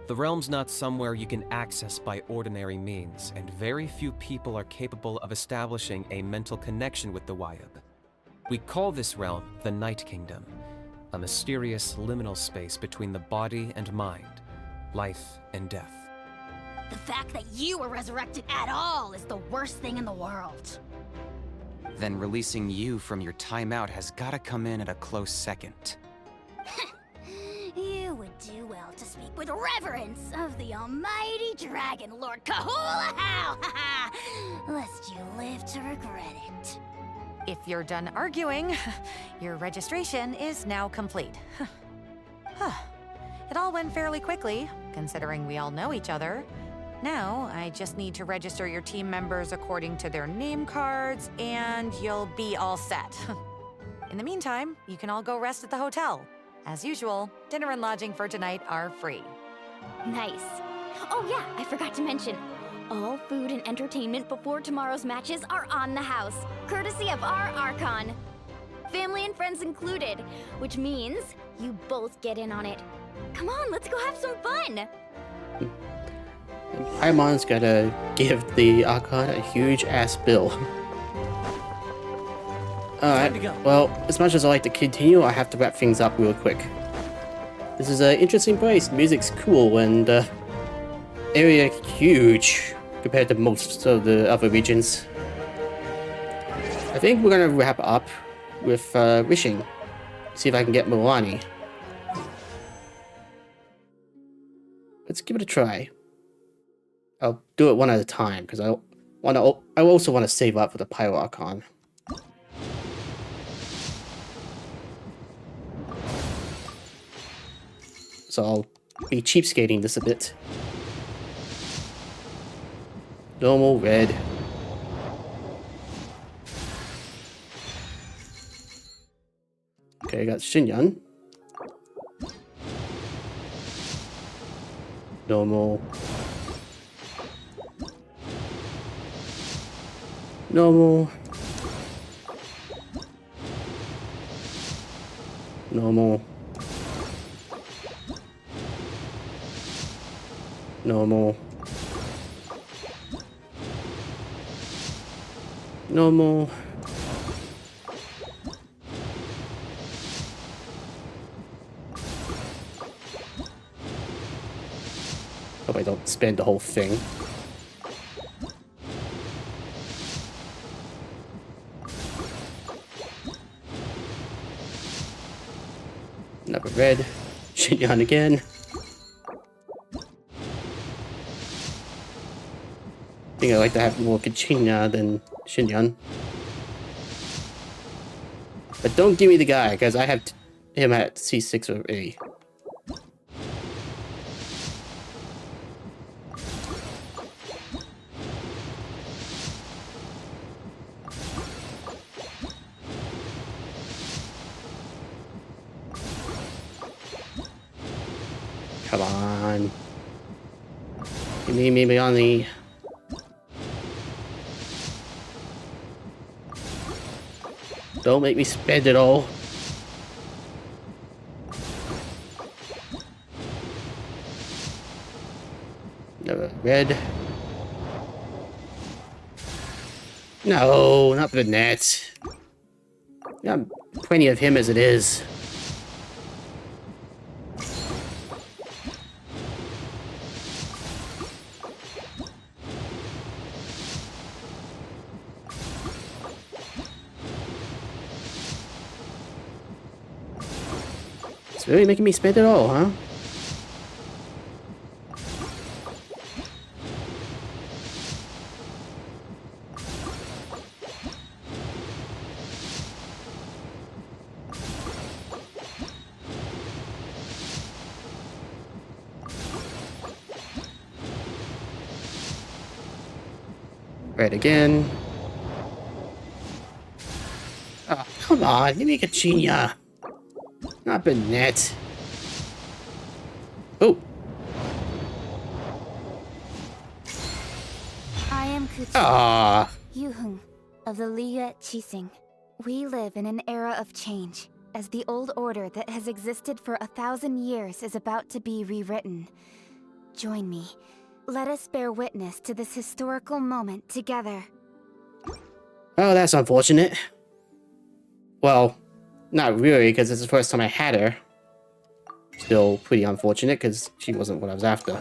Speaker 14: The realm's not somewhere you can access by ordinary means, and very few people are capable of establishing a mental connection with the Wyab. We call this realm the Night Kingdom, a mysterious liminal space between the body and mind, life and death.
Speaker 3: The fact that you were resurrected at all is the worst thing in the world.
Speaker 17: Then releasing you from your timeout has gotta come in at a close second.
Speaker 3: You would do well to speak with reverence of the almighty Dragon Lord Kahula-How, lest you live to regret it.
Speaker 16: If you're done arguing, your registration is now complete. It all went fairly quickly, considering we all know each other. Now, I just need to register your team members according to their name cards, and you'll be all set. In the meantime, you can all go rest at the hotel. As usual, dinner and lodging for tonight are free.
Speaker 15: Nice. Oh yeah, I forgot to mention. All food and entertainment before tomorrow's matches are on the house, courtesy of our Archon. Family and friends included, which means you both get in on it. Come on, let's go have some fun!
Speaker 1: Paimon's gotta give the Archon a huge-ass bill. Alright, well, as much as I like to continue, I have to wrap things up real quick. This is an interesting place, music's cool, and area huge compared to most of the other regions. I think we're gonna wrap up with wishing. See if I can get Milani. Let's give it a try. I'll do it one at a time because I also want to save up for the Pyro Archon. So I'll be cheapskating this a bit. Normal red. Okay, I got Xinyan. Normal. Normal. Normal. Normal. Normal. Hope I don't spend the whole thing. Another red. Xinyan again. I think I like to have more Kachina than Xinyan. But don't give me the guy, because I have him at C6 already. Come on. Give me maybe on the... Don't make me spend it all. Another red. No, not the net. Got plenty of him as it is. It's really making me spend it all, huh? Red again. Oh, come on, give me Kachina. Not Bennett. Oh.
Speaker 2: I am Kuchi.
Speaker 1: Ah.
Speaker 2: Yuhung of the Liga Chising. We live in an era of change, as the old order that has existed for 1,000 years is about to be rewritten. Join me. Let us bear witness to this historical moment together.
Speaker 1: Oh, that's unfortunate. Well, not really, because it's the first time I had her. Still pretty unfortunate, because she wasn't what I was after.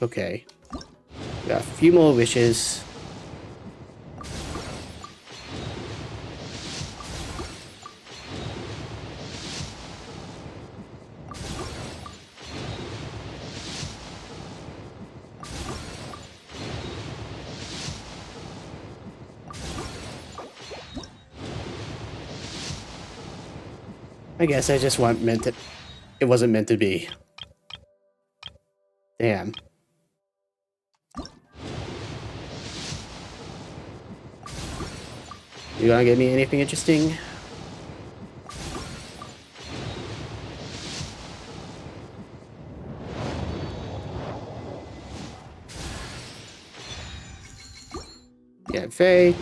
Speaker 1: Okay. Got a few more wishes. I guess I just wasn't meant to... It wasn't meant to be. Damn. You gonna give me anything interesting? Yeah, Faye.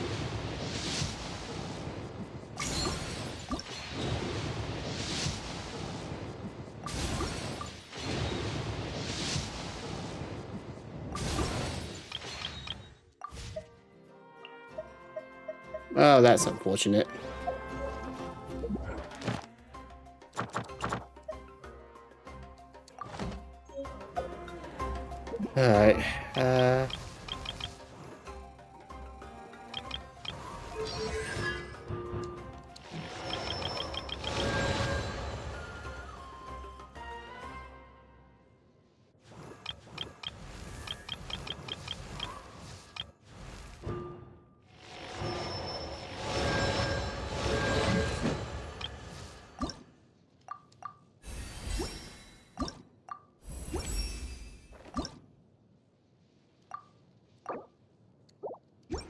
Speaker 1: Oh, that's unfortunate. Alright,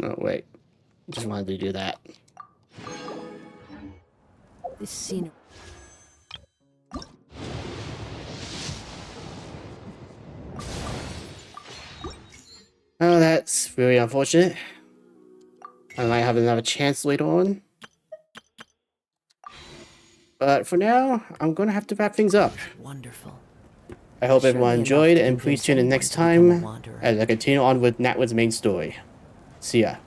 Speaker 1: oh, wait. Just wanted to do that.
Speaker 7: This scene.
Speaker 1: Oh, that's really unfortunate. I might have another chance later on. But for now, I'm gonna have to wrap things up.
Speaker 7: Wonderful.
Speaker 1: I hope everyone
Speaker 7: Surely
Speaker 1: enjoyed,
Speaker 7: enough to
Speaker 1: and please
Speaker 7: convince
Speaker 1: tune in
Speaker 7: anyone
Speaker 1: next
Speaker 7: to become a
Speaker 1: time
Speaker 7: wanderer.
Speaker 1: as I continue on with Natlan's main story. See ya.